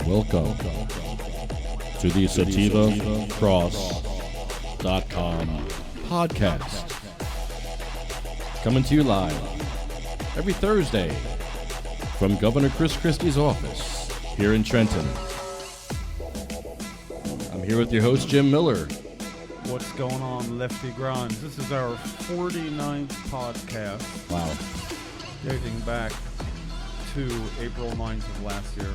Welcome to the SATIVA Cross.com podcast. Coming to you live every Thursday from Governor Chris Christie's office here in Trenton. I'm here with your host, Jim Miller. What's going on, Lefty Grimes? This is our 49th podcast. Wow. Dating back to April 9th of last year.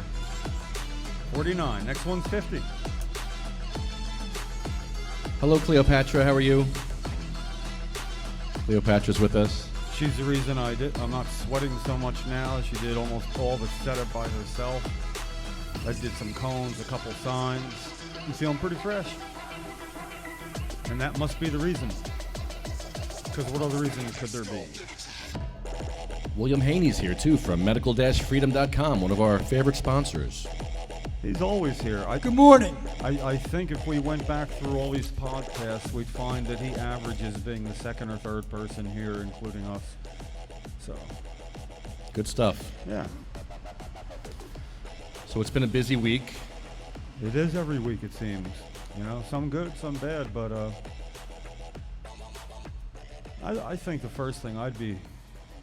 49. Next one's 50. Hello, Cleopatra. How are you? Cleopatra's with us. She's the reason I'm not sweating so much now. She did almost all the setup by herself. I did some cones, a couple signs. I'm feeling pretty fresh. And that must be the reason. Because what other reason could there be? William Haney's here, too, from medical-freedom.com, one of our favorite sponsors. He's always here. Good morning. I think if we went back through all these podcasts, we'd find that he averages being the second or third person here, including us. So, Good stuff. yeah. So it's been a busy week. It is every week, it seems. You know, some good, some bad, but I think the first thing I'd be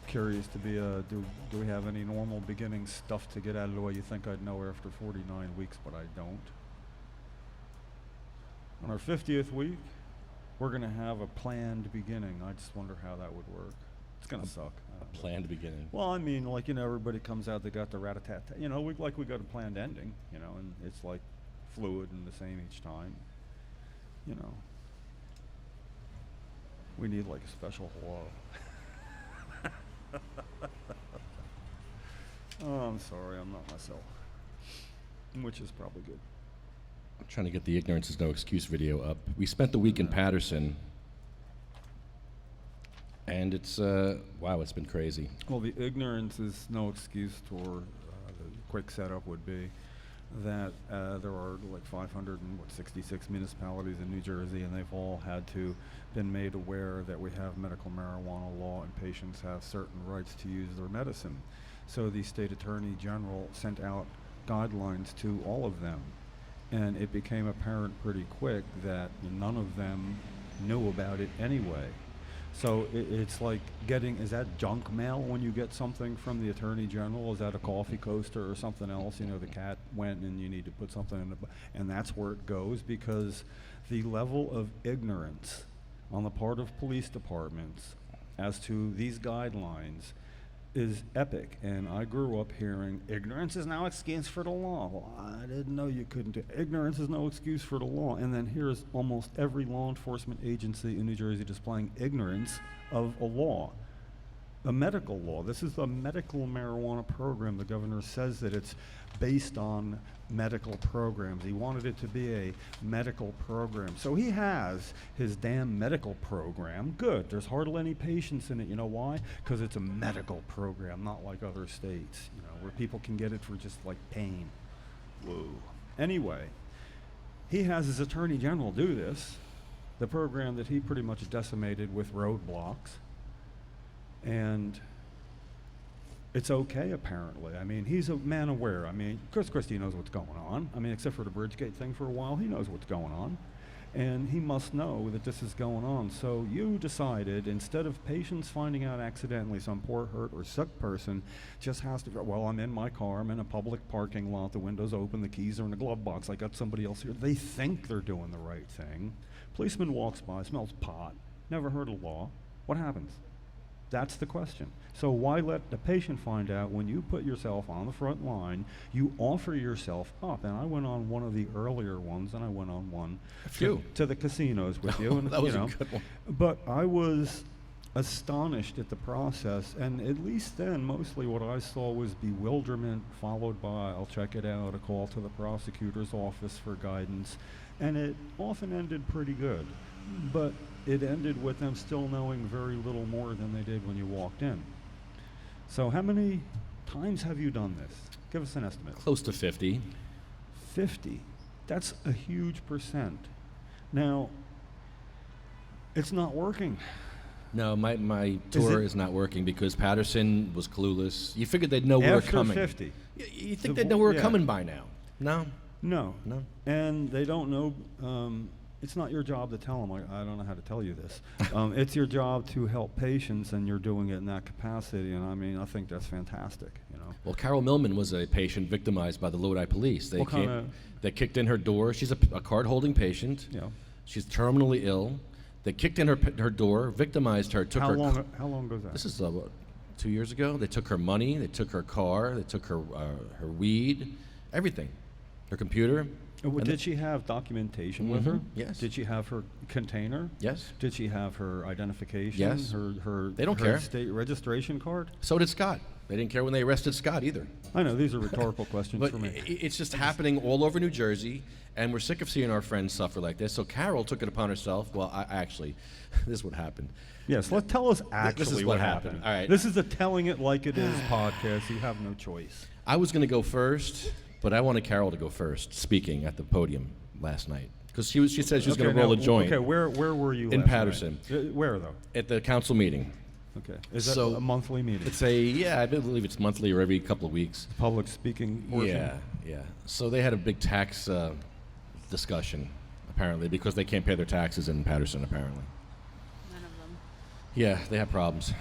curious to be, do we have any normal beginning stuff to get out of the way? You think I'd know after 49 weeks, but I don't. On our 50th week, we're going to have a planned beginning. I just wonder how that would work. It's going to suck. Planned beginning. Well, I mean, like, you know, everybody comes out, they got the rat-a-tat-tat. You know, we got a planned ending, you know, and it's like fluid and the same each time. You know, we need like a special hello. Oh, I'm sorry, I'm not myself. Which is probably good. I'm trying to get the Ignorance is No Excuse video up. We spent the week in Patterson, and it's, wow, it's been crazy. Well, the ignorance is no excuse tour. The quick setup would be that there are like 566 municipalities in New Jersey, and they've all had to been made aware that we have medical marijuana law and patients have certain rights to use their medicine. So the state attorney general sent out guidelines to all of them, and it became apparent pretty quick that none of them knew about it anyway. So it's like is that junk mail when you get something from the Attorney General? Is that a coffee coaster or something else? You know, the cat went and you need to put something in and that's where it goes, because the level of ignorance on the part of police departments as to these guidelines is epic. And I grew up hearing, ignorance is no excuse for the law. Well, I didn't know you couldn't do ignorance is no excuse for the law. And then here's almost every law enforcement agency in New Jersey displaying ignorance of a law, a medical law. This is the medical marijuana program. The governor says that it's based on medical programs. He wanted it to be a medical program. So he has his damn medical program. Good. There's hardly any patients in it. You know why? Because it's a medical program, not like other states, you know, where people can get it for just like pain. Whoa. Anyway, he has his attorney general do this, the program that he pretty much decimated with roadblocks. And it's okay, apparently. I mean, he's a man aware. I mean, Chris Christie knows what's going on. I mean, except for the Bridgegate thing for a while, he knows what's going on. And he must know that this is going on. So you decided, instead of patients finding out accidentally some poor hurt or sick person just has to go, well, I'm in my car, I'm in a public parking lot, the window's open, the keys are in the glove box, I got somebody else here. They think they're doing the right thing. Policeman walks by, smells pot, never heard of law. What happens? That's the question. So why let the patient find out when you put yourself on the front line, you offer yourself up? And I went on one of the earlier ones, and I went on one to the casinos with you. And, that was a good one. But I was astonished at the process, and at least then, mostly what I saw was bewilderment, followed by, I'll check it out, a call to the prosecutor's office for guidance, and it often ended pretty good. But it ended with them still knowing very little more than they did when you walked in. So how many times have you done this? Give us an estimate. Close to 50. 50. That's a huge percent. Now, it's not working. No, my tour is not working because Patterson was clueless. You figured they'd know we were coming. After 50. You think they'd know we were coming by now. No. No. No. And they don't know. It's not your job to tell them. I don't know how to tell you this. It's your job to help patients, and you're doing it in that capacity. And I mean, I think that's fantastic. You know. Well, Carol Millman was a patient victimized by the Lodi police. They kicked in her door. She's a card-holding patient. Yeah. She's terminally ill. They kicked in her door, victimized her, took How her. long ago was that? This is 2 years ago. They took her money. They took her car. They took her her weed, everything, her computer. Did she have documentation with her? Yes. Did she have her container? Yes. Did she have her identification? Yes. Her They don't her care. state registration card? So did Scott. They didn't care when they arrested Scott either. I know, these are rhetorical questions But for me. it's just happening all over New Jersey, and we're sick of seeing our friends suffer like this. So Carol took it upon herself. Well, I actually, this is what happened. Yes, tell us actually This is what happened. All right. This is a telling it like it is podcast. You have no choice. I was going to go first, but I wanted Carol to go first, speaking at the podium last night. Because she said she was going to roll a joint. Okay, where were you in last Patterson. night? Where, though? At the council meeting. Okay. Is that So, a monthly meeting? It's I believe it's monthly or every couple of weeks. Public speaking portion? Yeah. So they had a big tax discussion, apparently, because they can't pay their taxes in Patterson, apparently. None of them. Yeah, they have problems.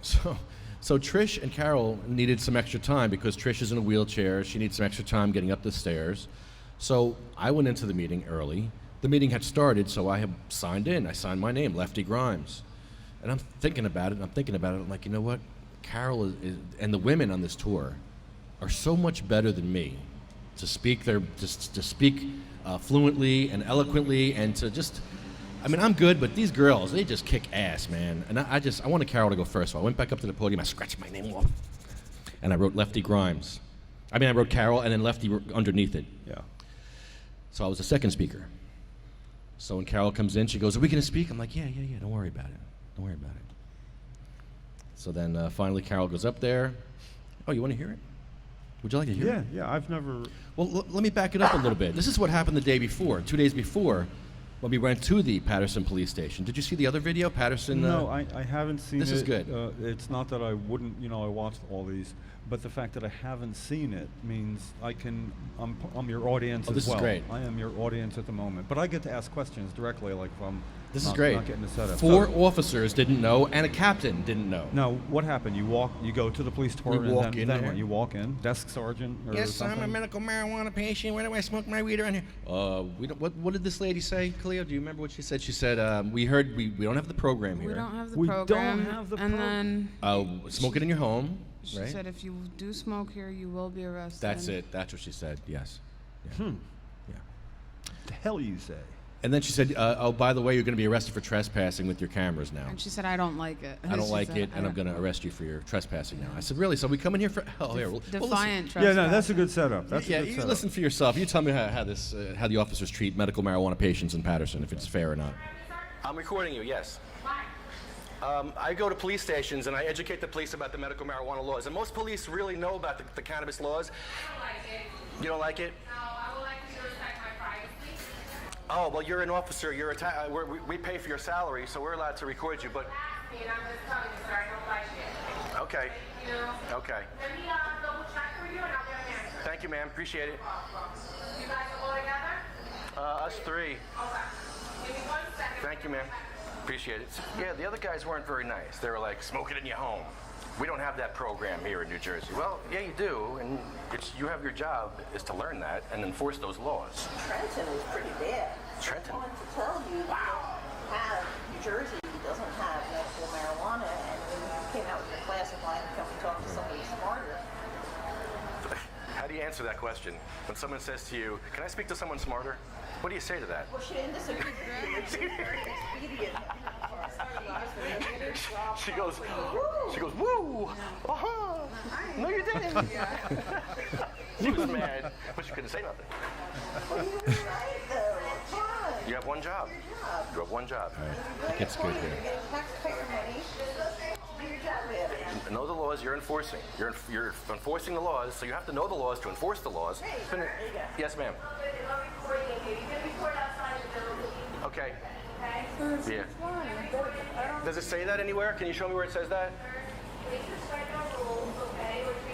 So Trish and Carol needed some extra time because Trish is in a wheelchair. She needs some extra time getting up the stairs. So I went into the meeting early. The meeting had started, so I had signed in. I signed my name, Lefty Grimes. And I'm thinking about it. I'm like, you know what? Carol is and the women on this tour are so much better than me to speak fluently and eloquently and to just. I mean, I'm good, but these girls, they just kick ass, man. And I wanted Carol to go first. So I went back up to the podium. I scratched my name off, and I wrote Lefty Grimes. I wrote Carol and then Lefty underneath it. Yeah. So I was the second speaker. So when Carol comes in, she goes, "Are we going to speak?" I'm like, "Yeah. Don't worry about it. Don't worry about it." So then finally Carol goes up there. Oh, you want to hear it? Would you like to hear it? Yeah, I've never... Well, let me back it up a little bit. This is what happened the day before, 2 days before, when we went to the Patterson police station. Did you see the other video, Patterson? No, I haven't seen it. This is good. It's not that I wouldn't, I watched all these, but the fact that I haven't seen it means I'm your audience this as well. is great. I am your audience at the moment. But I get to ask questions directly, like if I'm This not, is great. not getting the setup. 4 officers didn't know, and a captain didn't know. Now, what happened? You go to the police department, walk and in then there. what? You walk in, desk sergeant or Yes, something? I'm a medical marijuana patient. Where do I smoke my weed around here? We don't. What did this lady say, Cleo? Do you remember what she said? She said, "We heard we don't have the program here. We don't have the We don't program. have the and program. then Smoke it in your home." she right? said if you do smoke here, you will be arrested. That's it. That's what she said. Yes. Yeah. Yeah. The hell you say? And then she said, "Oh, by the way, you're going to be arrested for trespassing with your cameras now. And she said, I don't like it. I don't She like said, it, and I I'm going to arrest you for your trespassing now." I said, "Really? So we come in here for here? Well, listen. Defiant Yeah, no, that's a trespassing. good setup. That's Yeah, a good you setup. listen for yourself. You tell me how the officers treat medical marijuana patients in Patterson, if it's fair or not." I'm recording you. Yes. I go to police stations and I educate the police about the medical marijuana laws. And most police really know about the cannabis laws. I don't like it. You don't like it? No, I would like you to respect my privacy. Oh, well, you're an officer. We pay for your salary, so we're allowed to record you. But Ask me, and I'm just telling you, sir, I don't like it. okay, You know? okay. Let me double check for you, and I'll get an answer. Thank you, ma'am. Appreciate it. You guys will go together? Us 3. Okay. Give me 1 second. Thank you, ma'am. Appreciate it. Yeah, the other guys weren't very nice. They were like, "Smoke it in your home." We don't have that program here in New Jersey. Well, yeah, you do, and you have your job is to learn that and enforce those laws. Trenton is pretty bad. Trenton? I wanted to tell you that New Jersey doesn't have medical marijuana, and when you came out with your classic line, come and talk to somebody smarter. How do you answer that question? When someone says to you, "Can I speak to someone smarter?" What do you say to that? Well, she didn't disagree with you. She was very expedient. She goes, "Woo! Uh-huh. No, you didn't." She was mad, but she couldn't say nothing. Well, you were right, though. Fine. You have one job. You have one job. It gets good here. You're getting taxpayer money. Do your job better. Know the laws you're enforcing. You're enforcing the laws, so you have to know the laws to enforce the laws. There you go. Yes, ma'am. I'm recording you. You can record outside the building. Okay. Okay? Yeah. Fine. Does it say that anywhere? Can you show me where it says that? Please respect our rules, okay? Which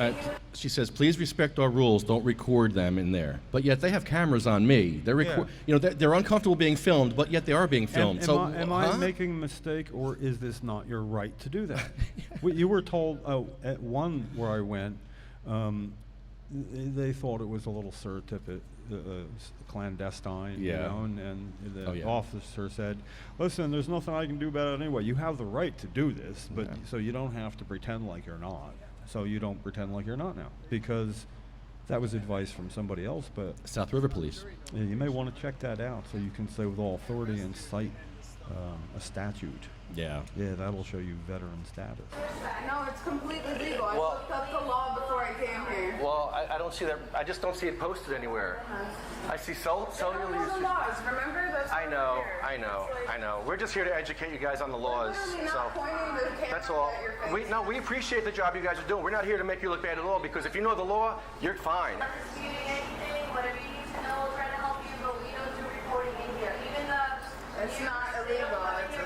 She says, please respect our rules. Don't record them in there. But yet they have cameras on me. They're Yeah. they're uncomfortable being filmed, but yet they are being filmed. Am I huh? making a mistake, or is this not your right to do that? You were told at one where I went, they thought it was a little clandestine, you Yeah. know, and the Oh, yeah. officer said, "Listen, there's nothing I can do about it anyway. You have the right to do this, but Yeah. so you don't have to pretend like you're not. So you don't pretend like you're not now, because." That was advice from somebody else, but South River Police. yeah, you may want to check that out so you can say with all authority and cite a statute. Yeah. Yeah, that'll show you veteran status. No, it's completely legal. I Well- looked up the law before I came here. Well, I don't see that. I just don't see it posted anywhere. I see cellular Those are usage. laws, remember? That's I why know, we're here. I know, I know. We're just here to educate you guys on the laws. Literally So not pointing the camera that's all. at your face. We appreciate the job you guys are doing. We're not here to make you look bad at all, because if you know the law, you're fine. Disputing anything, whatever you need to know, trying to help you, but we don't do reporting in here. Even the... It's not illegal.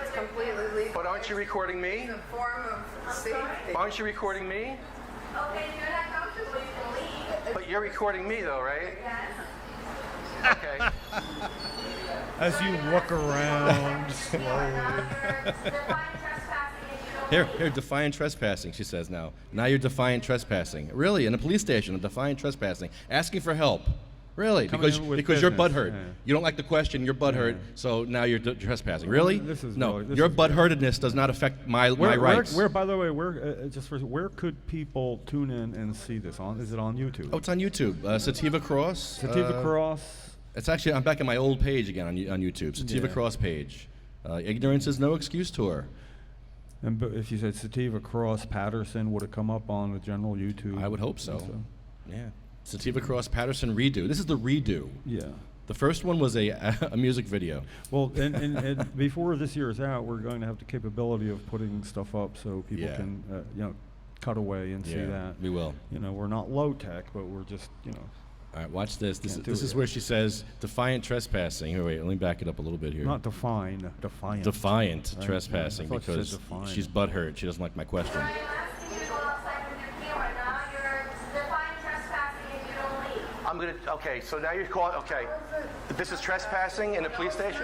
It's completely legal. But aren't you recording me? It's a form of safety. Aren't you recording me? Okay, if you're not comfortable, you can leave. But you're recording me though, right? Yes. Okay. As you look around slowly. Define trespassing if you don't Here, defiant trespassing, she says now. Now you're defiant trespassing. Really, in a police station, defiant trespassing. Asking for help. Really, Coming in with because you're business, butthurt. yeah. You don't like the question, you're butthurt, so now you're trespassing. Really? This is no, really- this your is- butthurtedness does not affect my rights. Where, by the way, where could people tune in and see this on? Is it on YouTube? Oh, it's on YouTube. Sativa Cross. Sativa Cross. It's actually, I'm back at my old page again on YouTube. Sativa Yeah. Cross page. Ignorance is no excuse tour. And if you said Sativa Cross Patterson, would it come up on the general YouTube? I would hope so. So, Yeah. Sativa Cross Patterson redo. This is the redo. yeah. The first one was a music video. Well, and before this year is out, we're going to have the capability of putting stuff up so people Yeah. can, cut away and see that. We will. You know, we're not low tech, but we're just, All right, watch this. This Can't do is it. where she says defiant trespassing. Here, wait, let me back it up a little bit here. not defiant. Defiant Right, trespassing yeah, I thought you because said defiant. she's butthurt. She doesn't like my question. I'm asking you to go outside with your camera. Now you're define trespassing if you don't leave. I'm gonna. Okay, so now you're calling. Okay, this is trespassing in a police station.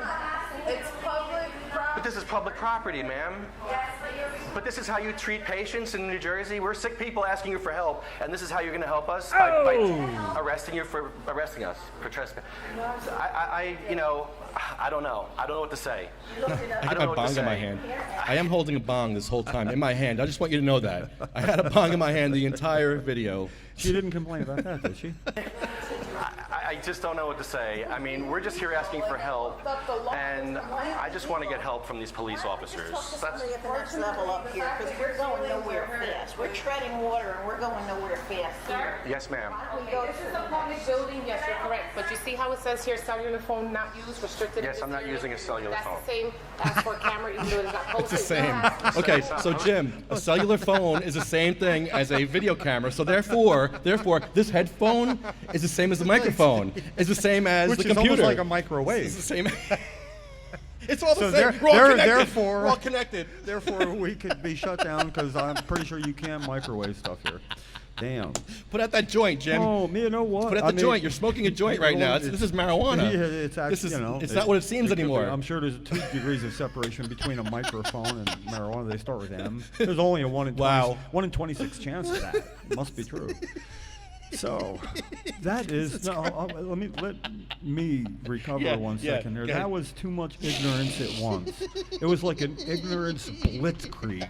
It's public property. But this is public property, ma'am. Yes, but you're... But this is how you treat patients in New Jersey. We're sick people asking you for help, and this is how you're going to help us by arresting us for trespassing. I don't know. I don't know what to say. I got my bong in my hand. I am holding a bong this whole time in my hand. I just want you to know that. I had a bong in my hand the entire video. She didn't complain about that, did she? I just don't know what to say. I mean, we're just here asking for help, and I just want to get help from these police officers. Talk to That's, somebody at the next level up here, because we're going nowhere fast. We're treading water and we're going nowhere fast here. yes, ma'am. This is a public building, yes, you're correct. But you see how it says here, cellular phone not used, restricted? in Yes, this I'm not area? using a cellular phone. That's the same as for a camera, even though it's not posted. It's the same. Okay, so Jim, a cellular phone is the same thing as a video camera. So therefore, this headphone is the same as the microphone. It's the same as Which the is computer. almost like a microwave. It's the same. It's all the So same. We're all connected. therefore, We're all connected. Therefore, we could be shut down because I'm pretty sure you can't microwave stuff here. Damn. Put out that joint, Jim. Oh, you know what? Put out the joint. You're smoking a joint right now. This is marijuana. Yeah, it's actually, This is, it's not what it seems could be. anymore. I'm sure there's 2 degrees of separation between a microphone and marijuana. They start with M. There's only a 1 in 20, Wow. 1 in 26 chance of that. It must be true. So, that is let me recover Yeah, 1 yeah, second there. go ahead. That was too much ignorance at once. It was like an ignorance blitzkrieg,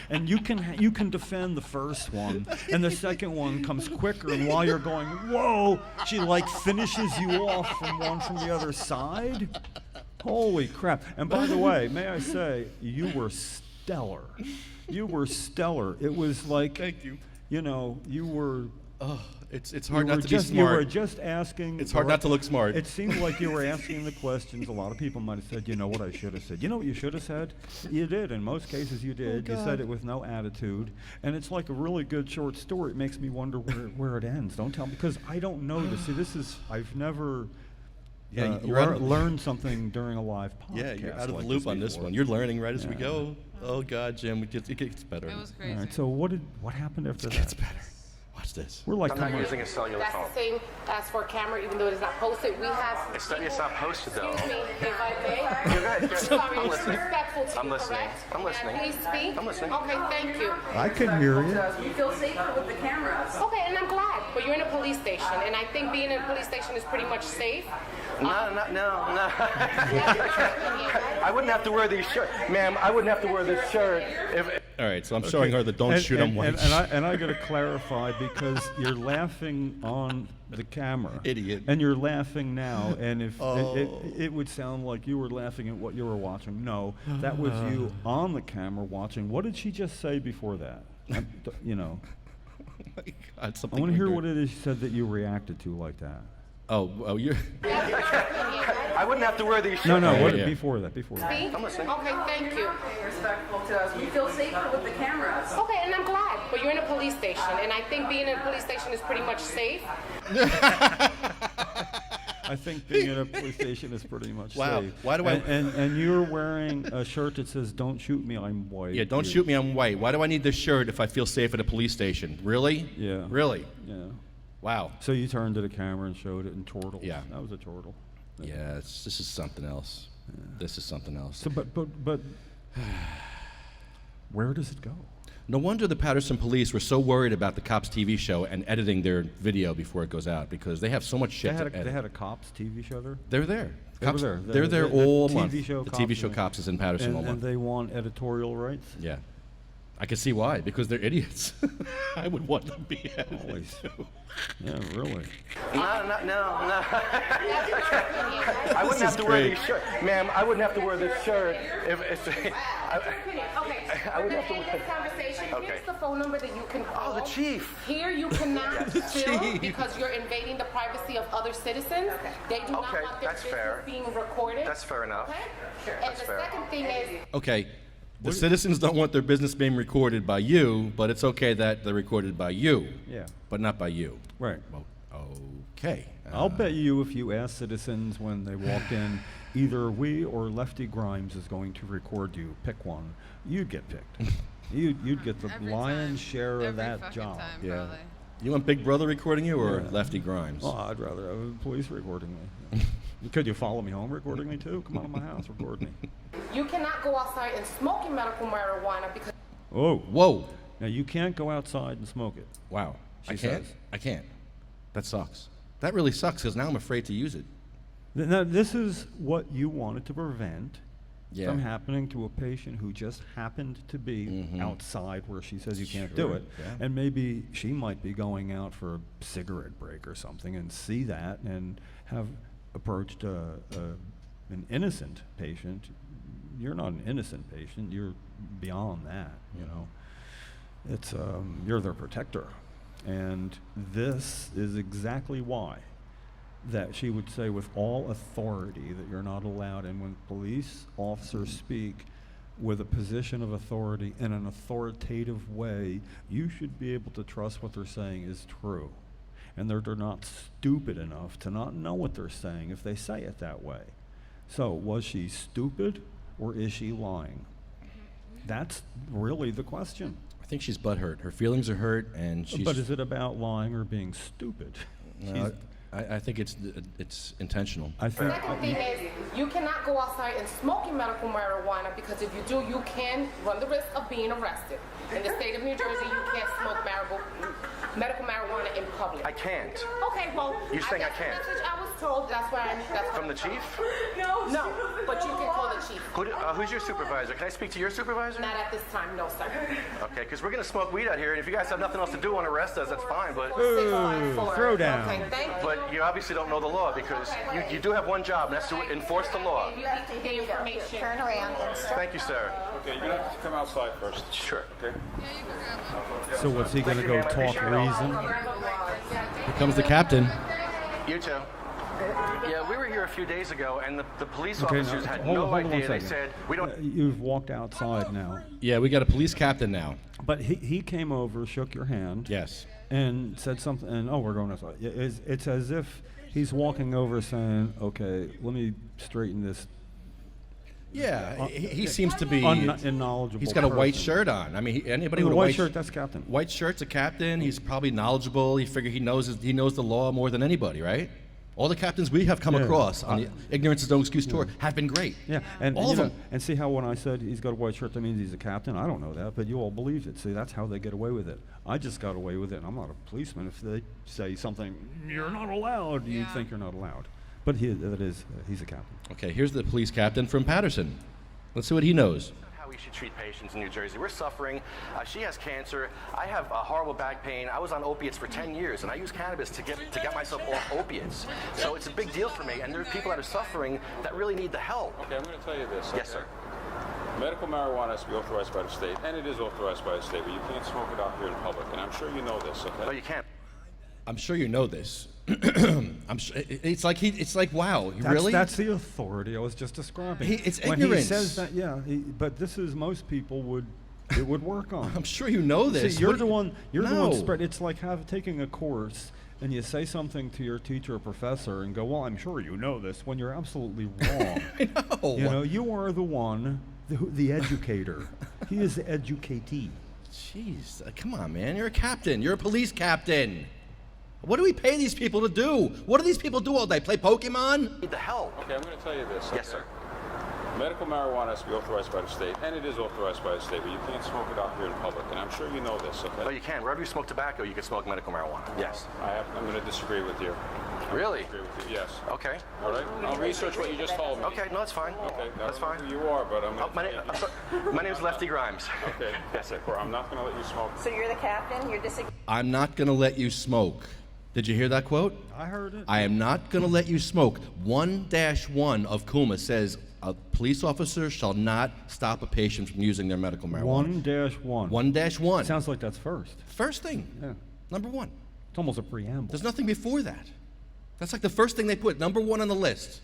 And you can defend the first one, and the second one comes quicker. And while you're going, whoa, she like finishes you off from the other side. Holy crap! And by the way, may I say, you were stellar. You were stellar. It was like, Thank you. You were. Oh, it's You hard were not to be just, You were smart. just asking. It's hard not to look smart. It seemed like you were asking the questions. A lot of people might have said, you know what I should have said. You know what you should have said? You did. In most cases, you did. You said it with no attitude. And it's like a really good short story. It makes me wonder where it ends. Don't tell me. Because I don't know this. See, I've never Yeah, you're learned something during a live podcast. Yeah, you're out of like the loop on this before. one. You're learning right as we Yeah. go. Oh God, Jim, it gets better. It was All crazy. right, so what happened after that? It gets better. Watch this. We're like I'm not coming- using a cellular That's phone. the same as for camera, even though it is not posted. We have. It's not posted, though. Excuse me, if I may. You're good. Good. Sorry, I'm it's listening. respectful to I'm you, listening. correct? I'm listening. Please speak. I'm listening. Okay, thank you. I can hear you. You feel safer with the cameras. Okay, and I'm glad. But you're in a police station, and I think being in a police station is pretty much safe. No. I wouldn't have to wear these shirts. Ma'am, I wouldn't have to wear this shirt if... All right, so I'm showing her the don't shoot on white. And I got to clarify because you're laughing on the camera, Idiot. and you're laughing now. And if it would sound like you were laughing at what you were watching. No, that was you on the camera watching. What did she just say before that? You know, Oh my God, I something want to hear weird. what it is she said that you reacted to like that. Oh, you're. I wouldn't have to wear these shirts. No, what yeah. before that? Before that. Speak? I'm listening. Okay, thank you. Being respectful to us. You feel safer with the cameras. Okay, and I'm glad. But you're in a police station, and I think being in a police station is pretty much safe. I think being in a police station is pretty much Wow. safe. Why do I- And you're wearing a shirt that says "Don't shoot me, I'm white." Yeah, don't shoot me, I'm white. Why do I need this shirt if I feel safe at a police station? Really? Yeah. Really? Yeah. Wow. So you turned to the camera and showed it in turtles. Yeah. That was a turtle. Yeah, this is something else. This is something else. So, but, where does it go? No wonder the Patterson police were so worried about the Cops TV show and editing their video before it goes out because they have so much shit to edit. They had a cops TV show there. They're there. They were Cops, there. They're there The all TV month. show The Cops, TV show yeah. Cops is in Patterson all And month. they want editorial rights. Yeah. I can see why, because they're idiots. I would want them to be edited Always. too. Yeah, really. No. I wouldn't have to wear great. these shirts. Ma'am, I wouldn't have to wear this shirt if... Okay, I would have to in wear... this conversation, Okay. here's the phone number that you can call. Oh, the chief. Here you cannot film Chief. because you're invading the privacy of other citizens. They do not Okay, want their that's business fair. being recorded. That's fair enough. Okay? And That's the fair. second thing is, Okay. The citizens don't want their business being recorded by you, but it's okay that they're recorded by you. Yeah. But not by you. Right. Well, okay. I'll bet you if you ask citizens when they walk in, either we or Lefty Grimes is going to record you. Pick one. You'd get picked. You'd get the Every lion's time. share of Every that fucking job. time, Yeah. probably. You want Big Brother recording you or Yeah. Lefty Grimes? Well, I'd rather have police recording me. Could you follow me home recording me too? Come on to my house, record me. you cannot go outside and smoke your medical marijuana because Oh, Whoa. now you can't go outside and smoke it. Wow. She I can't? says. I can't. That sucks. That really sucks because now I'm afraid to use it. Now, this is what you wanted to prevent Yeah. from happening to a patient who just happened to be outside where she says you can't do Sure, it. yeah. And maybe she might be going out for a cigarette break or something and see that and have approached an innocent patient. You're not an innocent patient. You're beyond that, you know. It's you're their protector. And this is exactly why that she would say with all authority that you're not allowed. And when police officers speak with a position of authority in an authoritative way, you should be able to trust what they're saying is true. And they're not stupid enough to not know what they're saying if they say it that way. So was she stupid or is she lying? That's really the question. I think she's butthurt. Her feelings are hurt, and she's. But is it about lying or being stupid? No, She's- I think it's intentional. I think second thing is you cannot go outside and smoke your medical marijuana because if you do, you can run the risk of being arrested. In the state of New Jersey, you can't smoke medical marijuana in public. I can't. Okay, well, You're saying I that's can't? the message I was told. That's why From the chief? No, but you can call the chief. Who's your supervisor? Can I speak to your supervisor? Not at this time, no, sir. Okay, because we're going to smoke weed out here, and if you guys have nothing else to do, want to arrest us, that's fine, but... 4654. throw down. Okay, thank you. But you obviously don't know the law because you do have one job, and that's to enforce the law. You need to get information. Turn around and start. Thank you, sir. Okay, you're gonna have to come outside first. Sure. Okay. so. What's he going to go talk reason? Here comes the captain. You too. Yeah, we were here a few days ago, and the police Okay, officers now, had hold no on one idea. They second. said, we don't... You've walked outside now, Yeah, we got a police captain now. but he came over, shook your hand, Yes. and said something. And oh, we're going outside. Yeah, it's as if he's walking over, saying, "Okay, let me straighten this Yeah, he seems to be unknowledgeable. He's got a white person. shirt on. I mean, anybody The with a white shirt, that's captain. White shirt's a captain. He's probably knowledgeable. You figure he knows the law more than anybody, right? All the captains we have come across on the Ignorance is No Excuse tour have been great. Yeah, and all of them. And see how when I said he's got a white shirt, that means he's a captain? I don't know that, but you all believed it. See, that's how they get away with it. I just got away with it, and I'm not a policeman. If they say something, you're not allowed, you think you're not allowed. But he's a captain. Okay, here's the police captain from Patterson. Let's see what he knows. How we should treat patients in New Jersey. We're suffering. She has cancer. I have horrible back pain. I was on opiates for 10 years, and I use cannabis to get myself off opiates. So it's a big deal for me, and there are people that are suffering that really need the help. Okay, I'm going to tell you this. Yes, sir. Medical marijuana has to be authorized by the state, and it is authorized by the state, but you can't smoke it out here in public, and I'm sure you know this, okay? No, you can't. I'm sure you know this. It's like wow, really? That's the authority I was just describing. It's when ignorance. he says that, but this is most people would work on. I'm sure you know this. See, you're the one No. spread. It's like taking a course and you say something to your teacher or professor and go, "Well, I'm sure you know this," when you're absolutely wrong. I know. You know, you are the one, the educator. He is the educatee. Jeez, come on, man. You're a captain. You're a police captain. What do we pay these people to do? What do these people do all day? Play Pokemon? Need the help. Okay, I'm going to tell you this. Yes, sir. Medical marijuana has to be authorized by the state, and it is authorized by the state, but you can't smoke it out here in public, and I'm sure you know this, okay? No, you can. Wherever you smoke tobacco, you can smoke medical marijuana. Yes. I'm going to disagree with you. Really? Disagree with you, yes. Okay. All right? I'll research what you just told me. Okay, no, that's fine. Okay, That's fine. Who you are, but I'm going to My name's Lefty Grimes. Okay. Yes, sir. I'm not going to let you smoke. So you're the captain, you're disagreeing. I'm not going to let you smoke. Did you hear that quote? I heard it. I am not going to let you smoke. 1-1 of Kuma says a police officer shall not stop a patient from using their medical marijuana. 1-1. 1-1. Sounds like that's first. First thing. Yeah. Number 1. It's almost a preamble. There's nothing before that. That's like the first thing they put. Number 1 on the list.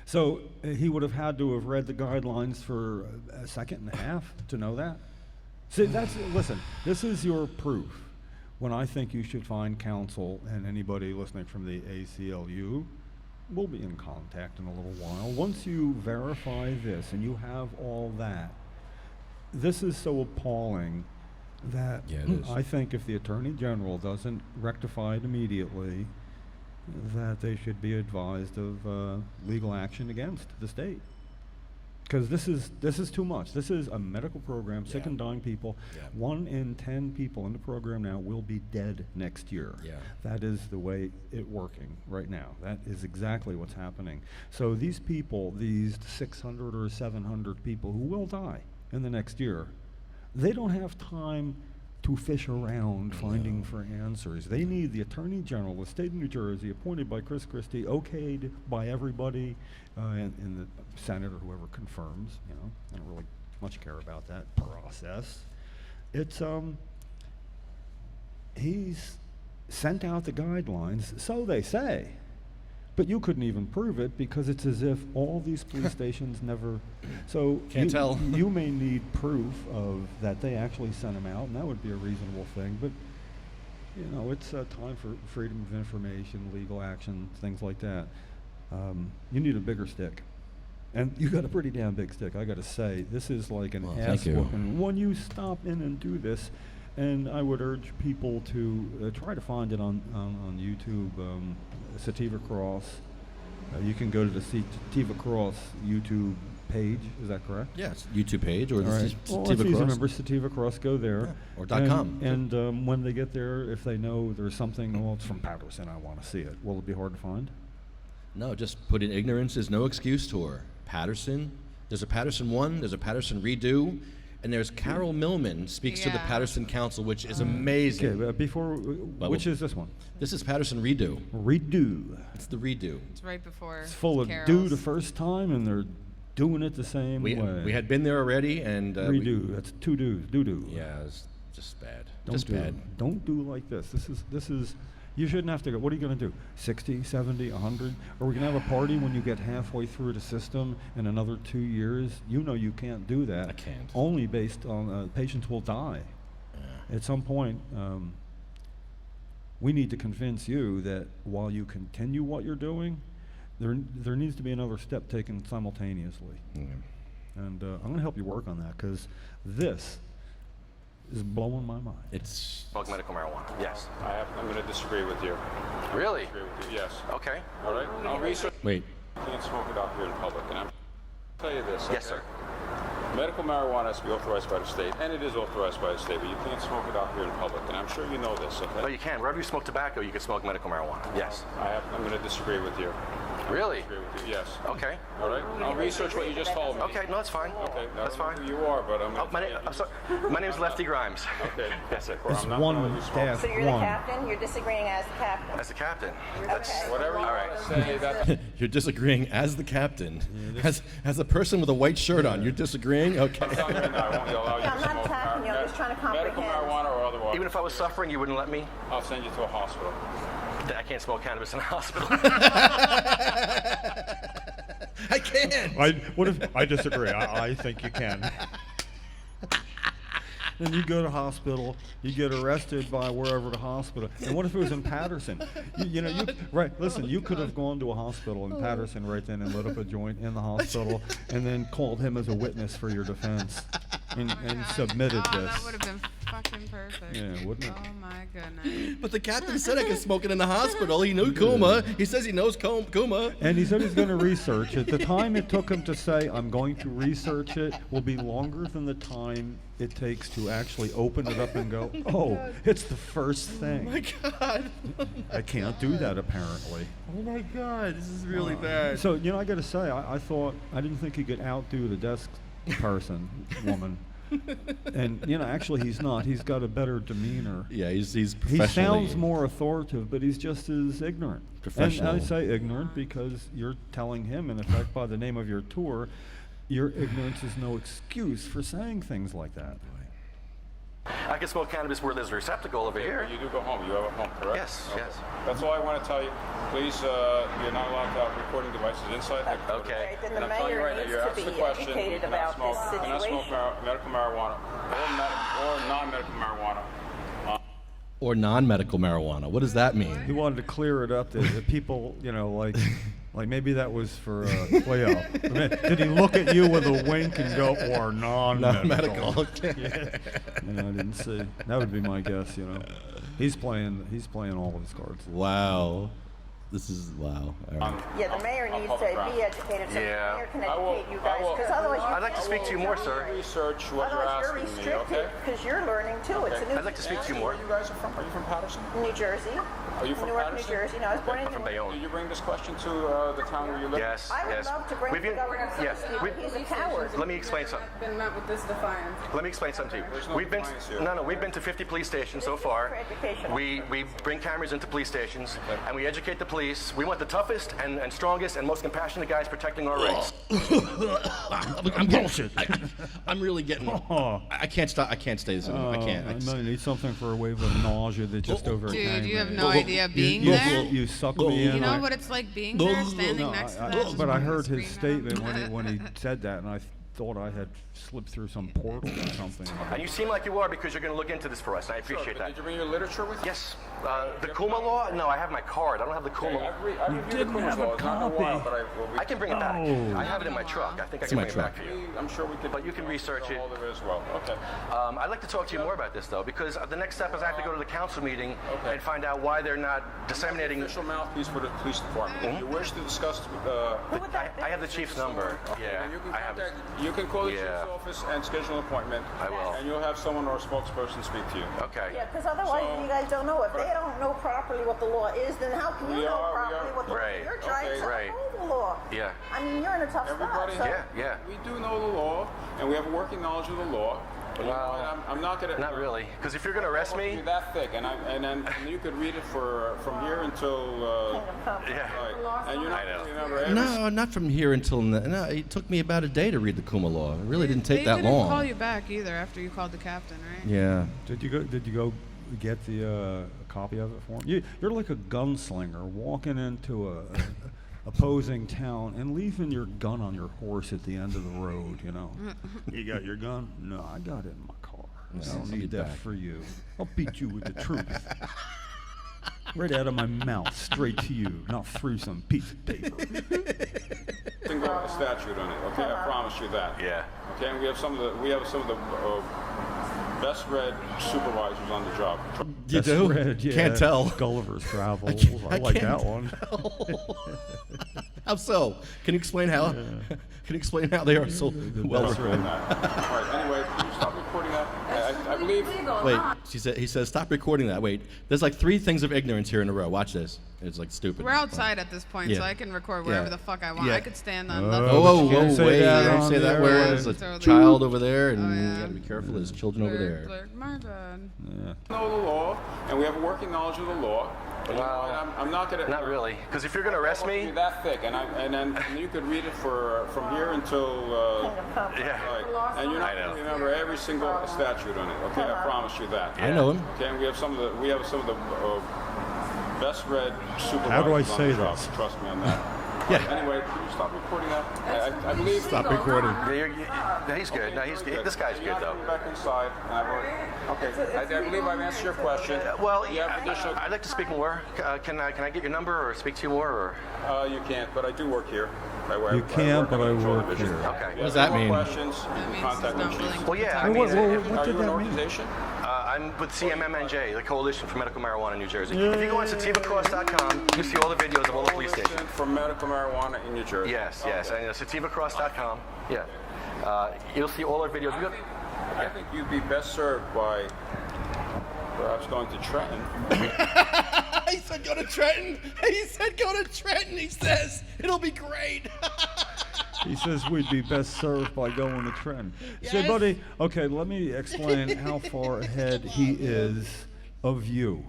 So he would have had to have read the guidelines for a second and a half to know that. See, listen. This is your proof. When I think you should find counsel, and anybody listening from the ACLU will be in contact in a little while. Once you verify this and you have all that, this is so appalling that Yeah, it is. I think if the Attorney General doesn't rectify it immediately, that they should be advised of legal action against the state. Because this is too much. This is a medical program, sick Yeah. and dying people. Yeah. 1 in 10 people in the program now will be dead next year. Yeah. That is the way it's working right now. That is exactly what's happening. So these people, these 600 or 700 people who will die in the next year, they don't have time to fish around finding for answers. They need the Attorney General, the state of New Jersey, appointed by Chris Christie, okayed by everybody, and the senator, whoever confirms. You know, I don't really much care about that process. It's he's sent out the guidelines, so they say. But you couldn't even prove it because it's as if all these police stations never. So Can't tell. You may need proof of that they actually sent them out, and that would be a reasonable thing. But you know, it's time for freedom of information, legal action, things like that. You need a bigger stick, and you got a pretty damn big stick. I got to say, this is like an Well, ass thank you. whooping. When you stop in and do this. And I would urge people to try to find it on YouTube, SATIVA Cross. You can go to the SATIVA Cross YouTube page. Is that correct? Yes, YouTube page or All the right. Well, it's Sativa easy to Cross. remember SATIVA Cross. Go there. Yeah, or and, .com. And when they get there, if they know there's something, well, it's from Patterson, I want to see it. Will it be hard to find? No, just put in Ignorance is No Excuse tour. Patterson. There's a Patterson 1, there's a Patterson redo, and there's Carol Millman speaks to the Yeah. Patterson Council, which is amazing. Okay, but before, which is this one? This is Patterson Redo. Redo. It's the redo. It's right before. It's full of Carol's. do the first time, and they're doing it the same We way. had been there already, and Redo. That's 2 do's. Do. Yeah, it's just bad. Don't Just do bad. Don't do like this. This is. You shouldn't have to go. What are you going to do? 60, 70, 100? Are we going to have a party when you get halfway through the system in another 2 years? You know you can't do that. I can't. Only based on patients will die. Yeah. At some point, we need to convince you that while you continue what you're doing, there needs to be another step taken simultaneously. Okay. And I'm going to help you work on that because this is blowing my mind. It's Smoke medical marijuana. Yes. I'm going to disagree with you. Really? Disagree with you, yes. Okay. All right? I'll research. wait. You can't smoke it out here in public. And I'm tell you this. Yes, okay? sir. Medical marijuana has to be authorized by the state, and it is authorized by the state, but you can't smoke it out here in public. And I'm sure you know this, okay? No, you can. Wherever you smoke tobacco, you can smoke medical marijuana. Yes. I'm going to disagree with you. Really? Disagree with you, yes. Okay. All right? I'll research what you just told me. Okay, no, that's fine. Okay, That's I don't know fine. who you are, but I'm Oh, I'm sorry. My name's Lefty Grimes. Okay. Yes, sir. It's I'm not gonna let one you smoke. dash So you're the one. captain? You're disagreeing as the captain? As the captain. Okay. Whatever you All want right. to say, that's You're disagreeing as the captain. As a person with a white shirt on, you're disagreeing? Okay. I'm telling you right now, I won't allow you No, to I'm not smoke attacking you, I'm just trying to medical comprehend. marijuana or otherwise. Even if I was suffering, you wouldn't let me? I'll send you to a hospital. I can't smoke cannabis in a hospital. I can't. I disagree. I think you can. Then you go to hospital, you get arrested by wherever the hospital. And what if it was in Patterson? Listen, you could have gone to a hospital in Patterson right then and lit up a joint in the hospital and then called him as a witness for your defense and submitted this. That would have been fucking perfect. Yeah, wouldn't it? Oh my goodness. But the captain said I could smoke it in the hospital. He knew Kuma. He says he knows Kuma. And he said he's going to research it. The time it took him to say, I'm going to research it, will be longer than the time it takes to actually open it up and go, oh, it's the first thing. Oh my God. I can't do that, apparently. Oh my God. This is really bad. So, I got to say, I didn't think he could outdo the desk woman. And, actually he's not. He's got a better demeanor. Yeah, he's He professionally. sounds more authoritative, but he's just as ignorant. Professional. And I say ignorant because you're telling him, in effect, by the name of your tour, your ignorance is no excuse for saying things like that. I can smoke cannabis where there's a receptacle over here. You do go home. You have a home, correct? Yes, yes. That's all I want to tell you. Please, you're not allowed to have recording devices inside the Okay. Right, then And the I'm telling you mayor right now, needs you're to asked the be question, you educated cannot about smoke, this cannot smoke situation. medical marijuana or non-medical marijuana. Or non-medical marijuana. What does that mean? He wanted to clear it up that people, like maybe that was for Cleo. Did he look at you with a wink and go, or non-medical? Non-medical. Okay. I didn't see. That would be my guess. He's playing all of his cards. Wow. This is wow. All right. Yeah, the mayor needs to be educated so Yeah. the mayor can I will- educate you I guys, will- because otherwise I'd like to speak to you more, sir. Research what you're Otherwise you're asking me, restricted, okay? because you're learning too. It's a new I'd like to speak to you more. You guys are from? Are you from Patterson? New Jersey. Are you from Newark, Patterson? New Jersey. No, I was born in From Newark. Bayonne. Did you bring this question to the town where you live? Yes, I would yes. love to bring We've the been- governor to yeah, speak, we- but he's a coward. Let me explain something. Been met with this defiance. Let me explain something to you. There's no We've been defiance here. no, we've been to 50 police stations so far. For education. We bring cameras into police stations and we educate the police. We want the toughest and strongest and most compassionate guys protecting our rights. I'm bullshit. I'm really getting. I can't stop. I can't stay this. I can't. I I need something for a wave of nausea that just overcame Dude, you have me. no idea being you, there. You sucked me in. You know I- what it's like being there, standing No, next to I- them. but I and heard his screaming out. statement when he said that, and I thought I had slipped through some portal or something. And you seem like you are because you're going to look into this for us. And I Sure, appreciate but that. Did you bring your literature with you? Yes. The Kuma law? No, I have my card. I don't have the Kuma. Okay, I've reviewed the didn't Kuma's have a law. It's not in a while, copy. but I can bring it back. Oh. I have it in my truck. I think I in can my bring it truck. back for you. I'm sure we could. But you can research get it. hold of it as well. Okay. I'd like to talk to you more about this, though, because the next step is I have to go to the council meeting Okay. and find out why they're not disseminating. Official mouthpiece for the police department. If you wish to discuss, Who would that be? I have the chief's number. Yeah, then you can I have. contact. You can call the Yeah. chief's office and schedule an appointment. I will. And you'll have someone or a spokesperson speak to you. Okay. Yeah, because otherwise So- you guys don't know. If they don't know properly what the law is, then how can you We know are- properly what the law Right. is? You're trying Okay. to Right. know the law. Yeah. I mean, you're in a tough Everybody, spot. So Yeah, yeah. We do know the law, and we have a working knowledge of the law. But you know Well, what, I'm not gonna. Not really, because if you're going to arrest Be me, that thick, and then you could read it from here until. Kingdom Come. yeah. Right. And you're not I know. gonna remember every No, not from here until. No, it took me about a day to read the Kuma law. It really didn't take They that didn't long. call you back either after you called the captain, right? Yeah. Did you go get the copy of it for him? You're like a gunslinger walking into a opposing town and leaving your gun on your horse at the end of the road. You got your gun? No, I got it in my car. I I'll don't be need that back. for you. I'll beat you with the truth. Right out of my mouth, straight to you, not through some piece of paper. thing single statute on it. Okay, I promise you that. Yeah. Okay, and we have some of the best read supervisors on the job. You That's do? red, yeah. Can't tell. Gulliver's Travels. I I like can't that one. How so? Can you explain how? Can you explain how they are so well That's read? All right. Anyway, can you stop recording that? I believe. Wait, he says, stop recording that. Wait, there's like 3 things of ignorance here in a row. Watch this. It's like stupid. We're outside at this point, so Yeah. I can record wherever Yeah. the fuck I want. Yeah. I could stand on Oh, left. Oh, whoa, Can't whoa, say wait, that don't on say that there. where there's a Totally. child over there, and Oh, you yeah. gotta be careful, there's children over there. My bad. Yeah. Know the law, and we have a working knowledge of the law. But you know what, I'm not gonna. Not really, because if you're gonna arrest It won't me, be that thick, and you could read it for from here until. yeah. Right. And you're not I know. going to remember every single statute on it. Okay, I promise you that. I know him. Okay, and we have some of the best read supervisors How do I on say the job. this? Trust me on that. Yeah. Anyway, can you stop recording that? I believe. Stop recording. No, he's good. No, he's good. This guy's You're good, not though. coming back inside. And okay, I believe I've answered your question. Well, You have additional. I'd like to speak more. Can I get your number or speak to you more? Or? You can't, but I do work here. You can't, but I control work division. here. Okay. What does that mean? Questions? That means Contact he's not me. willing Well, yeah. I What- mean, what- what Are did you an that mean? organization? I'm with CMMNJ, the Coalition for Medical Marijuana in New Jersey. If you go on sativacross.com, you see all the videos of all the police stations. For medical marijuana in New Jersey. Yes, yes. And sativacross.com. Yeah. You'll see all our videos. I think you'd be best served by perhaps going to Trenton. He said go to Trenton. He said go to Trenton. He says it'll be great. He says we'd be best served by going to Trenton. Say, Yes. buddy, okay, let me explain how far ahead he is of you.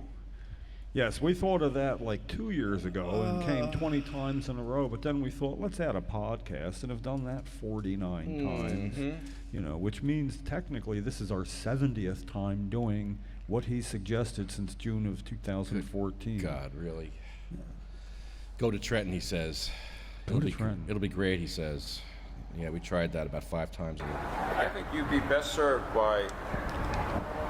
Yes, we thought of that like 2 years ago and came 20 times in a row, but then we thought, let's add a podcast and have done that 49 times, you know, which means technically this is our 70th time doing what he suggested since June of 2014. God, really? Go to Trenton, he says. Go to Trenton. It'll be great, he says. Yeah, we tried that about 5 times. I think you'd be best served by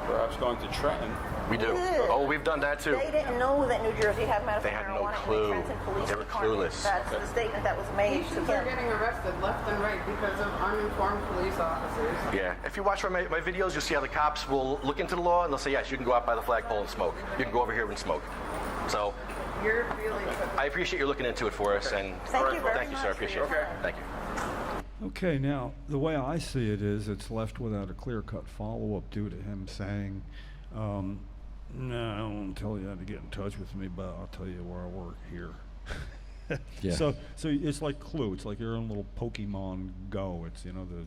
perhaps going to Trenton. We do. Oh, we've done that too. They didn't know that New Jersey had medical They had no marijuana clue. in the Trenton Police They were Department. clueless. That's the statement that was made to Patients are them. getting arrested left and right because of uninformed police officers. Yeah. If you watch my videos, you'll see how the cops will look into the law and they'll say, yes, you can go out by the flagpole and smoke. You can go over here and smoke. So Your feelings of I appreciate you looking into it for us. And Thank you very thank you, sir. I much for appreciate your it. time. Thank you. Okay, now, the way I see it is it's left without a clear-cut follow-up due to him saying, no, I won't tell you how to get in touch with me, but I'll tell you where I work here. Yeah. So it's like Clue. It's like your own little Pokemon Go. It's, you know, the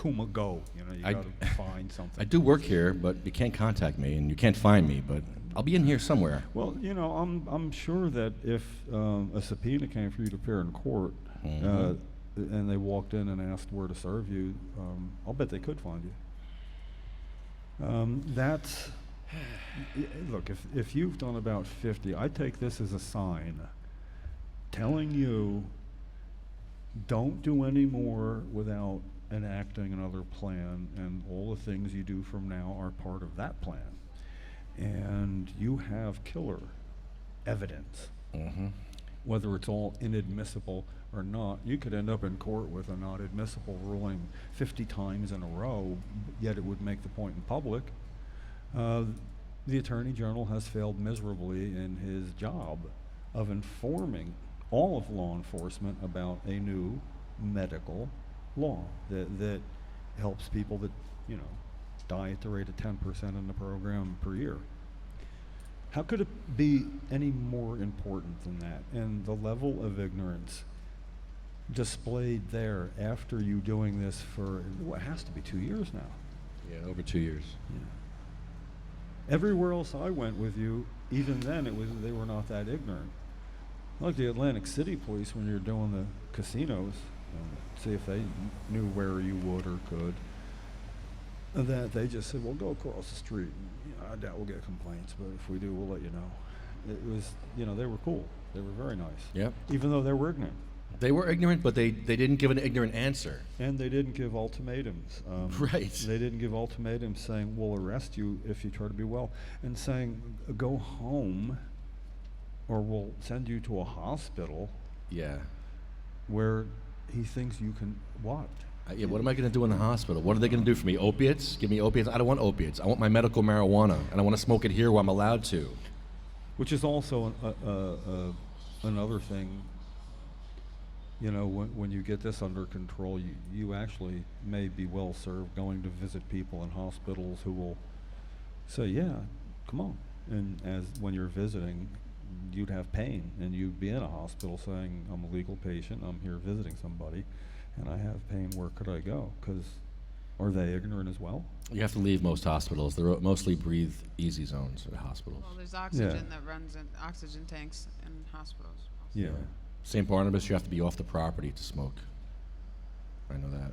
Kuma Go. You know, you I- got to find something. I do work here, but you can't contact me, and you can't find me, but I'll be in here somewhere. Well, you know, I'm sure that if a subpoena came for you to appear in court, and they walked in and asked where to serve you, I'll bet they could find you. That's look. If you've done about 50, I take this as a sign telling you don't do any more without enacting another plan, and all the things you do from now are part of that plan. And you have killer evidence. Whether it's all inadmissible or not, you could end up in court with a not admissible ruling 50 times in a row, yet it would make the point in public. The Attorney General has failed miserably in his job of informing all of law enforcement about a new medical law that helps people that, you know, die at the rate of 10% in the program per year. How could it be any more important than that? And the level of ignorance displayed there after you doing this for what has to be 2 years now. Yeah, over 2 years. Everywhere else I went with you, even then they were not that ignorant. Like the Atlantic City police when you're doing the casinos, see if they knew where you would or could. And that they just said, well, go across the street. And, you know, I doubt we'll get complaints, but if we do, we'll let you know. It was, you know, they were cool. They were very nice. Yep. Even though they were ignorant. They were ignorant, but they didn't give an ignorant answer. And they didn't give ultimatums. Right. They didn't give ultimatums saying, we'll arrest you if you try to be well. And saying, go home or we'll send you to a hospital Yeah. where he thinks you can what? Yeah, what am I going to do in the hospital? What are they going to do for me? Opiates? Give me opiates? I don't want opiates. I want my medical marijuana, and I want to smoke it here where I'm allowed to. Which is also another thing. You know, when you get this under control, you actually may be well served going to visit people in hospitals who will say, yeah, come on. And as when you're visiting, you'd have pain, and you'd be in a hospital saying, I'm a legal patient, I'm here visiting somebody, and I have pain, where could I go? Because are they ignorant as well? You have to leave most hospitals. They're mostly breathe easy zones at hospitals. Well, there's oxygen that runs in oxygen tanks in hospitals. Yeah. St. Barnabas, you have to be off the property to smoke. I know that.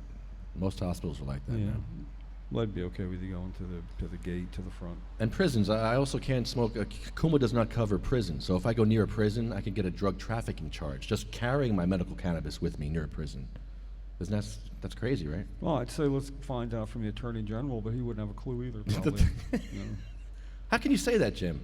Most hospitals are like that Yeah. now. Well, I'd be okay with you going to the gate, to the front. And prisons, I also can't smoke. Kuma does not cover prison. So if I go near a prison, I can get a drug trafficking charge. Just carrying my medical cannabis with me near a prison. That's crazy, right? Well, I'd say let's find out from the Attorney General, but he wouldn't have a clue either, probably. You know. How can you say that, Jim?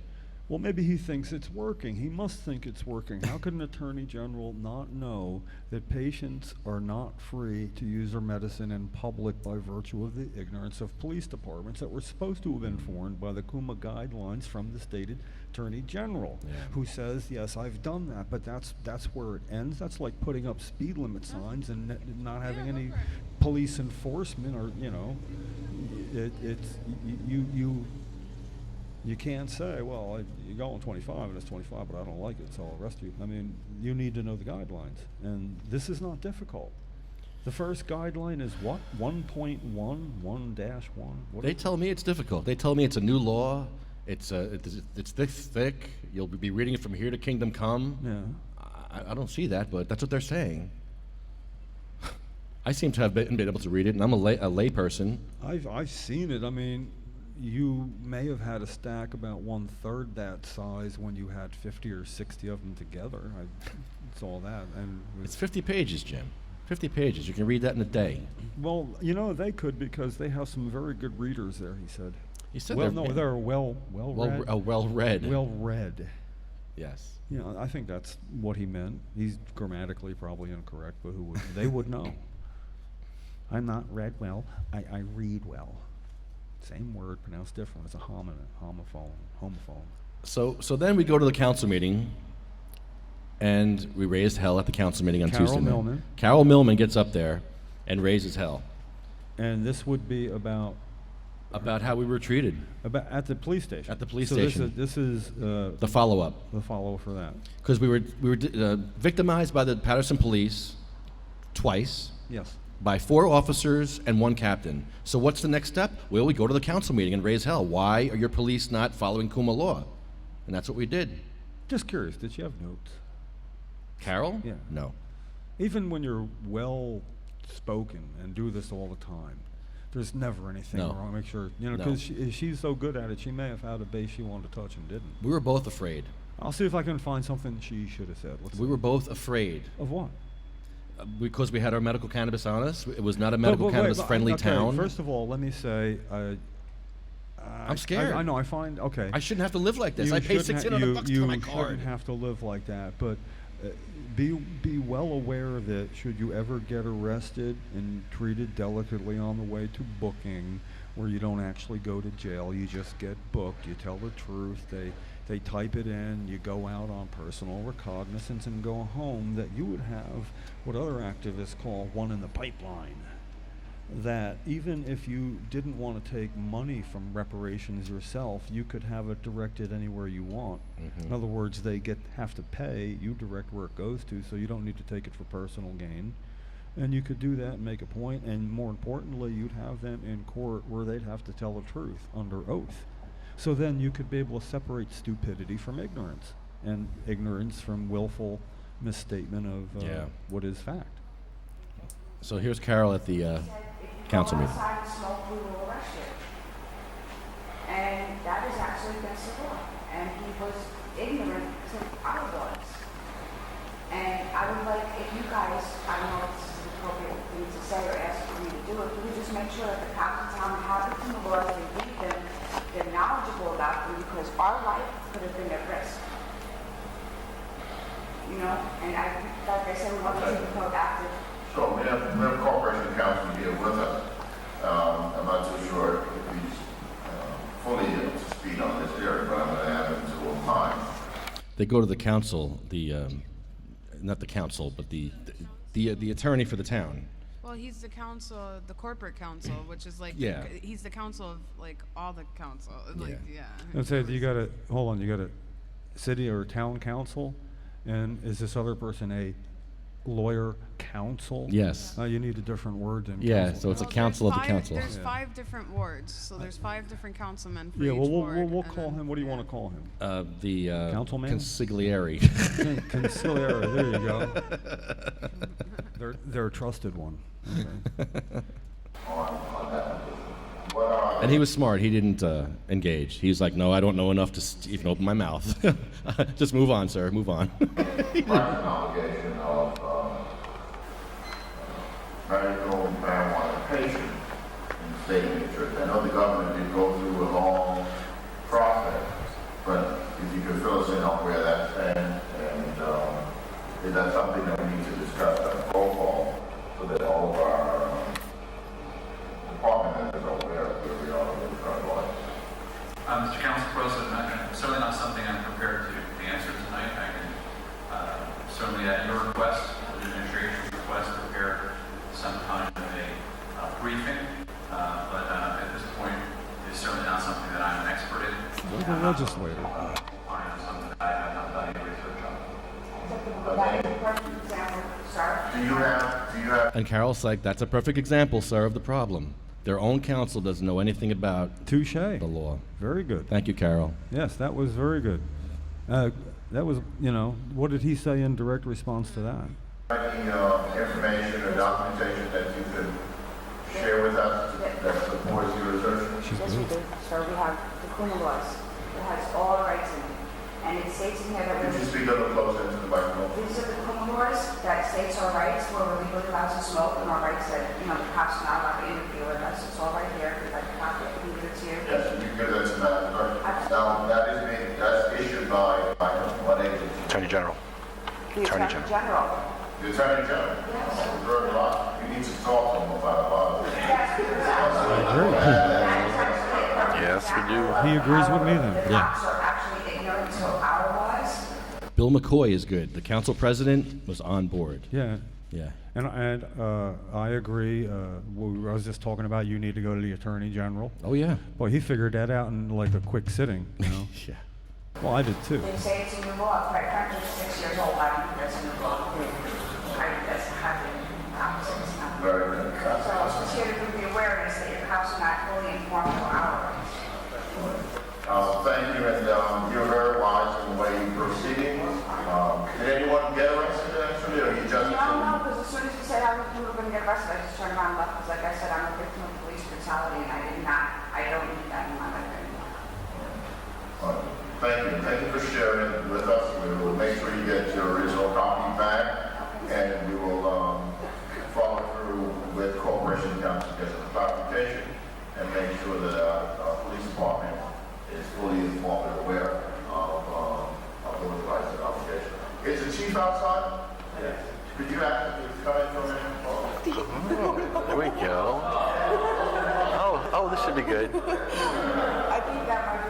Well, maybe he thinks it's working. He must think it's working. How could an Attorney General not know that patients are not free to use their medicine in public by virtue of the ignorance of police departments that were supposed to have been informed by the Kuma guidelines from the stated Attorney General, who says, yes, I've done that, but that's where it ends. That's like putting up speed limit signs and not having any police enforcement, or, you know, you can't say, well, you're going 25 and it's 25, but I don't like it, so I'll arrest you. I mean, you need to know the guidelines, and this is not difficult. The first guideline is what? 1.1, 1-1? They tell me it's difficult. They tell me it's a new law. It's this thick. You'll be reading it from here to kingdom come. Yeah. I don't see that, but that's what they're saying. I seem to have been able to read it, and I'm a lay person. I've seen it. I mean, you may have had a stack about 1/3 that size when you had 50 or 60 of them together. I saw that, and It's 50 pages, Jim. 50 pages. You can read that in a day. well, you know, they could, because they have some very good readers there. He said. He said Well, they're no, they're well read. well read. Well read. Yes. You know, I think that's what he meant. He's grammatically probably incorrect, but who would? They would know. I'm not read well. I read well. Same word pronounced different. It's a homophone. So then we go to the council meeting, and we raised hell at the council meeting on Carol Tuesday night. Millman. Carol Millman gets up there and raises hell And this would be about how we were treated. at the police station. At the police so station. This is The follow-up. the follow for that. Because we were victimized by the Patterson police twice, Yes. by 4 officers and 1 captain. So what's the next step? Well, we go to the council meeting and raise hell. Why are your police not following Kuma law? And that's what we did. Just curious, did you have notes? Carol? Yeah. No. Even when you're well spoken and do this all the time, there's never anything No. wrong. Make sure, you know, No. because she's so good at it, she may have had a base she wanted to touch and didn't. We were both afraid. I'll see if I can find something she should have said. We were both afraid. Of what? Because we had our medical cannabis on us. It was not a medical cannabis-friendly okay, town. First of all, let me say, I'm scared. I know. I find okay. I shouldn't have to live like this. You I pay shouldn't $1,600 for my You card. shouldn't have to live like that, but be well aware that should you ever get arrested and treated delicately on the way to booking, where you don't actually go to jail, you just get booked, you tell the truth, they type it in, you go out on personal recognizance and go home, that you would have what other activists call one in the pipeline. That even if you didn't want to take money from reparations yourself, you could have it directed anywhere you want. In other words, they have to pay, you direct where it goes to, so you don't need to take it for personal gain. And you could do that and make a point, and more importantly, you'd have them in court where they'd have to tell the truth under oath. So then you could be able to separate stupidity from ignorance, and ignorance from willful misstatement of what is fact. So here's Carol at the council meeting. If you go outside and smoke, we will arrest you. And that is actually against the law. And he was ignorant to I was. And I would like, if you guys, I don't know if this is an appropriate thing to say or ask for me to do it, but we just make sure that the cops in town have the laws, they read them, they're knowledgeable about them, because our life could have been at risk. You know, and like I said, we want to be proactive So we have Corporation Counsel here with us. I'm not too sure if he's fully up to speed on this area, but I'm going to have him to opine. They go to the council, not the council, but the attorney for the town. Well, he's the council, the corporate council, which is like, Yeah. he's the council of like all the council. Like, yeah. And say, you got a city or town council, and is this other person a lawyer counsel? Yes. You need a different word than Yeah, council. so it's a Well, council of the there's council. There's 5 different wards, so there's 5 different councilmen for Yeah, each well, ward. we'll and call then- him, what do you want to call him? The Councilman? consigliere. Conciliary, there you go. They're a trusted one. Okay. And he was smart. He didn't engage. He's like, no, I don't know enough to even open my mouth. Just move on, sir. Move on. Private obligation of medical marijuana patient in the state of New Jersey. I know the government did go through a long process, but if you could fill us in on where that stands, and is that something that we need to discuss at a roll call so that all of our department heads are aware of where we are with the current law? Mr. Council President, certainly not something I'm prepared to answer tonight. I can certainly, at your request, the administration's request, prepare some kind of a briefing, but at this point, it's certainly not something that I'm an expert in. You're the legislator. Something that I have not done any research on. That is a perfect example, sir. Do you have And Carol's like, that's a perfect example, sir, of the problem. Their own council doesn't know anything about Touche. the law. Very good. Thank you, Carol. Yes, that was very good. That was, what did he say in direct response to that? any information or documentation that you could share with us that supports your assertion? Yes, we do. So we have the criminal laws. It has all the rights in it. And it states in here that Could you we're... speak a little closer into the microphone? These are the criminal laws that states our rights, where we're legally allowed to smoke, and our rights that, the cops are not allowed to interfere with us. It's all right here. If you'd like a copy, I can give it to you. Yes, you can give that to Madam Clerk. Now, that's issued by what agency? Attorney General. The Attorney General. The Attorney General? Yes. Very lot. You need to talk to him about it. Yes, we do. He agrees with me then. The cops are actually ignorant to our laws. Bill McCoy is good. The council president was on board. Yeah. Yeah. And I agree. I was just talking about you need to go to the Attorney General. Oh, yeah. Well, he figured that out in like a quick sitting, Yeah. Well, I did too. They say it's a new law. Quite frankly, it's 6 years old. I don't think that's a new law. I think that's happening. It's not. Very good. So it's here to bring the awareness that your cops are not fully informed of our rights. Thank you, and you're very wise in the way you proceeding. Did anyone get arrested actually, or you just? No, because as soon as you said we were going to get arrested, I just turned around and left. Because like I said, I'm a victim of police brutality, and I don't need that in my life anymore. Thank you for sharing with us. We will make sure you get your original copy back, and we will follow through with Corporation Counsel to get some clarification and make sure that our police department is fully informed and aware of those rights and obligations. Is the chief outside? Yes. Could you ask him to come in for a minute? Oh, there we go. Oh, this should be good. I think that might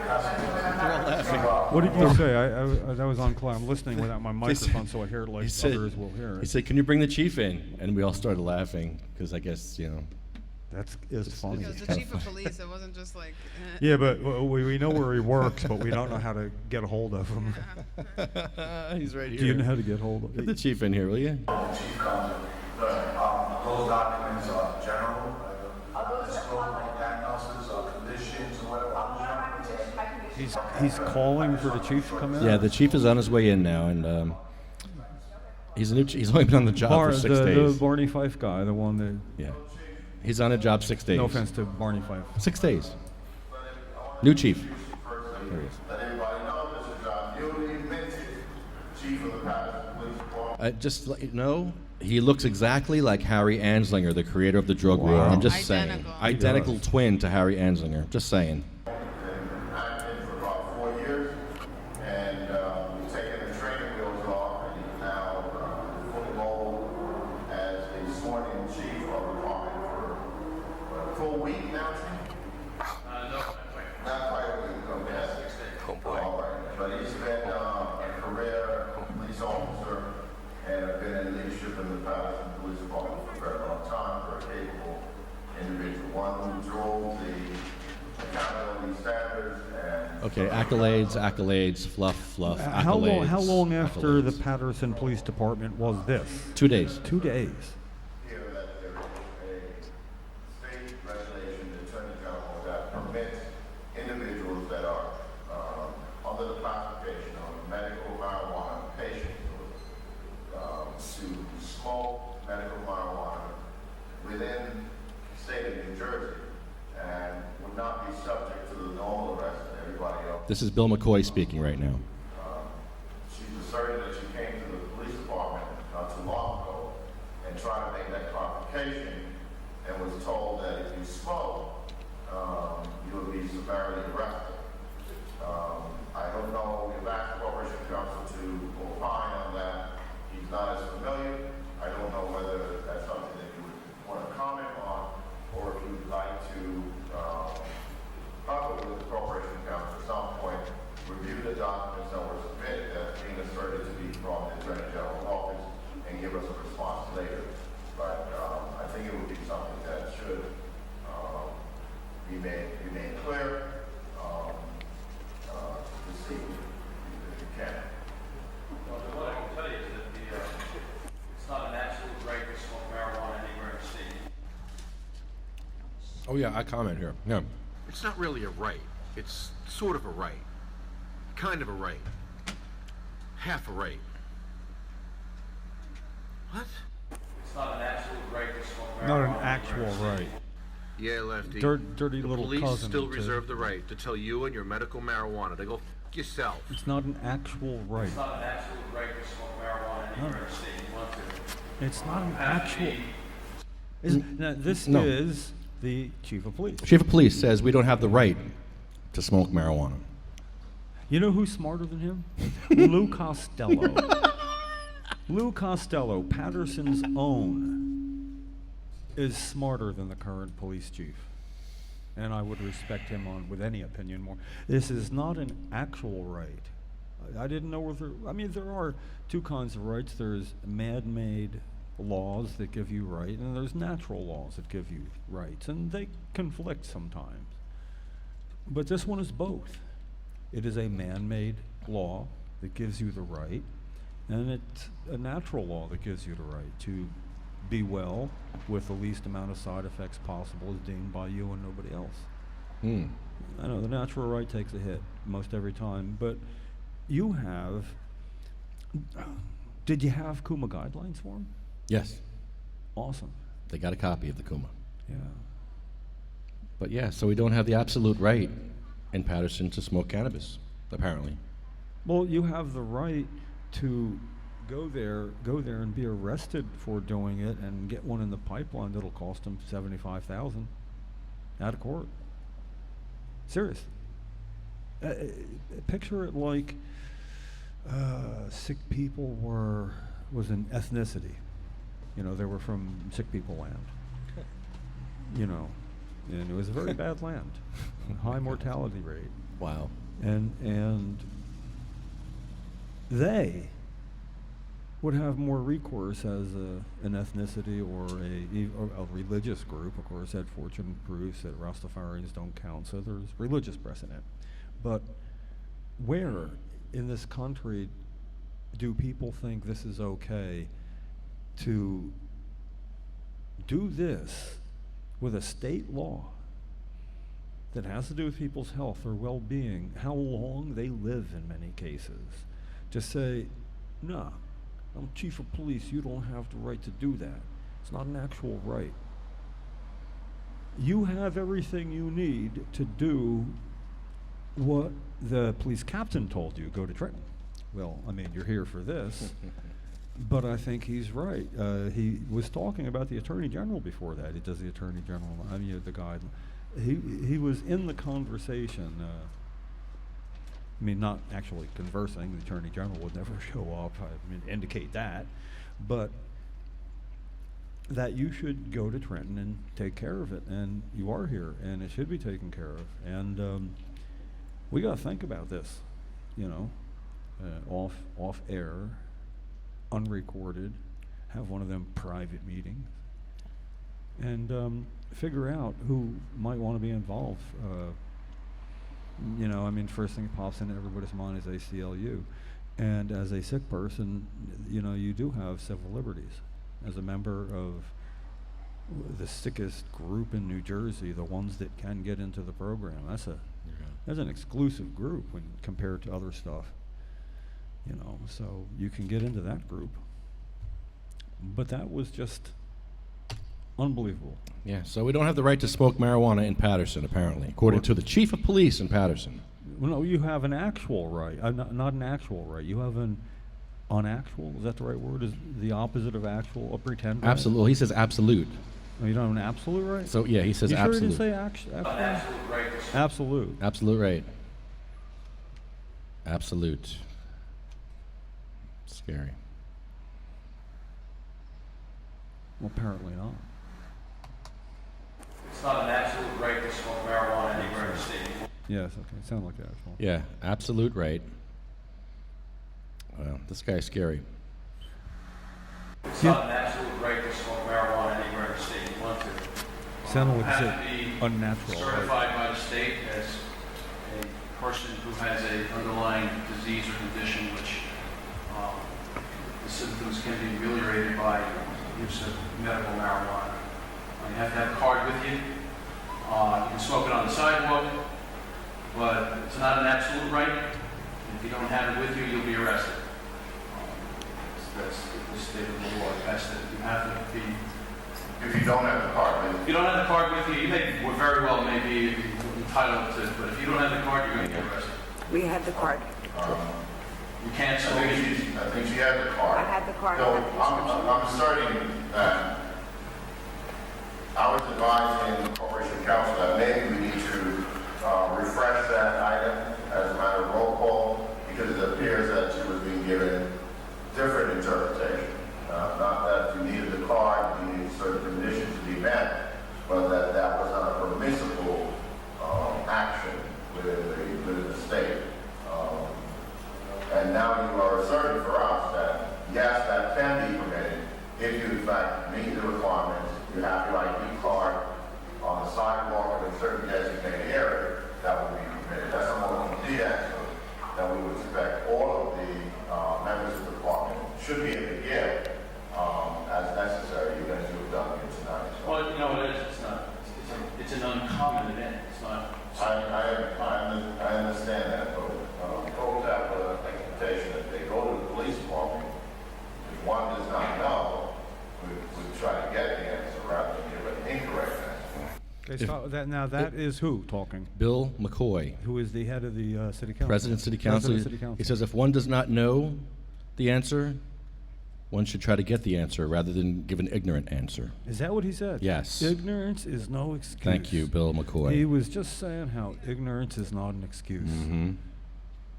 be What did you say? I was on call. I'm listening without my microphone, so I hear it like others will hear He it. said, can you bring the chief in? And we all started laughing because I guess, That's funny. Because the chief of police, it wasn't just like. Yeah, but we know where he works, but we don't know how to get a hold of him. he's right here. Do you know how to get hold of Get the chief in here, will you? Chief Counsel, those documents are general, diagnosis or conditions or whatever. He's calling for the chief to come in? Yeah, the chief is on his way in now, and he's only been on the job for 6 days. The Barney Fife guy, the one that. Yeah. He's on a job 6 days. No offense to Barney Fife. 6 days. New chief. Let everybody know this is our newly minted chief of the Patterson Police Department. Just to let you know, he looks exactly like Harry Anslinger, the creator of the drug war. Wow. I'm just Identical. saying. Identical twin to Harry Anslinger. Just saying. I've been for about 4 years, and we've taken the training wheels off, and he's now fully mobile as a sworn Okay, accolades, fluff, How accolades. long after the accolades. Patterson Police Department was this? 2 days. 2 days. Here that there is a state regulation, the Attorney General, that permits individuals that are under the classification of medical marijuana patient to smoke medical marijuana within the state of New Jersey and would not be subject to the normal arrest that everybody else. This is Bill McCoy speaking right now. She's asserted that she came to the police department not too long ago and tried to make that clarification and was told that if you smoke, you will be summarily arrested. I don't know if asked the Corporation Counsel to opine on that. He's not as familiar. I don't know whether that's something that you would want to comment on or if you'd like to talk with the Corporation Counsel at some point, review the documents that were submitted as being asserted to be from the Attorney General's office and give us a response later. But I think it would be something that should be made clear this evening, if you can. Well, what I can tell you is that it's not an absolute right to smoke marijuana anywhere in the state. Oh yeah, I comment here. Yeah. It's not really a right. It's sort of a right. Kind of a right. Half a right. What? It's not an absolute right to smoke marijuana. Not an anywhere in actual the state. right. Yeah, Lefty. Dirty the little police cousin still to- reserve the right to tell you and your medical marijuana to go f yourself. It's not an actual right. It's not an absolute right to smoke marijuana anywhere in the state you want to. It's not an Have to actual. be- Now, this No. is the chief of police. Chief of Police says we don't have the right to smoke marijuana. You know who's smarter than him? Lou Costello. Lou Costello, Patterson's own, is smarter than the current police chief. And I would respect him on with any opinion more. This is not an actual right. I didn't know whether, I mean, there are two kinds of rights. There's man-made laws that give you right, and there's natural laws that give you rights, and they conflict sometimes. But this one is both. It is a man-made law that gives you the right, and it's a natural law that gives you the right to be well with the least amount of side effects possible as deemed by you and nobody else. Hmm. I know the natural right takes a hit most every time, but you have, did you have Kuma guidelines for him? Yes, Awesome. they got a copy of the Kuma. Yeah. But yeah, so we don't have the absolute right in Patterson to smoke cannabis, apparently. Well, you have the right to go there and be arrested for doing it and get one in the pipeline that'll cost them $75,000 out of court. Serious. Picture it like sick people was an ethnicity. You know, they were from sick people land. You know, and it was a very bad land, high mortality rate. Wow. And they would have more recourse as an ethnicity or a religious group. Of course, that fortune proves that Rastafarians don't count, so there's religious precedent. But where in this country do people think this is okay to do this with a state law that has to do with people's health or well-being, how long they live in many cases, to say, no, I'm chief of police, you don't have the right to do that. It's not an actual right. You have everything you need to do what the police captain told you, go to Trenton. Well, I mean, you're here for this, but I think he's right. He was talking about the Attorney General before that. He does the Attorney General, I mean, the guide. He was in the conversation. I mean, not actually conversing. The Attorney General would never show up. I mean, indicate that, but that you should go to Trenton and take care of it, and you are here, and it should be taken care of. And we got to think about this, you know, off air, unrecorded. Have one of them private meetings, and figure out who might want to be involved. You know, I mean, first thing that pops into everybody's mind is ACLU. And as a sick person, you know, you do have civil liberties. As a member of the sickest group in New Jersey, the ones that can get into the program, that's an exclusive group when compared to other stuff. You know, so you can get into that group. But that was just unbelievable. Yeah, so we don't have the right to smoke marijuana in Patterson, apparently, according to the chief of police in Patterson. Well, no, you have an actual right. Not an actual right. You have an unactual. Is that the right word? Is the opposite of actual a pretend right? Absolute. He says absolute. Oh, you don't have an absolute right? So yeah, he says you absolute. Sure he didn't say absolute? Absolute. Absolute right. Absolute. Scary. Well, apparently not. It's not an absolute right to smoke marijuana anywhere in the state. Yes, okay. Sound like actual. Yeah, absolute right. Well, this guy's scary. It's not an absolute right to smoke marijuana anywhere in the state you want to. Sounded like You you have said to be unnatural. certified by the state as a person who has an underlying disease or condition which the symptoms can be ameliorated by use of medical marijuana. You have to have a card with you. You can smoke it on the sidewalk, but it's not an absolute right. If you don't have it with you, you'll be arrested. That's the state of the law. That's that you have to be. If you don't have the card with you. If you don't have the card with you, you may very well may be entitled to, but if you don't have the card, you're going to get arrested. We had the card. You can't I smoke. think she had the card. I had the card. So I had the prescription. I'm asserting that I was advising the Corporation Council that maybe we need to refresh that item as a matter of roll call because it appears that she was being given different interpretation. Not that you needed the card, you needed certain conditions to be met, but that was not a permissible action within the state. And now you are asserting for us that, yes, that can be permitted if you, in fact, meet the requirements. You have your ID card on the sidewalk in a certain designated area, that would be permitted. That's a more complete answer that we would expect all of the members of the department should be able to give as necessary, even as you've done here tonight. So Well, you know what it is. It's an uncommon event. It's not. I understand that, but folks have an expectation that they go to the police department. If one does not know, we try to get the answer rather than give an incorrect answer. Okay, so now that is who talking? Bill McCoy, Who is the head of the city council? President of City Council. President of City Council. He says if one does not know the answer, one should try to get the answer rather than give an ignorant answer. Is that what he said? Yes. Ignorance is no excuse. Thank you, Bill McCoy. He was just saying how ignorance is not an excuse. Mm-hmm.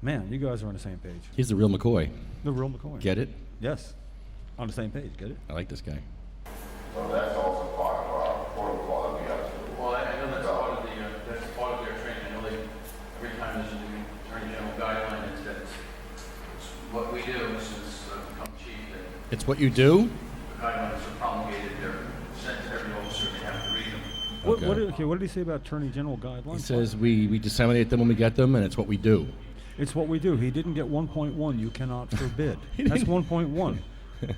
Man, you guys are on the same page. He's the real McCoy. The real McCoy. Get it? Yes. On the same page. Get it? I like this guy. So that's also part of our protocol that we have to. Well, I know that's part of their training. I know every time there's a new Attorney General guideline, it's what we do since become chief. It's what you do? The guidelines are promulgated. They're sent to every officer. They have to read them. What did he say about Attorney General guidelines? He says we disseminate them when we get them, and it's what we do. It's what we do. He didn't get 1.1. You cannot forbid. That's 1.1.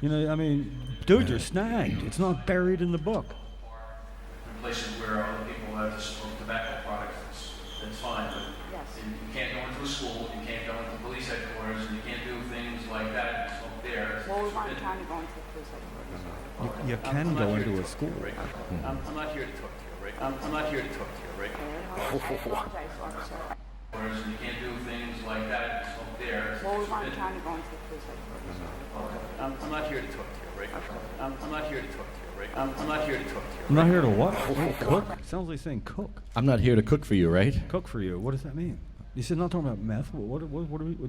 You know, I mean, dude, you're snagged. It's not buried in the book. In places where other people have to smoke tobacco products, that's fine. But Yes. you can't go into a school, you can't go into police headquarters, and you can't do things like that and smoke there. Well, we It's weren't forbidden. trying to go into the police headquarters. You can go into a school. I'm not here to talk to you, right? I'm not here to talk to you, right? I apologize, officer. Whereas you can't do things like that and smoke there. Well, we It's weren't forbidden. trying to go into the police headquarters. I'm not here to talk to you, right? I'm not here to talk to you, right? I'm not here to talk to you. I'm not here to what? Cook? Sounds like saying cook. I'm not here to cook for you, right? Cook for you. What does that mean? You said not talking about meth.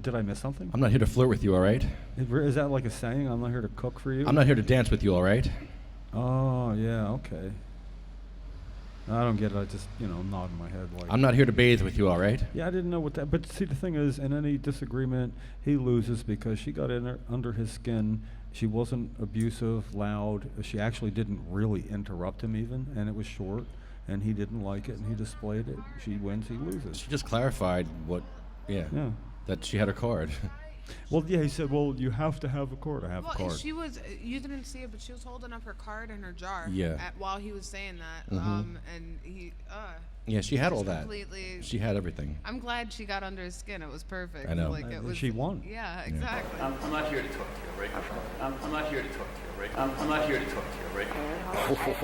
Did I miss something? I'm not here to flirt with you, all right? Is that like a saying? I'm not here to cook for you? I'm not here to dance with you, all right? Oh, yeah, okay. I don't get it. I just, nodding my head like. I'm not here to bathe with you, all right? Yeah, I didn't know what that. But see, the thing is, in any disagreement, he loses because she got under his skin. She wasn't abusive, loud. She actually didn't really interrupt him even, and it was short. and he didn't like it, and he displayed it. She wins, he loses. She just clarified what, Yeah. that she had her card. Well, yeah, he said, well, you have to have a card. I have a Well, card. she was, you didn't see it, but she was holding up her card in her jar. Yeah. While he was saying that. Mhm. And he, Yeah, she had all just that. completely- She had everything. I'm glad she got under his skin. It was perfect. I know. Like, it was, She won. Yeah, exactly. I'm not here to talk to you, right? I'm not here to talk to you, right? I'm not here to talk to you, right?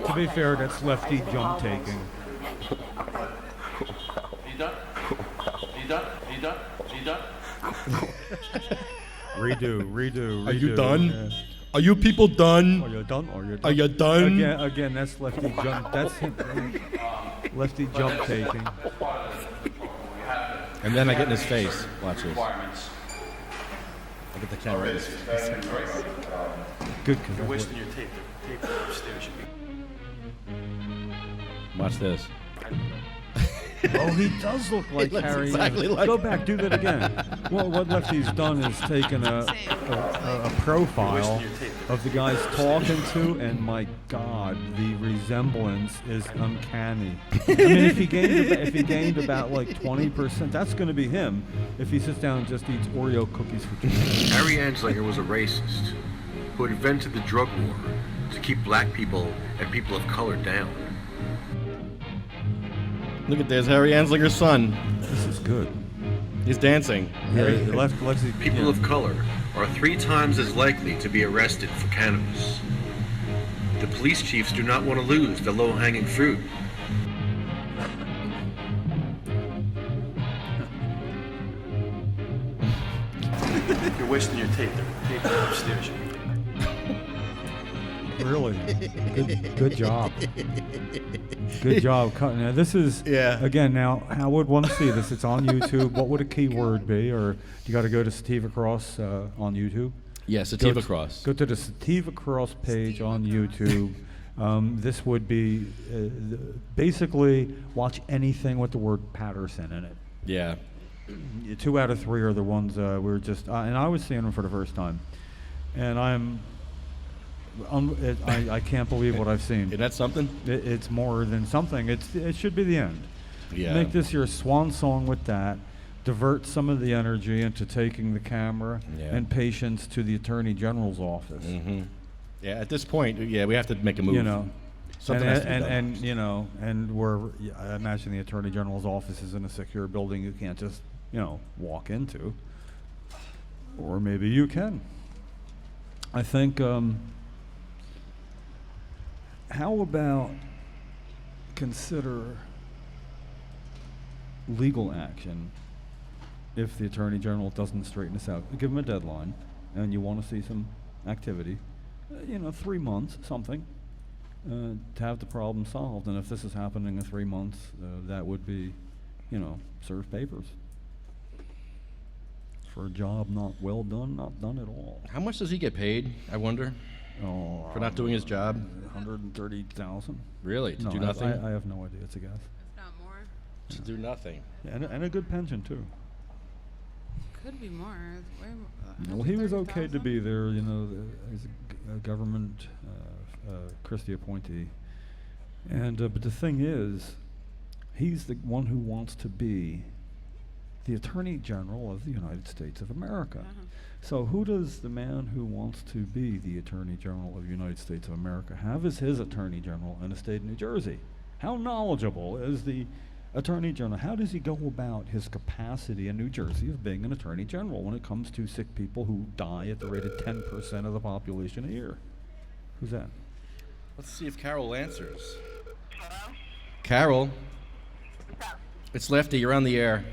To be fair, that's Lefty jump taking. You done? You done? You done? You done? Redo. Are you redo, done? yeah. Are you people done? Are you done? Are you done? Again, that's Lefty jump. That's him. Lefty jump taking. And then I get in his face. Watch this. Requirements. I get the camera in his face. Good. You're wasting your tape. The tape upstairs should be. Watch this. Oh, he does look like looks Harry. exactly like Go back, do that again. Well, what Lefty's done is taken a profile of the guys talking to, and my God, the resemblance is uncanny. I mean, if he gained about like 20%, that's going to be him. If he sits down and just eats Oreo cookies for 2 minutes. Harry Anslinger was a racist who invented the drug war to keep black people and people of color down. Look at this, Harry Anslinger's son. This is good. He's dancing. People of color are 3 times as likely to be arrested for cannabis. The police chiefs do not want to lose the low-hanging fruit. You're wasting your tape. The tape upstairs should be. Really, good job. Good job cutting it. This is again. Now, how would one see this? It's on YouTube. What would a keyword be? Or you got to go to Sativa Cross on YouTube. Yeah, Sativa Cross. Go to the Sativa Cross page on YouTube. This would be basically watch anything with the word Patterson in it. Yeah. 2 out of 3 are the ones we were just, and I was seeing them for the first time, and I can't believe what I've seen. Isn't that something? It's more than something. It should be the end. Yeah. Make this your swan song with that. Divert some of the energy into taking the camera and patience to the Attorney General's office. Mm-hmm. Yeah, at this point, we have to make a move. You know, something has to be done. and you know, and I imagine the Attorney General's office is in a secure building you can't just walk into, or maybe you can. I think. How about consider legal action if the Attorney General doesn't straighten this out? Give him a deadline, and you want to see some activity. 3 months, something, to have the problem solved. And if this is happening in 3 months, that would be, serve papers. For a job not well done, not done at all. How much does he get paid, I wonder? Oh, for not doing his job? 130,000. Really? To No, do nothing? I have no idea. It's a guess. If not more. To do nothing. Yeah, and a good pension too. Could be more. It's way more. Well, he was okay to be there. He's a government Christie appointee, and but the thing is, he's the one who wants to be the Attorney General of the United States of America. So who does the man who wants to be the Attorney General of the United States of America have as his Attorney General in the state of New Jersey? How knowledgeable is the Attorney General? How does he go about his capacity in New Jersey of being an Attorney General when it comes to sick people who die at the rate of 10% of the population a year? Who's that? Let's see if Carol answers. Hello? Carol? What's up? It's Lefty. You're on the air.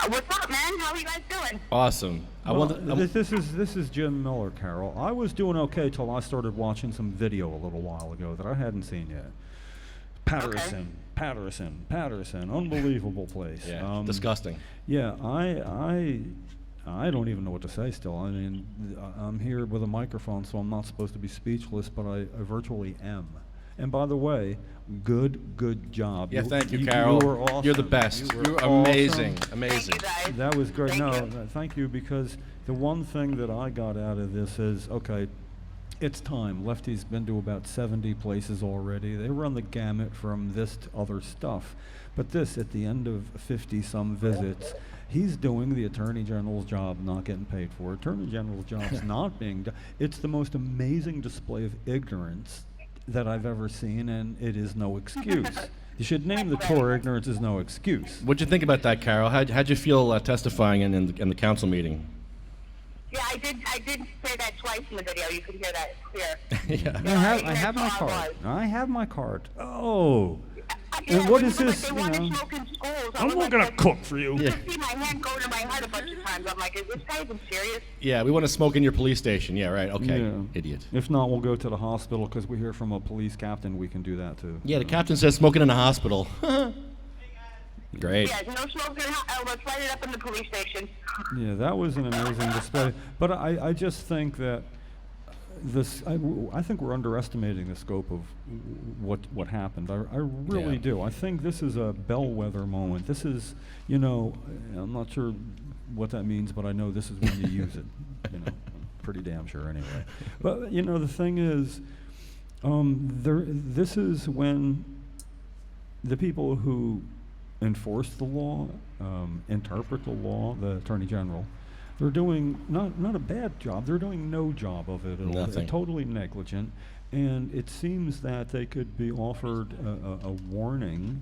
What's up, man? How are you guys doing? Awesome. This is Jim Miller, Carol. I was doing okay till I started watching some video a little while ago that I hadn't seen yet. Patterson, unbelievable place. Yeah, disgusting. Yeah, I don't even know what to say still. I mean, I'm here with a microphone, so I'm not supposed to be speechless, but I virtually am. And by the way, good job. Yeah, thank you, Carol. You were awesome. You're the best. You You're were amazing. awesome. Amazing. Thank you, guys. That was great. Thank you. Thank you, because the one thing that I got out of this is, okay, It's time. Lefty's been to about 70 places already. They run the gamut from this to other stuff. But this, at the end of 50-some visits, he's doing the Attorney General's job, not getting paid for it. Attorney General's job's not being done. It's the most amazing display of ignorance that I've ever seen, and it is no excuse. You should name the tour "Ignorance is No Excuse." What'd you think about that, Carol? How'd you feel testifying in the council meeting? Yeah, I did say that twice in the video. You could hear that clear. Yeah. I have my card. I have my card. Oh. And what is this? They want to smoke in schools. I'm not gonna cook for you. You can see my hand go to my head a bunch of times. I'm like, is this guy even serious? Yeah, we want to smoke in your police station. Yeah, right. Okay, Yeah. idiot. If not, we'll go to the hospital because we hear from a police captain. We can do that too. Yeah, the captain says smoking in a hospital. Great. Yeah, no smoking. Let's light it up in the police station. Yeah, that was an amazing display. But I just think that I think we're underestimating the scope of what happened. I really do. I think this is a bellwether moment. This is, I'm not sure what that means, but I know this is when you use it. Pretty damn sure anyway. But the thing is, this is when the people who enforce the law, interpret the law, the Attorney General, they're doing not a bad job. They're doing no job of it at all. Nothing. They're totally negligent, and it seems that they could be offered a warning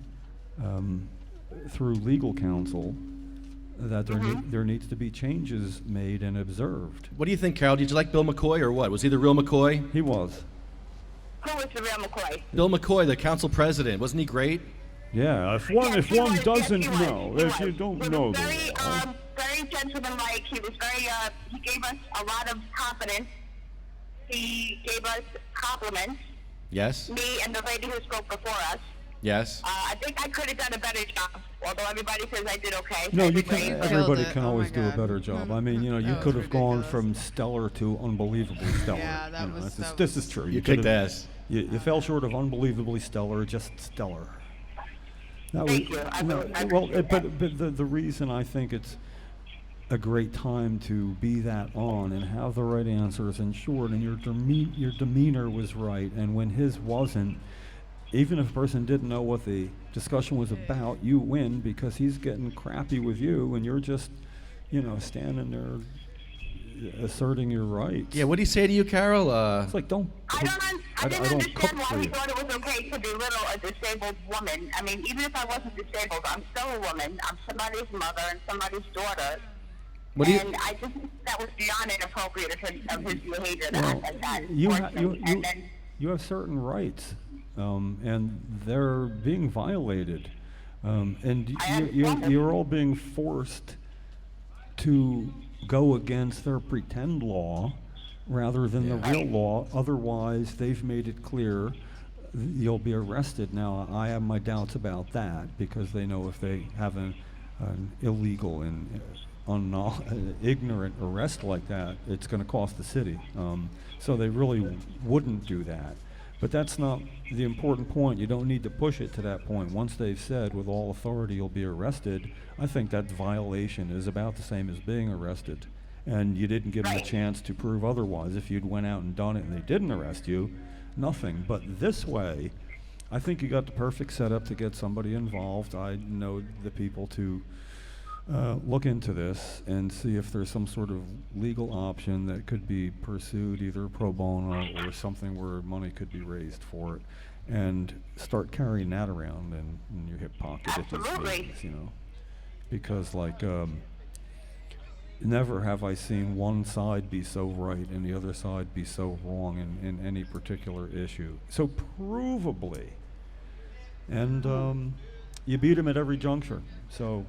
through legal counsel that there needs to be changes made and observed. What do you think, Carol? Did you like Bill McCoy or what? Was he the real McCoy? He was. Who was the real McCoy? Bill McCoy, the council president. Wasn't he great? Yeah, if one doesn't know, if you don't know the law. Very gentlemanlike. He was very. He gave us a lot of confidence. He gave us compliments. Yes. Me and the lady who spoke before us. Yes. I think I could have done a better job, although everybody says I did okay. No, you can. Everybody can Oh always my do a God. better job. I mean, you That could was have gone ridiculous. from stellar to unbelievably stellar. Yeah, that was- this is true. You could kicked have- ass. You fell short of unbelievably stellar, just stellar. That Thank you. I appreciate but the reason I think it's a great time to be that on and have the right answers and short, and your demeanor was right, and when his wasn't, even if a person didn't know what the discussion was about, you win because he's getting crappy with you, and you're just, standing there asserting your rights. Yeah, what did he say to you, Carol? It's like, don't. I didn't don't cook understand why for he you. thought it was okay to belittle a disabled woman. I mean, even if I wasn't disabled, I'm still a woman. I'm somebody's mother and somebody's daughter. What do you? And I just think that was beyond inappropriate of his behavior. Well, that you have certain rights, and they're being violated, and you're all being forced to go against their pretend law rather than the real law. Otherwise, they've made it clear you'll be arrested. Now, I have my doubts about that because they know if they have an illegal and ignorant arrest like that, it's going to cost the city. So they really wouldn't do that. But that's not the important point. You don't need to push it to that point. Once they've said with all authority you'll be arrested, I think that violation is about the same as being arrested. And you didn't give them a chance to prove otherwise. If you'd went out and done it and they didn't arrest you, nothing. But this way, I think you got the perfect setup to get somebody involved. I know the people to look into this and see if there's some sort of legal option that could be pursued, either pro bono or something where money could be raised for it, and start carrying that around in your hip pocket at these meetings, because never have I seen one side be so right and the other side be so wrong in any particular issue. So provably. And you beat them at every juncture. So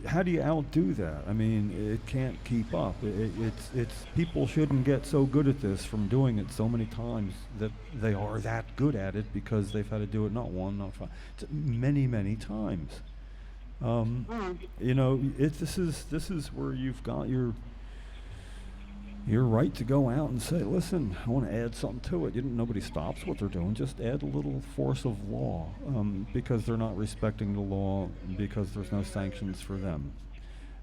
how do you outdo that? I mean, it can't keep up. It's people shouldn't get so good at this from doing it so many times that they are that good at it because they've had to do it not one, not five, many, many times. This is where you've got your right to go out and say, listen, I want to add something to it. Nobody stops what they're doing. Just add a little force of law because they're not respecting the law because there's no sanctions for them.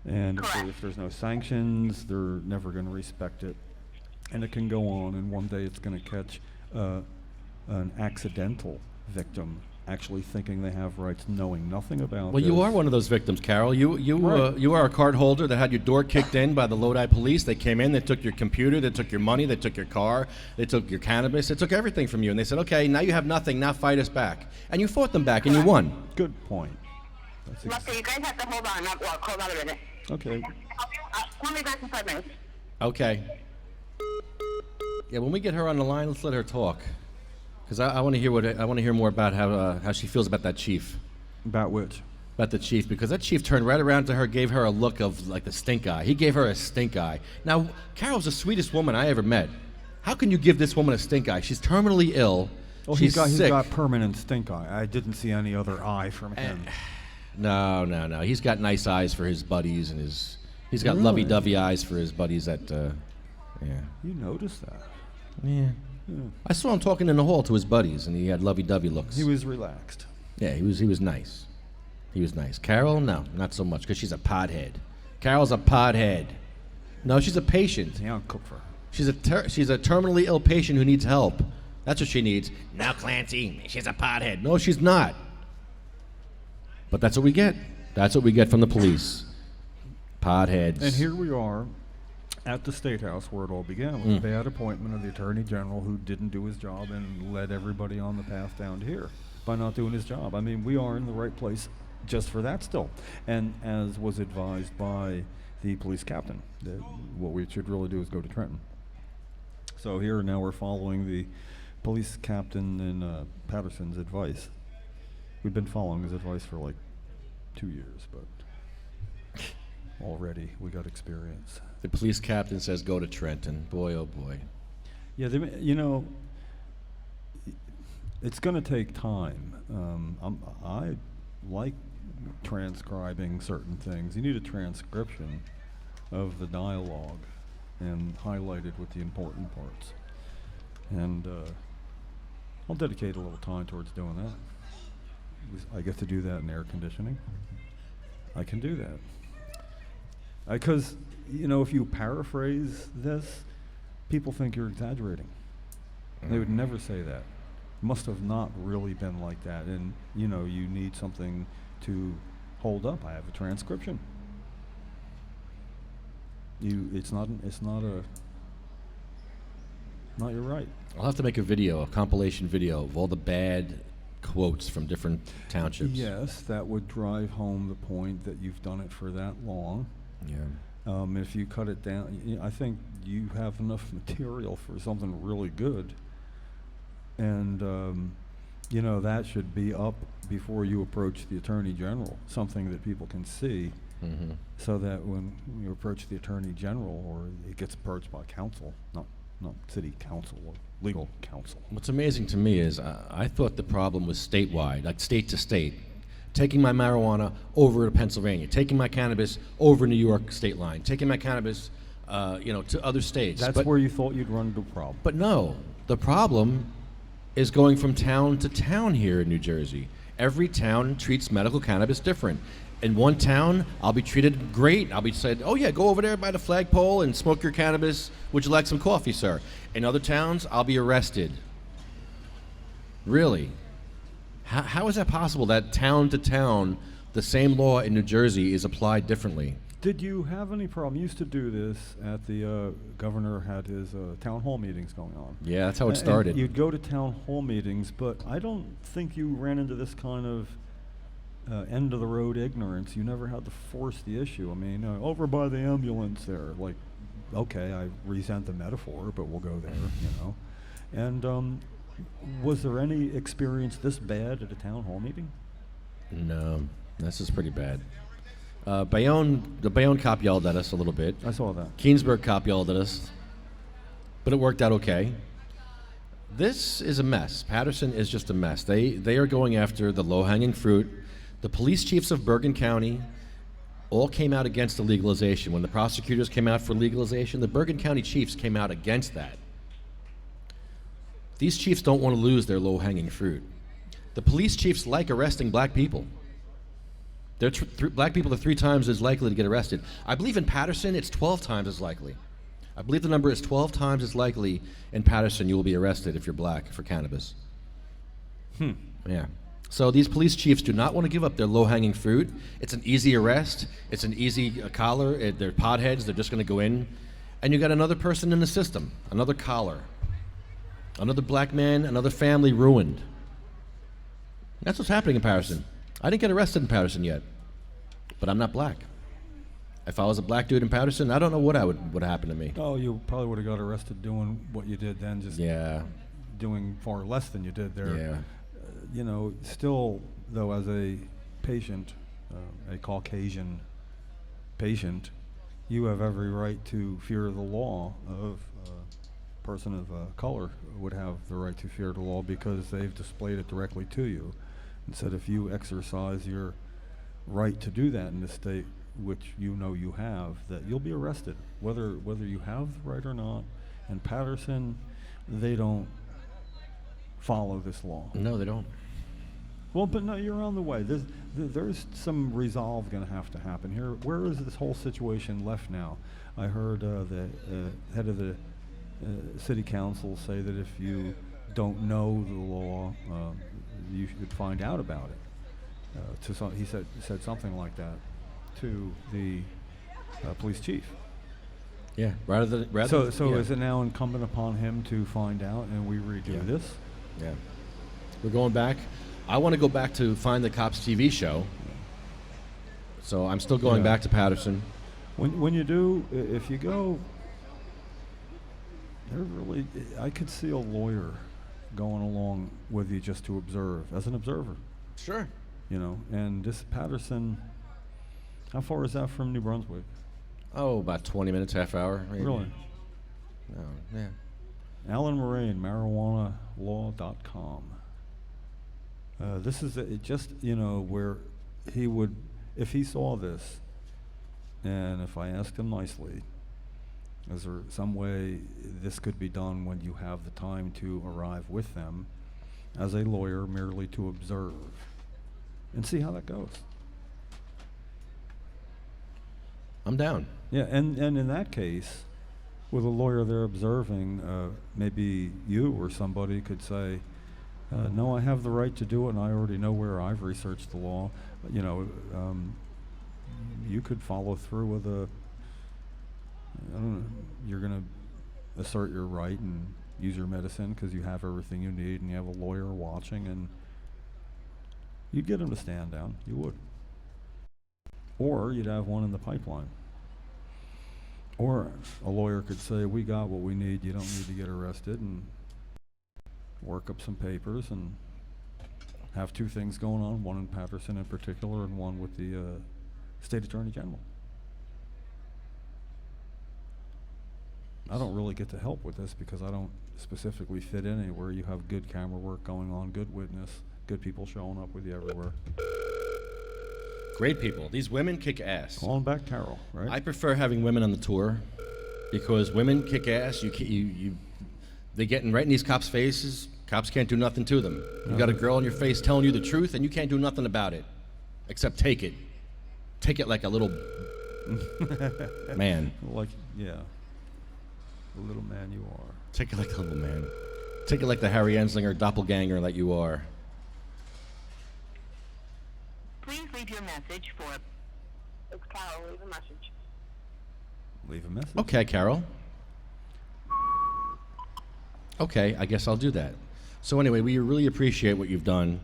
And if there's no sanctions, they're never going to respect it. And it can go on, and one day it's going to catch an accidental victim actually thinking they have rights, knowing nothing about Well, this. you are one of those victims, Carol. You are a card holder that had your door kicked in by the Lodi police. They came in, they took your computer, they took your money, they took your car, they took your cannabis, they took everything from you, and they said, okay, now you have nothing, now fight us back. And you fought them back, and you won. Good point. Lefty, you guys have to hold on. Hold on a minute. Okay. Call me back in 5 minutes. Okay. Yeah, when we get her on the line, let's let her talk, because I want to hear more about how she feels about that chief. About which? About the chief, because that chief turned right around to her, gave her a look of like the stink eye. He gave her a stink eye. Now, Carol's the sweetest woman I ever met. How can you give this woman a stink eye? She's terminally ill. Well, She's he's sick. got permanent stink eye. I didn't see any other eye from him. No. He's got nice eyes for his buddies, and he's got Really? lovey-dovey eyes for his buddies that, yeah. You noticed that? Yeah. I saw him talking in the hall to his buddies, and he had lovey-dovey looks. He was relaxed. Yeah, he was nice. He was nice. Carol, no, not so much, because she's a pothead. Carol's a pothead. No, she's a patient. Yeah, I'll cook for her. She's a terminally ill patient who needs help. That's what she needs. Now, Clancy, she's a pothead. No, she's not. But that's what we get. That's what we get from the police. Potheads. And here we are at the State House where it all began with a bad appointment of the Attorney General who didn't do his job and led everybody on the path down to here by not doing his job. I mean, we are in the right place just for that still. And as was advised by the police captain, that what we should really do is go to Trenton. So here now we're following the police captain in Patterson's advice. We've been following his advice for like 2 years, but already we got experience. The police captain says go to Trenton. Boy, oh boy. Yeah, you know, it's going to take time. I like transcribing certain things. You need a transcription of the dialogue and highlight it with the important parts. And I'll dedicate a little time towards doing that. I get to do that in air conditioning. I can do that. Because, you know, if you paraphrase this, people think you're exaggerating. They would never say that. Must have not really been like that. And, you know, you need something to hold up. I have a transcription. It's not you're right. I'll have to make a compilation video of all the bad quotes from different townships. Yes, that would drive home the point that you've done it for that long. Yeah. If you cut it down, I think you have enough material for something really good. And, you know, that should be up before you approach the Attorney General, something that people can see, so that when you approach the Attorney General, or it gets approached by counsel, not city council or legal counsel. What's amazing to me is I thought the problem was statewide, like state to state. Taking my marijuana over to Pennsylvania, taking my cannabis over New York state line, taking my cannabis, to other states. That's where you thought you'd run into a problem. But no, the problem is going from town to town here in New Jersey. Every town treats medical cannabis different. In one town, I'll be treated great. I'll be said, oh yeah, go over there by the flagpole and smoke your cannabis. Would you like some coffee, sir? In other towns, I'll be arrested. Really? How is that possible that town to town, the same law in New Jersey is applied differently? Did you have any problem? You used to do this at the governor had his town hall meetings going on. Yeah, that's how it started. And you'd go to town hall meetings, but I don't think you ran into this kind of end of the road ignorance. You never had to force the issue. I mean, over by the ambulance there, like, okay, I resent the metaphor, but we'll go there, you know. And was there any experience this bad at a town hall meeting? No, this is pretty bad. The Bayonne cop yelled at us a little bit. I saw that. Keensburg cop yelled at us, but it worked out okay. This is a mess. Patterson is just a mess. They are going after the low-hanging fruit. The police chiefs of Bergen County all came out against the legalization. When the prosecutors came out for legalization, the Bergen County chiefs came out against that. These chiefs don't want to lose their low-hanging fruit. The police chiefs like arresting black people. Black people are 3 times as likely to get arrested. I believe in Patterson, it's 12 times as likely. I believe the number is 12 times as likely in Patterson you will be arrested if you're black for cannabis. Yeah. So these police chiefs do not want to give up their low-hanging fruit. It's an easy arrest. It's an easy collar. They're potheads. They're just going to go in. And you got another person in the system, another collar, another black man, another family ruined. That's what's happening in Patterson. I didn't get arrested in Patterson yet, but I'm not black. If I was a black dude in Patterson, I don't know what would happen to me. Oh, you probably would have got arrested doing what you did then, just doing far less than you did there. Yeah. You know, still, though, as a patient, a Caucasian patient, you have every right to fear the law. Of a person of color would have the right to fear the law because they've displayed it directly to you. And said if you exercise your right to do that in this state, which you know you have, that you'll be arrested, whether you have the right or not. In Patterson, they don't follow this law. No, they don't. Well, but no, you're on the way. There's some resolve going to have to happen here. Where is this whole situation left now? I heard the head of the city council say that if you don't know the law, you should find out about it. He said something like that to the police chief. Yeah, So is it now incumbent upon him to find out and we redo this? Yeah. We're going back. I want to go back to Find the Cops TV show. So I'm still going back to Patterson. When you do, if you go, I could see a lawyer going along with you just to observe, as an observer. Sure. You know, and this Patterson, how far is that from New Brunswick? Oh, about 20 minutes, half hour. Maybe. Really? No, yeah. Alan Moraine, marijuanalaw.com. This is just, you know, where he would, if he saw this, and if I asked him nicely, is there some way this could be done when you have the time to arrive with them as a lawyer merely to observe and see how that goes? I'm down. Yeah, and in that case, with a lawyer there observing, maybe you or somebody could say, no, I have the right to do it, and I already know where I've researched the law. You know, you could follow through with I don't know, you're going to assert your right and use your medicine because you have everything you need, and you have a lawyer watching, and you'd get him to stand down. You would. Or you'd have one in the pipeline. Or a lawyer could say, we got what we need, you don't need to get arrested, and work up some papers and have two things going on, one in Patterson in particular and one with the State Attorney General. I don't really get to help with this because I don't specifically fit in anywhere. You have good camera work going on, good witness, good people showing up with you everywhere. Great people. These women kick ass. Calling back Carol, right? I prefer having women on the tour because women kick ass. They get right in these cops' faces. Cops can't do nothing to them. You got a girl in your face telling you the truth, and you can't do nothing about it, except take it. Take it like a little man. Like, yeah, the little man you are. Take it like a little man. Take it like the Harry Anslinger doppelganger that you are. Please leave your message for... It's Carol. Leave a message. Leave a message? Okay, Carol. Okay, I guess I'll do that. So anyway, we really appreciate what you've done,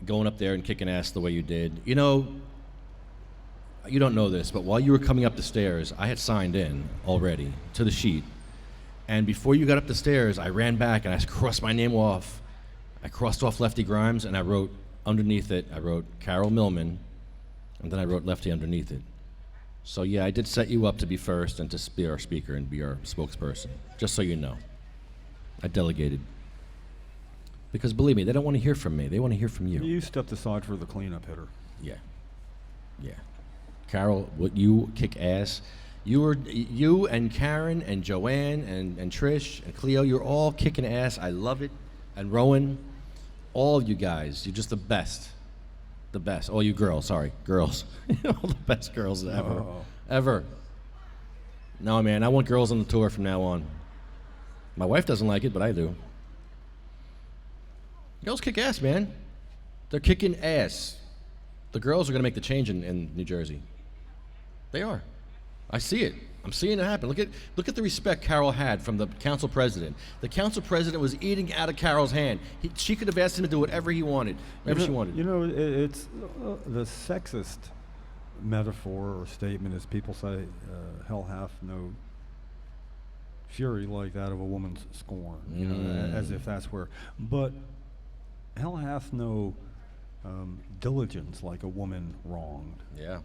going up there and kicking ass the way you did. You know, you don't know this, but while you were coming up the stairs, I had signed in already to the sheet. And before you got up the stairs, I ran back and I crossed my name off. I crossed off Lefty Grimes, and I wrote underneath it, I wrote Carol Millman, and then I wrote Lefty underneath it. So yeah, I did set you up to be first and to be our speaker and be our spokesperson, just so you know. I delegated. Because believe me, they don't want to hear from me. They want to hear from you. You stepped aside for the cleanup hitter. Yeah. Yeah. Carol, you kick ass. You and Karen and Joanne and Trish and Cleo, you're all kicking ass. I love it. And Rowan, all of you guys, you're just the best. The best. All you girls, sorry, girls. All the best girls ever. Ever. No, man, I want girls on the tour from now on. My wife doesn't like it, but I do. Girls kick ass, man. They're kicking ass. The girls are going to make the change in New Jersey. They are. I see it. I'm seeing it happen. Look at the respect Carol had from the council president. The council president was eating out of Carol's hand. She could have asked him to do whatever he wanted, whatever she wanted. You know, it's the sexist metaphor or statement is people say, hell hath no fury like that of a woman's scorn, you know, as if that's where. But hell hath no diligence like a woman wronged. Yeah.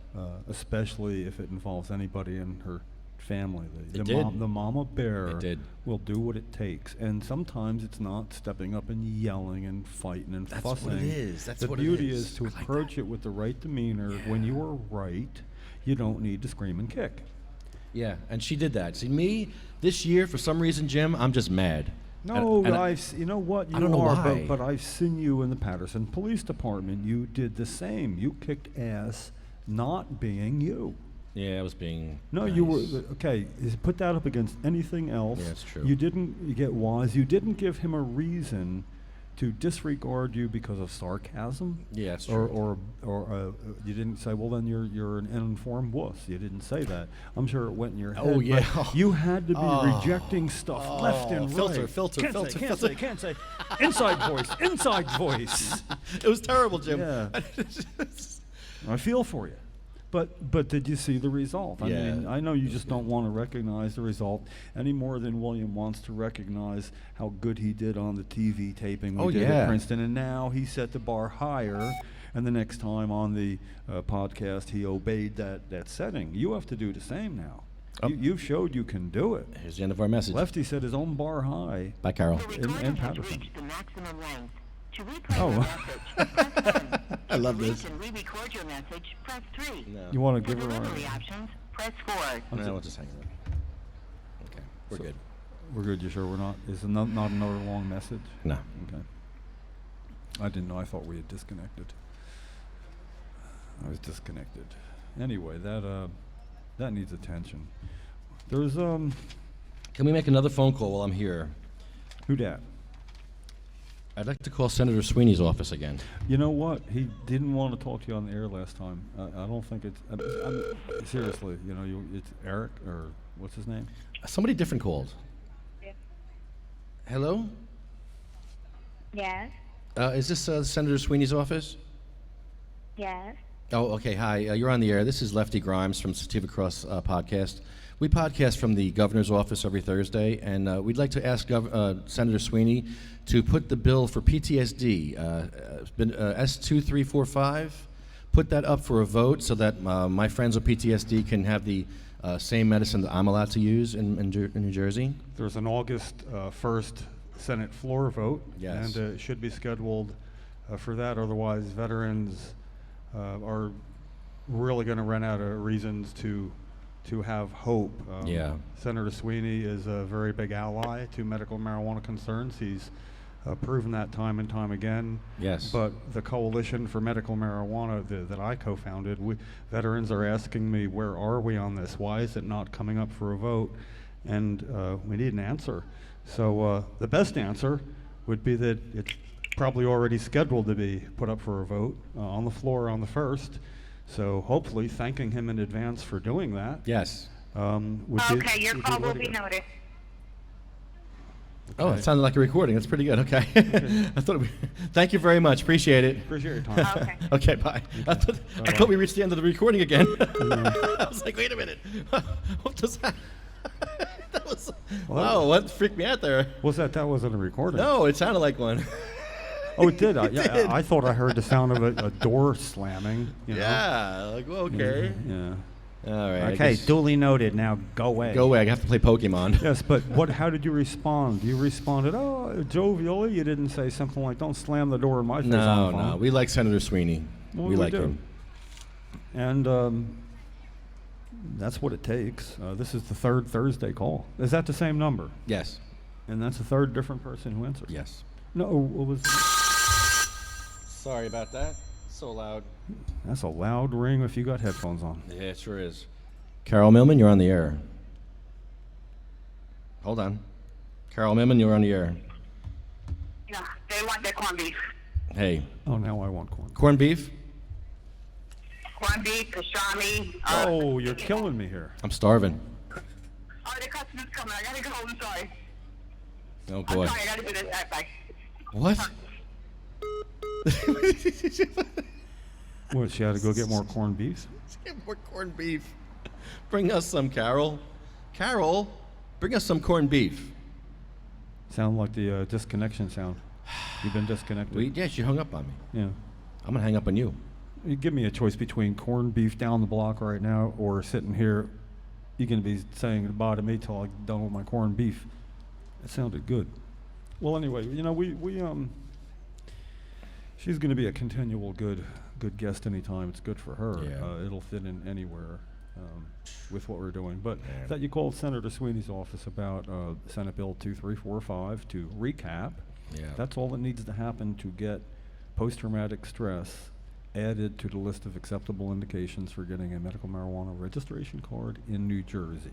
Especially if it involves anybody in her family. The mama bear will do what it takes, and sometimes it's not stepping up and yelling and fighting and fussing. That's what it is. That's the what it beauty is. is to approach it with the right demeanor. When you are right, you don't need to scream and kick. Yeah, and she did that. See, me, this year, for some reason, Jim, I'm just mad. No, you know what? You I don't know why. But I've seen you in the Patterson Police Department. You did the same. You kicked ass not being you. Yeah, I was being No, nice. you were, okay, put that up against anything else. Yeah, it's true. You didn't get wise. You didn't give him a reason to disregard you because of sarcasm. Yeah, that's true. Or you didn't say, well, then you're an uninformed wuss. You didn't say that. I'm sure it went in your head. Oh, yeah. But you had to be rejecting stuff left and right. Filter. Can't say. Inside voice. It was terrible, Jim. Yeah. I feel for you. But did you see the result? I mean, I know you just don't want to recognize the result any more than William wants to recognize how good he did on the TV taping we did at Princeton. And now he set the bar higher, and the next time on the podcast he obeyed that setting. You have to do the same now. You've showed you can do it. Here's the end of our message. Lefty set his own bar high. Bye, Carol. In Patterson. To replay Oh. your message, press 1. I love to this. delete and re-record your message, press 3. No. You want to For give her delivery our... options, press 4. No, we'll just hang it up. Okay, we're good. We're good. You sure we're not? Is it not another long message? No. Okay. I didn't know. I thought we had disconnected. I was disconnected. Anyway, that needs attention. There's Can we make another phone call while I'm here? Who dat? I'd like to call Senator Sweeney's office again. You know what? He didn't want to talk to you on the air last time. I don't think it's... seriously, you know, it's Eric, or what's his name? Somebody different called. Yeah. Hello? Yes. Is this Senator Sweeney's office? Yes. Oh, okay. Hi. You're on the air. This is Lefty Grimes from SATIVA Cross podcast. We podcast from the governor's office every Thursday, and we'd like to ask Senator Sweeney to put the bill for PTSD, it's been S2345, put that up for a vote so that my friends with PTSD can have the same medicine that I'm allowed to use in New Jersey. There's an August 1st Senate floor vote, Yes. and it should be scheduled for that. Otherwise, veterans are really going to run out of reasons to have hope. Senator Sweeney is a very big ally to medical marijuana concerns. He's proven that time and time again. Yes. But the Coalition for Medical Marijuana that I co-founded, veterans are asking me, where are we on this? Why is it not coming up for a vote? And we need an answer. So the best answer would be that it's probably already scheduled to be put up for a vote on the floor on the 1st. So hopefully, thanking him in advance for doing that. Yes. Okay, your call will be noted. Oh, it sounded like a recording. That's pretty good. Okay. I thought. Thank you very much. Appreciate it. Appreciate your time. Okay. Okay. Bye. I thought we reached the end of the recording again. I was like, wait a minute. What does that? That was. Wow. What freaked me out there? What's that? That wasn't a recording. No, it sounded like one. Oh, it did. It did. I thought I heard the sound of a door slamming. You know? Yeah. Like, well, okay. Yeah. All right. Okay, duly noted. Now go away. Go away. I have to play Pokemon. Yes, but how did you respond? You responded, oh, jovially. You didn't say something like, don't slam the door in my face. No. We like Senator Sweeney. Well, we like do. him. And that's what it takes. This is the third Thursday call. Is that the same number? Yes. And that's the third different person who answered? Yes. No, what was... Sorry about that. So loud. That's a loud ring if you got headphones on. Yeah, it sure is. Carol Millman, you're on the air. Hold on. Carol Mimmon, you're on the air. No, they want their corned beef. Hey. Oh, now I want corn. Corned beef? Corned beef, pastrami. Oh, you're killing me here. I'm starving. Oh, the customer's coming. I gotta go. I'm sorry. Oh, boy. I'm sorry. I gotta do this. All right, bye. What? What, she had to go get more corned beef? Get more corned beef. Bring us some, Carol. Carol, bring us some corned beef. Sound like the disconnection sound. You've been disconnected. Yeah, she hung up on me. Yeah. I'm going to hang up on you. You give me a choice between corned beef down the block right now or sitting here. You're going to be saying goodbye to me till I'm done with my corned beef. It sounded good. Well, anyway, you know, she's going to be a continual good guest anytime. It's good for her. Yeah. It'll fit in anywhere with what we're doing. But that you called Senator Sweeney's office about Senate Bill 2345 to recap. Yeah. That's all that needs to happen to get post-traumatic stress added to the list of acceptable indications for getting a medical marijuana registration card in New Jersey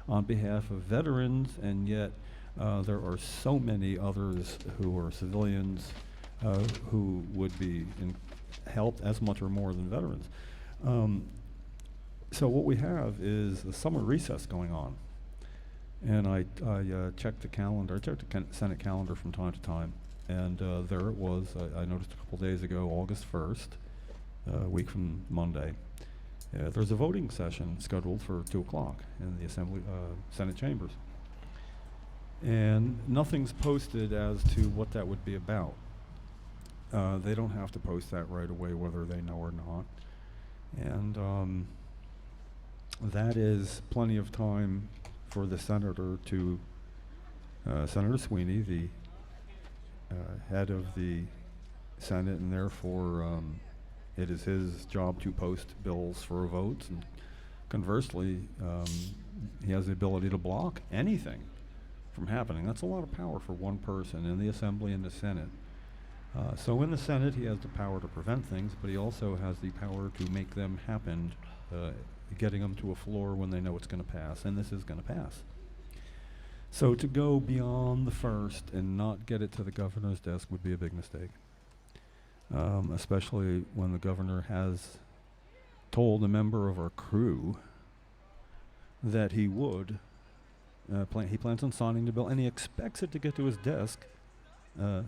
on behalf of veterans, and yet there are so many others who are civilians who would be helped as much or more than veterans. So what we have is the summer recess going on. And I checked the calendar. I checked the Senate calendar from time to time, and there it was. I noticed a couple days ago, August 1st, a week from Monday. There's a voting session scheduled for 2 o'clock in the Senate chambers. And nothing's posted as to what that would be about. They don't have to post that right away, whether they know or not. And that is plenty of time for the senator to, Senator Sweeney, the head of the Senate, and therefore it is his job to post bills for votes, and conversely, he has the ability to block anything from happening. That's a lot of power for one person in the Assembly and the Senate. So in the Senate, he has the power to prevent things, but he also has the power to make them happen, getting them to a floor when they know it's going to pass, and this is going to pass. So to go beyond the first and not get it to the governor's desk would be a big mistake, especially when the governor has told a member of our crew that he would. He plans on signing the bill, and he expects it to get to his desk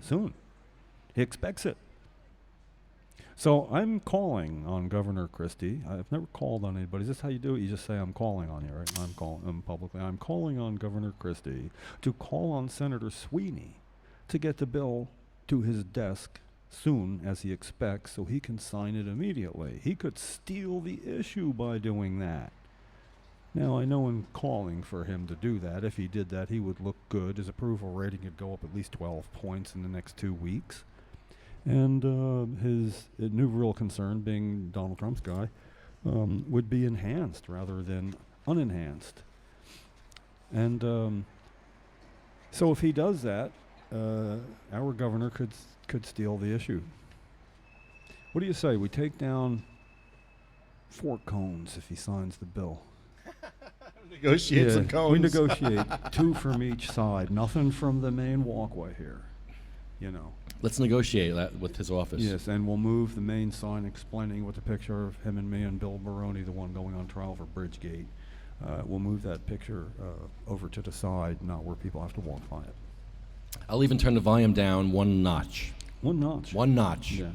soon. He expects it. So I'm calling on Governor Christie. I've never called on anybody. Is this how you do it? You just say, I'm calling on you, right? I'm calling publicly. I'm calling on Governor Christie to call on Senator Sweeney to get the bill to his desk soon, as he expects, so he can sign it immediately. He could steal the issue by doing that. Now, I know in calling for him to do that, if he did that, he would look good. His approval rating could go up at least 12 points in the next 2 weeks. And his new real concern, being Donald Trump's guy, would be enhanced rather than unenhanced. And so if he does that, our governor could steal the issue. What do you say? We take down 4 cones if he signs the bill. Negotiate some cones. We negotiate 2 from each side. Nothing from the main walkway here, you know. Let's negotiate that with his office. Yes, and we'll move the main sign explaining with the picture of him and me and Bill Baroni, the one going on trial for Bridgegate. We'll move that picture over to the side, not where people have to walk by it. I'll even turn the volume down 1 notch. 1 notch? 1 notch. Yeah.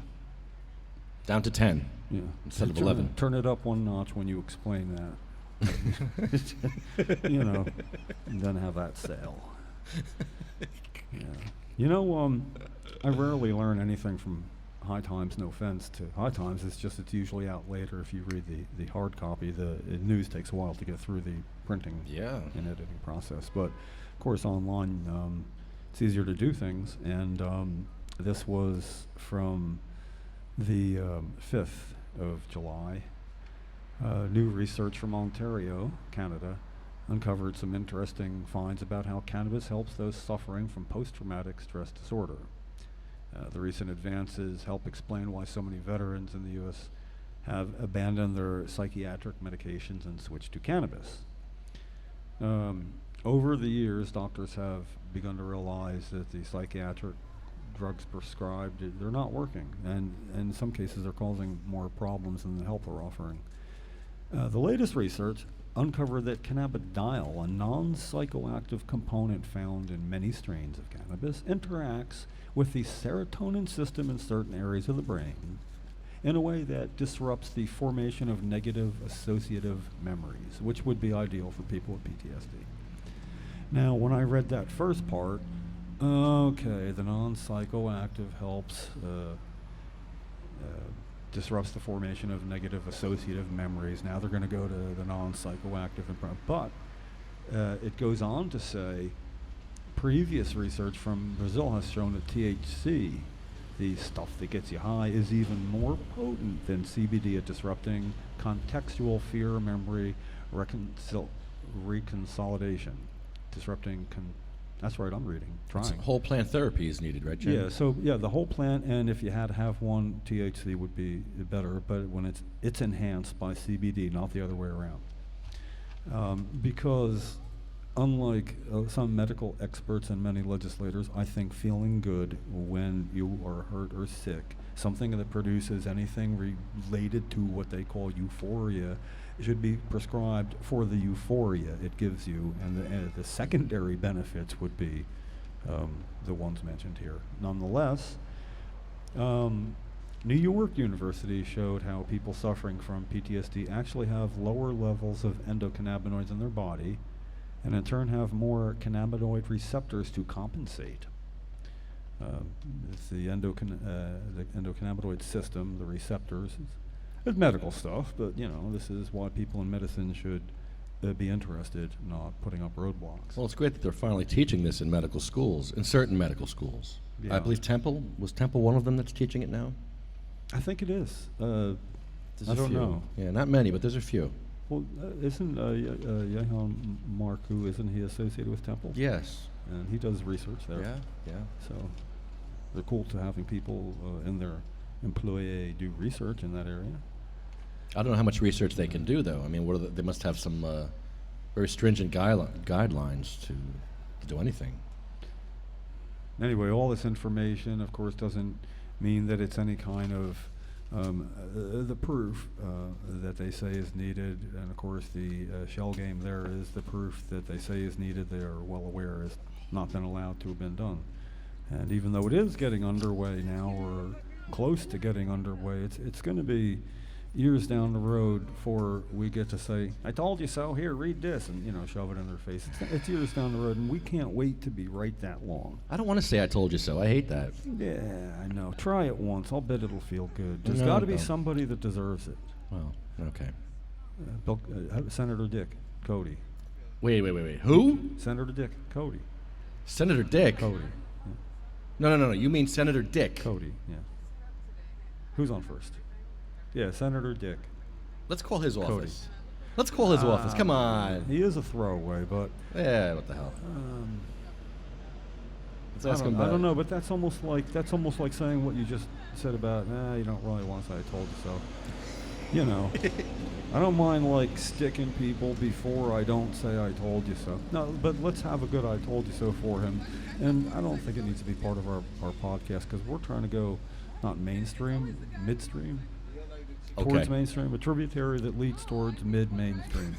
Down to 10. Yeah. Instead of Turn 11. Turn it up 1 notch when you explain that. You know, and then have that sale. Yeah. You know, I rarely learn anything from High Times, no offense to High Times. It's just it's usually out later. If you read the hard copy, the news takes a while to get through the printing and editing process. But, of course, online, it's easier to do things. And this was from the 5th of July. New research from Ontario, Canada, uncovered some interesting finds about how cannabis helps those suffering from post-traumatic stress disorder. The recent advances help explain why so many veterans in the U.S. have abandoned their psychiatric medications and switched to cannabis. over the years, doctors have begun to realize that the psychiatric drugs prescribed, they're not working, and in some cases they're causing more problems than the help they're offering. The latest research uncovered that cannabidiol, a non-psychoactive component found in many strains of cannabis, interacts with the serotonin system in certain areas of the brain in a way that disrupts the formation of negative associative memories, which would be ideal for people with PTSD. Now, when I read that first part, okay, the non-psychoactive helps, disrupts the formation of negative associative memories. Now they're going to go to the non-psychoactive, but it goes on to say, previous research from Brazil has shown that THC, the stuff that gets you high, is even more potent than CBD at disrupting contextual fear memory reconsolidation. Disrupting, that's right, I'm reading, trying. Whole plant therapy is needed, right, Jim? Yeah, so yeah, the whole plant, and if you had to have one, THC would be better, but when it's enhanced by CBD, not the other way around. Because unlike some medical experts and many legislators, I think feeling good when you are hurt or sick, something that produces anything related to what they call euphoria, should be prescribed for the euphoria it gives you, and the secondary benefits would be the ones mentioned here. Nonetheless, New York University showed how people suffering from PTSD actually have lower levels of endocannabinoids in their body, and in turn have more cannabinoid receptors to compensate. It's the endocannabinoid system, the receptors. It's medical stuff, but this is why people in medicine should be interested, not putting up roadblocks. Well, it's great that they're finally teaching this in medical schools, in certain medical schools. Yeah. I believe Temple one of them that's teaching it now? I think it is. There's I a don't few. know. Yeah, not many, but there's a few. Well, isn't Yehan Marku, isn't he associated with Temple? Yes. And he does research there. Yeah, yeah. So they're cool to having people in their employee do research in that area. I don't know how much research they can do, though. I mean, they must have some very stringent guidelines to do anything. Anyway, all this information, of course, doesn't mean that it's any kind of the proof that they say is needed, and of course the shell game there is the proof that they say is needed. They are well aware has not been allowed to have been done, and even though it is getting underway now, or close to getting underway, it's going to be years down the road before we get to say, "I told you so. Here, read this," and shove it in their face. It's years down the road, and we can't wait to be right that long. I don't want to say I told you so. I hate that. Yeah, I know. Try it once. I'll bet it'll feel good. There's No, got to be don't. somebody that deserves it. Well, okay. Senator Dick Cody. Wait. Who? Senator Dick Cody. Senator Dick? Cody. No. You mean Senator Dick? Cody, yeah. Who's on first? Yeah, Senator Dick. Let's call his Cody. office. Let's call his office. Come on. He is a throwaway, but Yeah, what the hell? Let's ask him I about don't know, but that's almost like saying what you just said about, you don't really want to say I told you so. I don't mind sticking people before I don't say I told you so. No, but let's have a good I told you so for him. And I don't think it needs to be part of our podcast, because we're trying to go not mainstream, midstream. Towards mainstream, a tributary that leads towards mid-mainstream.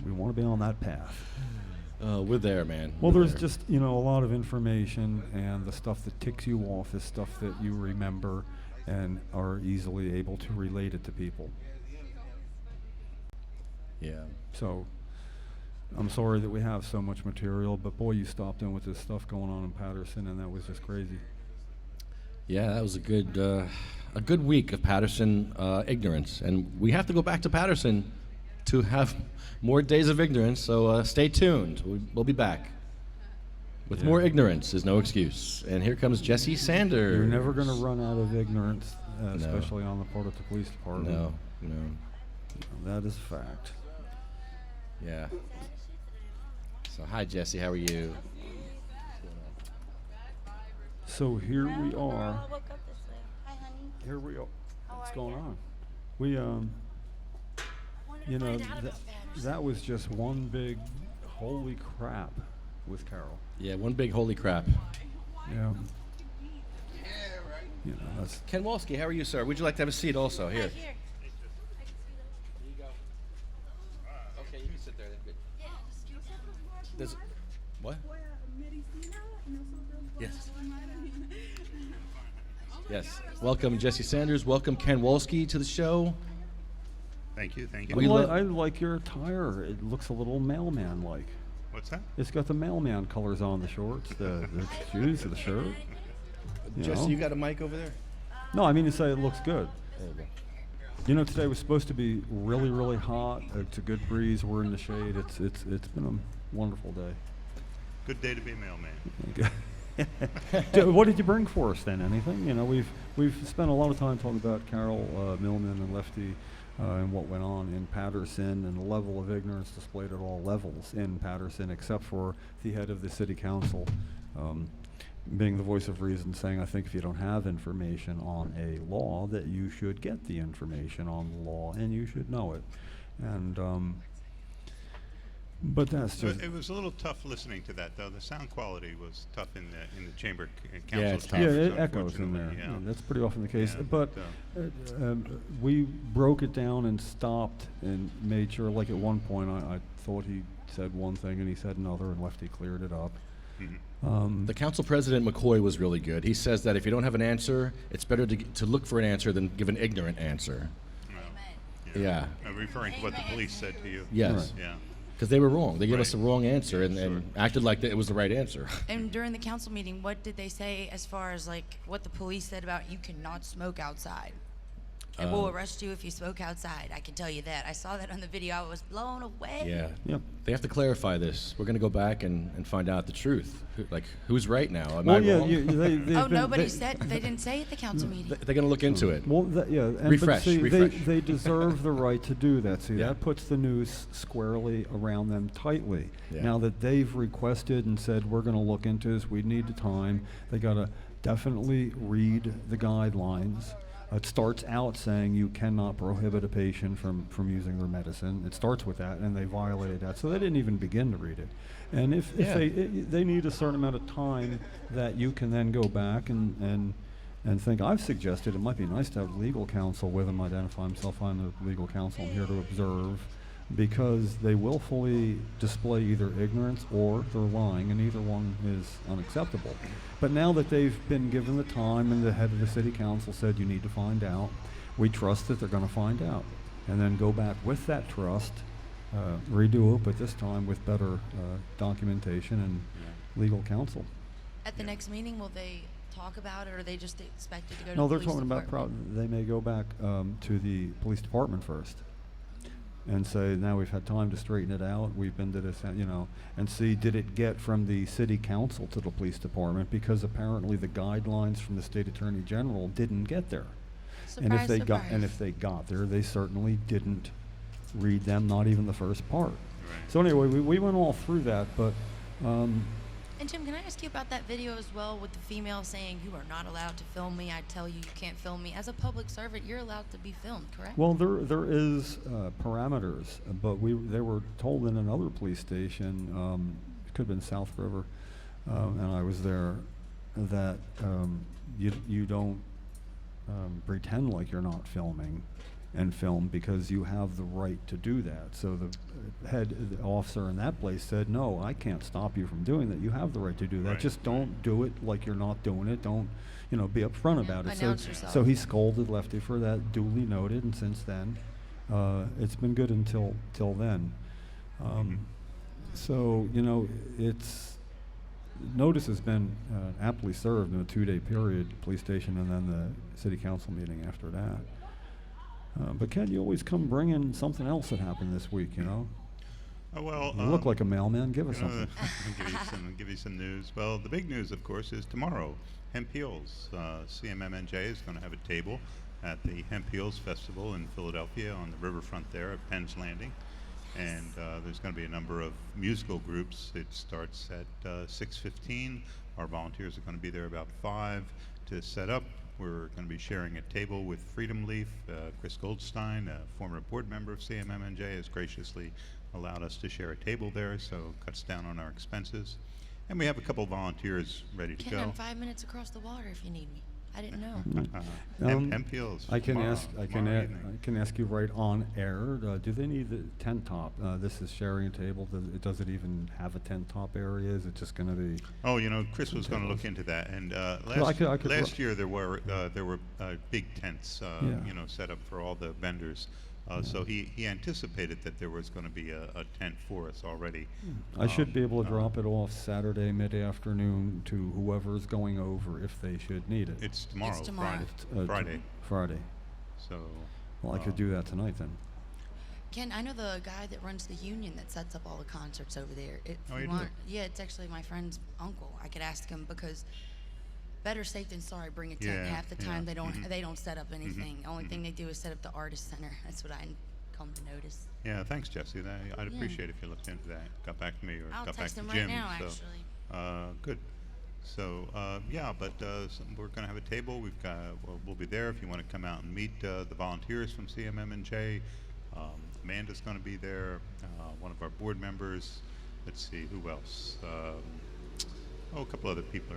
We want to be on that path. We're there, man. Well, We're there's there. just, a lot of information, and the stuff that ticks you off is stuff that you remember and are easily able to relate it to people. Yeah. So, I'm sorry that we have so much material, but boy, you stopped in with this stuff going on in Patterson, and that was just crazy. Yeah, that was a good week of Patterson ignorance, and we have to go back to Patterson to have more days of ignorance. So stay tuned. We'll be back with more ignorance. Is no excuse. And here comes Jesse Sanders. You're never going to run out of ignorance, especially on the part of the police department. No. That is a fact. Yeah. So hi, Jesse. How are you? So here we are. Here we are. What's going on? We that was just one big holy crap with Carol. Yeah, one big holy crap. Yeah. You know, that's Ken Walski, how are you, sir? Would you like to have a seat also? Here. Okay, you can sit there. There's, what? Yes. Yes. Welcome, Jesse Sanders. Welcome, Ken Walski, to the show. Thank you, thank you. I like your attire. It looks a little mailman-like. What's that? It's got the mailman colors on the shorts, the shoes, the shirt. Jesse, you got a mic over there? No, I mean to say it looks good. There you go. You know, today was supposed to be really, really hot. It's a good breeze. We're in the shade. It's been a wonderful day. Good day to be a mailman. What did you bring for us then? Anything? You know, we've spent a lot of time talking about Carol Millman and Lefty and what went on in Patterson and the level of ignorance displayed at all levels in Patterson, except for the head of the city council being the voice of reason, saying, I think if you don't have information on a law, that you should get the information on the law and you should know it. And but that's just. It was a little tough listening to that, though. The sound quality was tough in the chamber council. Yeah, it's tough. Yeah, it echoes in there. Yeah. Yeah, that's pretty often the case. Yeah, but we broke it down and stopped and made sure, like at one point, I thought he said one thing and he said another, and Lefty cleared it up. The council president, McCoy, was really good. He says that if you don't have an answer, it's better to look for an answer than give an ignorant answer. Yeah. Referring to what the police said to you. Yes. Right. Yeah. Because they were wrong. They gave us the wrong answer and acted like it was the right answer. And during the council meeting, what did they say as far as like what the police said about you cannot smoke outside? And we'll arrest you if you smoke outside. I can tell you that. I saw that on the video. I was blown away. Yeah. Yep. They have to clarify this. We're going to go back and find out the truth. Who's right now? Am Well, I yeah, wrong? Nobody said. They didn't say at the council meeting. They're going to look into it. Well, and Refresh, but see, refresh. They deserve the right to do that. See, Yeah. that puts the noose squarely around them tightly. Yeah. Now that they've requested and said, we're going to look into this, we need the time, they got to definitely read the guidelines. It starts out saying you cannot prohibit a patient from using their medicine. It starts with that, and they violated that. So they didn't even begin to read it. And if they need a certain amount of time that you can then go back and think, I've suggested it might be nice to have legal counsel with them, identify himself on the legal counsel, I'm here to observe, because they willfully display either ignorance or they're lying, and either one is unacceptable. But now that they've been given the time and the head of the city council said you need to find out, we trust that they're going to find out. And then go back with that trust, redo it, but this time with better documentation and legal counsel. At the next meeting, will they talk about it, or are they just expected to go to No, the they're police talking about department? they may go back to the police department first and say, now we've had time to straighten it out, we've been to this, and see, did it get from the city council to the police department, because apparently the guidelines from the state attorney general didn't get there. And if they got there, they certainly didn't read them, not even the first part. So anyway, we went all through that, but And Jim, can I ask you about that video as well, with the female saying, you are not allowed to film me, I tell you can't film me. As a public servant, you're allowed to be filmed, correct? well, there is parameters, but they were told in another police station, it could have been South River, and I was there, that you don't pretend like you're not filming and film, because you have the right to do that. So the head officer in that place said, no, I can't stop you from doing that. You have the right to do that. Right. Just don't do it like you're not doing it. Don't, be upfront about it. Announce yourself. So he scolded Lefty for that, duly noted, and since then, it's been good until then. So, notice has been aptly served in a 2-day period, police station and then the city council meeting after that. But Ken, you always come bringing something else that happened this week, Oh, well, You look like a mailman. Give us something. I'll give you some news. Well, the big news, of course, is tomorrow. Hemp Heals. CMMNJ is going to have a table at the Hemp Heals Festival in Philadelphia on the riverfront there at Penn's Landing. And there's going to be a number of musical groups. It starts at 6:15. Our volunteers are going to be there about 5 to set up. We're going to be sharing a table with Freedom Leaf. Chris Goldstein, a former board member of CMMNJ, has graciously allowed us to share a table there, so cuts down on our expenses. And we have a couple volunteers ready to Ken, go. I'm 5 minutes across the water if you need me. I didn't know. MPLs I can tomorrow, ask. tomorrow evening. I can ask you right on air. Do they need the tent top? This is sharing a table. Does it even have a tent top area? Is it just going to be? Oh, you know, Chris was going to look into that, and last year there were big tents, you know, set up for all the vendors. So he anticipated that there was going to be a tent for us already. I should be able to drop it off Saturday mid-afternoon to whoever's going over if they should need it. It's tomorrow, It's tomorrow. Friday. Friday. So. Well, I could do that tonight then. Ken, I know the guy that runs the union that sets up all the concerts over there. If Oh, you do? want, yeah, it's actually my friend's uncle. I could ask him because better safe than sorry. Bring a tent. Yeah, Half the time yeah. they don't set up anything. Only thing they do is set up the artist center. That's what I come to notice. Yeah, thanks, Jesse. I'd appreciate if you looked into that, got back to me, or I'll got back text to him Jim. right now, so, actually. Good. So yeah, but we're going to have a table. We'll be there if you want to come out and meet the volunteers from CMM&J. Amanda's going to be there. One of our board members. Let's see who else. A couple other people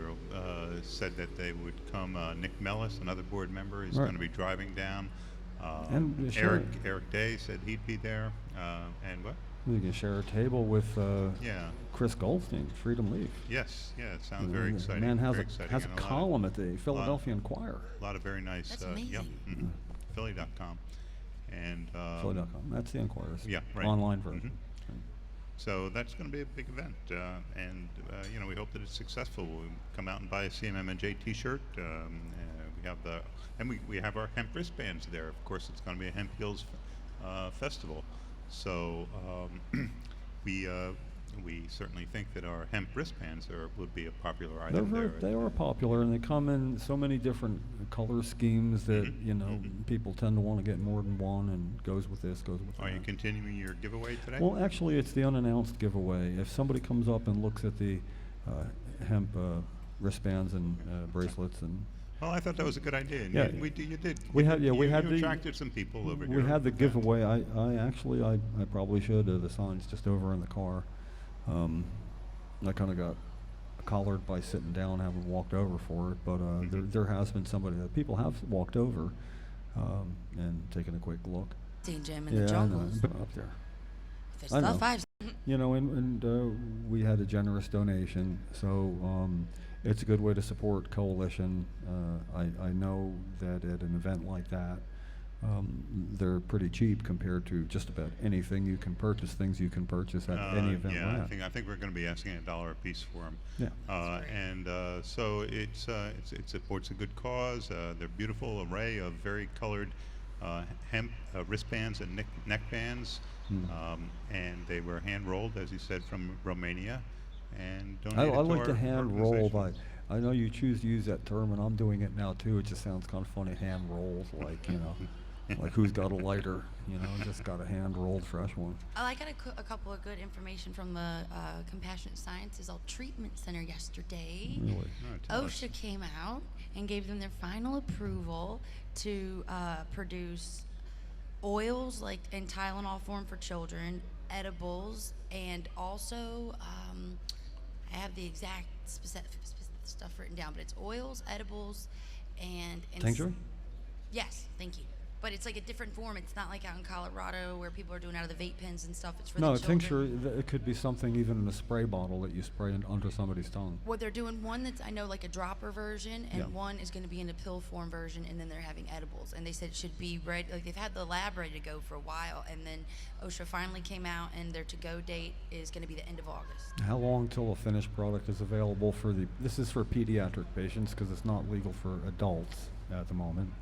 said that they would come. Nick Mellis, another board member, is going to be driving down. And Eric Day said he'd be there. And what? We can share a table with Chris Goldstein, Freedom Leaf. Yes, yeah, it sounds very exciting. The man has very a exciting, has and a column at the Philadelphia Inquirer. A lot of very nice. That's Yep. amazing. Philly.com. And Philly.com. That's the Inquirer's yeah, right. online version. So that's going to be a big event, and you know, we hope that it's successful. We'll come out and buy a CMM&J T-shirt. We have we have our hemp wristbands there. Of course, it's going to be a Hemp Heals festival. So we certainly think that our hemp wristbands would be a popular item there. They are popular, and they come in so many different color schemes that you know people tend to want to get more than one, and goes with this, goes with that. Are you continuing your giveaway today? Well, actually, it's the unannounced giveaway. If somebody comes up and looks at the hemp wristbands and bracelets and well, I thought that was a good idea. And yeah, you did. We had you the attracted some people over here. We had the giveaway. I probably should. The sign's just over in the car. I kind of got collared by sitting down, having walked over for it. But there has been somebody that people have walked over and taken a quick look. Seen Jim in the jungles. I've been up there. There's stuff I've you know, and we had a generous donation, so it's a good way to support Coalition. I know that at an event like that, they're pretty cheap compared to just about anything you can purchase. Things you can purchase at any event. Yeah, like that. I think we're going to be asking $1 a piece for them. Yeah. And so it supports a good cause. They're beautiful array of very colored hemp wristbands and neckbands. And they were hand rolled, as you said, from Romania, and donated I like to the our hand roll, but organization. I know you choose to use that term, and I'm doing it now too. It just sounds kind of funny, hand rolls, like you know, like who's got a lighter, you know, just got a hand rolled fresh one. I got a couple of good information from the Compassionate Sciences Treatment Center yesterday. Really? OSHA came out and gave them their final approval to produce oils like in Tylenol form for children, edibles, and also I have the exact specific stuff written down, but it's oils, edibles, and Tincture? Yes, thank you. But it's like a different form. It's not like out in Colorado where people are doing out of the vape pens and stuff. It's for No, the a children. tincture. It could be something even in a spray bottle that you spray under somebody's tongue. Well, they're doing one that's, I know, like a dropper version, and Yeah. one is going to be in a pill form version, and then they're having edibles. And they said it should be ready, like they've had the lab ready to go for a while, and then OSHA finally came out, and their to-go date is going to be the end of August. How long till a finished product is available for the? This is for pediatric patients because it's not legal for adults at the moment.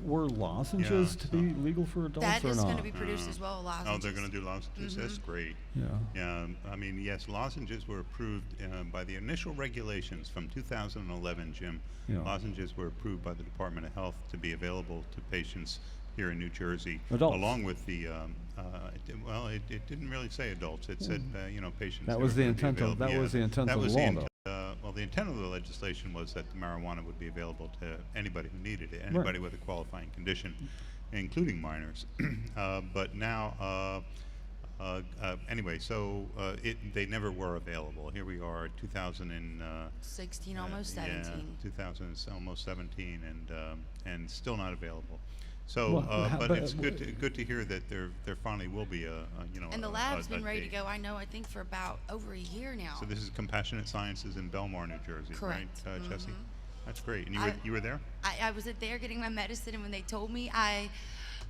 Were lozenges to be legal for adults That or is not? going to be produced as well, lozenges. Oh, they're going to do lozenges? That's great. Yeah. Yeah, I mean, yes, lozenges were approved by the initial regulations from 2011, Jim. Yeah. Lozenges were approved by the Department of Health to be available to patients here in New Jersey. Adults. Along with the, it didn't really say adults. It said, patients. That who was were the gonna be intent of available. that was the intent That of the was law, the though. well, the intent of the legislation was that the marijuana would be available to anybody who needed it, anybody with a qualifying condition, including minors. But now Anyway, so they never were available. Here we are, 16, almost 17. Yeah, 2000, it's almost 17, and still not available. So, but it's good to hear that there finally will be a And the lab's been ready to date. go, I know, I think for about over a year now. So this is Compassionate Sciences in Belmar, New Jersey, Correct. right, Jesse? That's great. And you were there? I was there getting my medicine, and when they told me, I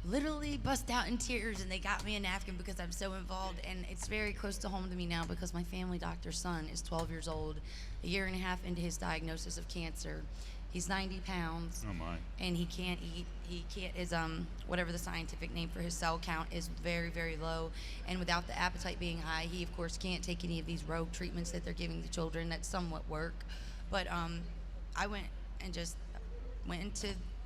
literally bust out in tears, and they got me a napkin because I'm so involved. And it's very close to home to me now because my family doctor's son is 12 years old, a year and a half into his diagnosis of cancer. He's 90 pounds. Oh my. And he can't eat. He can't, whatever the scientific name for his cell count is very, very low. And without the appetite being high, he of course can't take any of these rogue treatments that they're giving the children that somewhat work. But I went into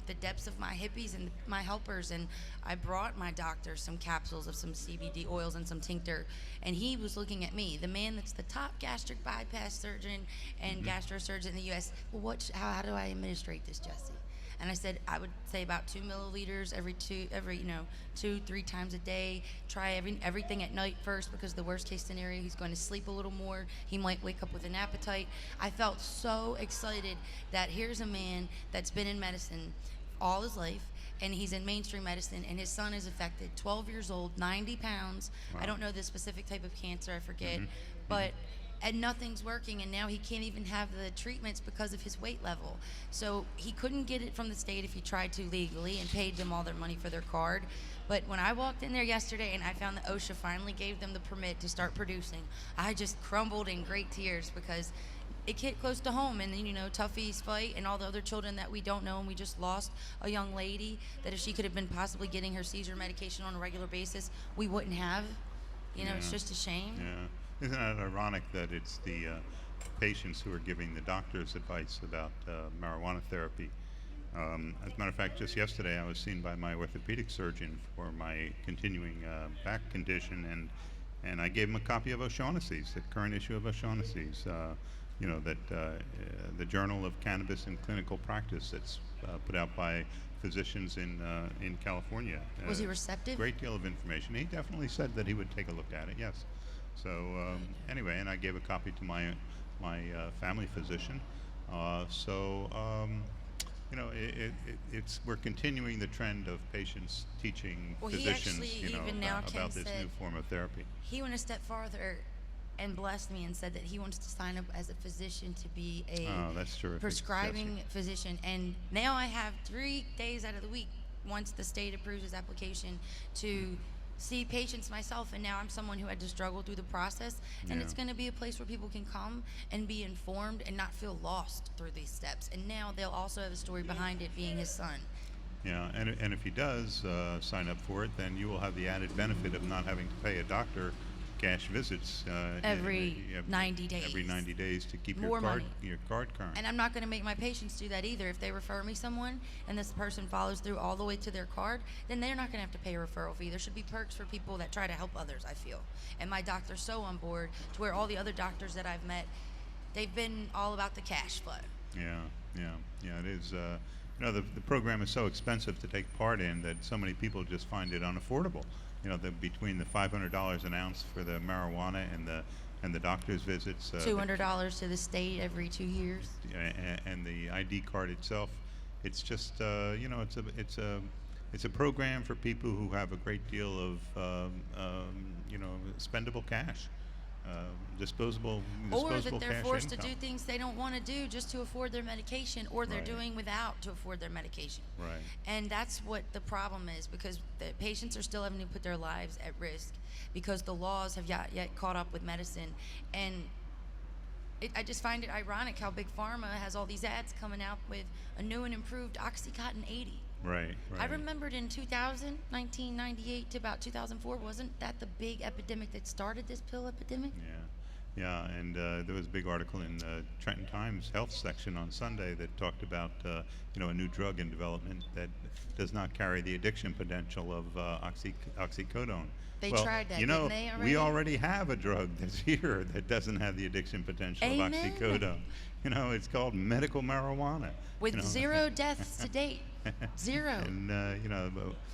the depths of my hippies and my helpers, and I brought my doctor some capsules of some CBD oils and some tincture, and he was looking at me, the man that's the top gastric bypass surgeon and gastrosurgeon in the U.S. Well, how do I administrate this, Jesse? And I said I would say about 2 milliliters every 2-3 times a day. Try everything at night first, because the worst case scenario, he's going to sleep a little more. He might wake up with an appetite. I felt so excited that here's a man that's been in medicine all his life, and he's in mainstream medicine, and his son is affected, 12 years old, 90 pounds. Wow. I don't know the specific type of cancer, I forget, but and nothing's working, and now he can't even have the treatments because of his weight level. So he couldn't get it from the state if he tried to legally and paid them all their money for their card. But when I walked in there yesterday and I found that OSHA finally gave them the permit to start producing, I just crumbled in great tears, because it hit close to home. And then, Tuffy's fight and all the other children that we don't know, and we just lost a young lady that if she could have been possibly getting her seizure medication on a regular basis, we wouldn't have. It's just a shame. Yeah. Isn't that ironic that it's the patients who are giving the doctors advice about marijuana therapy? As a matter of fact, just yesterday I was seen by my orthopedic surgeon for my continuing back condition, and I gave him a copy of O'Shaughnessy's, the current issue of O'Shaughnessy's, the Journal of Cannabis and Clinical Practice that's put out by physicians in California. Was he receptive? Great deal of information. He definitely said that he would take a look at it, yes. So anyway, and I gave a copy to my family physician. We're continuing the trend of patients teaching physicians, about this new form of therapy. He went a step farther and blessed me and said that he wants to sign up as a physician to be a that's terrific, prescribing Jesse. physician. And now I have 3 days out of the week, once the state approves his application, to see patients myself, and now I'm someone who had to struggle through the process, and it's going to be a place where people can come and be informed and not feel lost through these steps. And now they'll also have a story behind it being his son. Yeah, and if he does sign up for it, then you will have the added benefit of not having to pay a doctor cash visits every 90 days. Every 90 days to keep More money. your card current. And I'm not going to make my patients do that either. If they refer me someone and this person follows through all the way to their card, then they're not going to have to pay a referral fee. There should be perks for people that try to help others, I feel. And my doctor's so on board to where all the other doctors that I've met, they've been all about the cash flow. Yeah, it is. The program is so expensive to take part in that so many people just find it unaffordable. Between the $500 an ounce for the marijuana and the doctor's visits, $200 to the state every 2 years, and the ID card itself, it's just it's a program for people who have a great deal of spendable cash. Disposable or that they're cash forced income. to do things they don't want to do just to afford their medication, or they're Right. doing without to afford their medication. Right. And that's what the problem is, because the patients are still having to put their lives at risk because the laws have yet caught up with medicine. And I just find it ironic how Big Pharma has all these ads coming out with a new and improved Oxycontin 80. Right. I remembered in 1998 to about 2004, wasn't that the big epidemic that started this pill epidemic? Yeah, and there was a big article in the Trenton Times Health section on Sunday that talked about a new drug in development that does not carry the addiction potential of oxycodone. They tried that, didn't they already? We already have a drug that's here that doesn't have the addiction potential Amen. of oxycodone. You know, it's called medical marijuana. With you know. 0 deaths to date. 0. And, you know,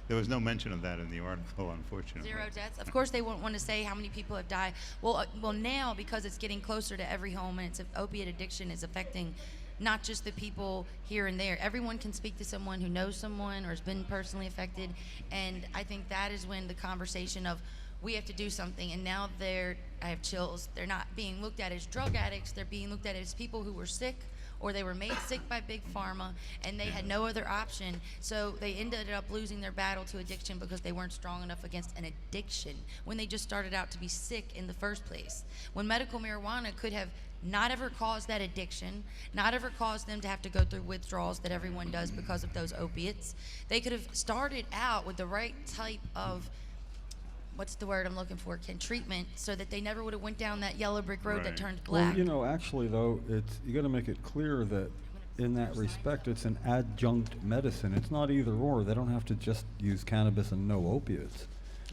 there was no mention of that in the article, unfortunately. 0 deaths. Of course, they won't want to say how many people have died. Well, now, because it's getting closer to every home and opiate addiction is affecting not just the people here and there. Everyone can speak to someone who knows someone or has been personally affected. And I think that is when the conversation of we have to do something, and now I have chills. They're not being looked at as drug addicts. They're being looked at as people who were sick, or they were made sick by Big Pharma, and they had no other option. So they ended up losing their battle to addiction because they weren't strong enough against an addiction when they just started out to be sick in the first place. When medical marijuana could have not ever caused that addiction, not ever caused them to have to go through withdrawals that everyone does because of those opiates. They could have started out with the right type of, what's the word I'm looking for, treatment, so that they never would have went down that yellow brick road that turned black. Well, you know, actually, though, you got to make it clear that in that respect, it's an adjunct medicine. It's not either or. They don't have to just use cannabis and no opiates.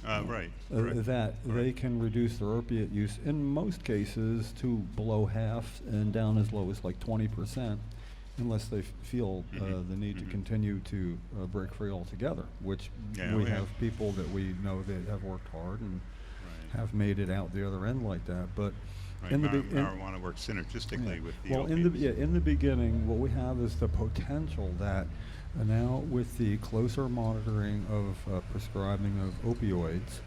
Right. They can reduce their opiate use in most cases to below half and down as low as like 20%. Unless they feel the need to continue to break free altogether, which we have people that we know that have worked hard and have made it out the other end like that. But marijuana works synergistically with the opiates. In the beginning, what we have is the potential that now with the closer monitoring of prescribing of opioids,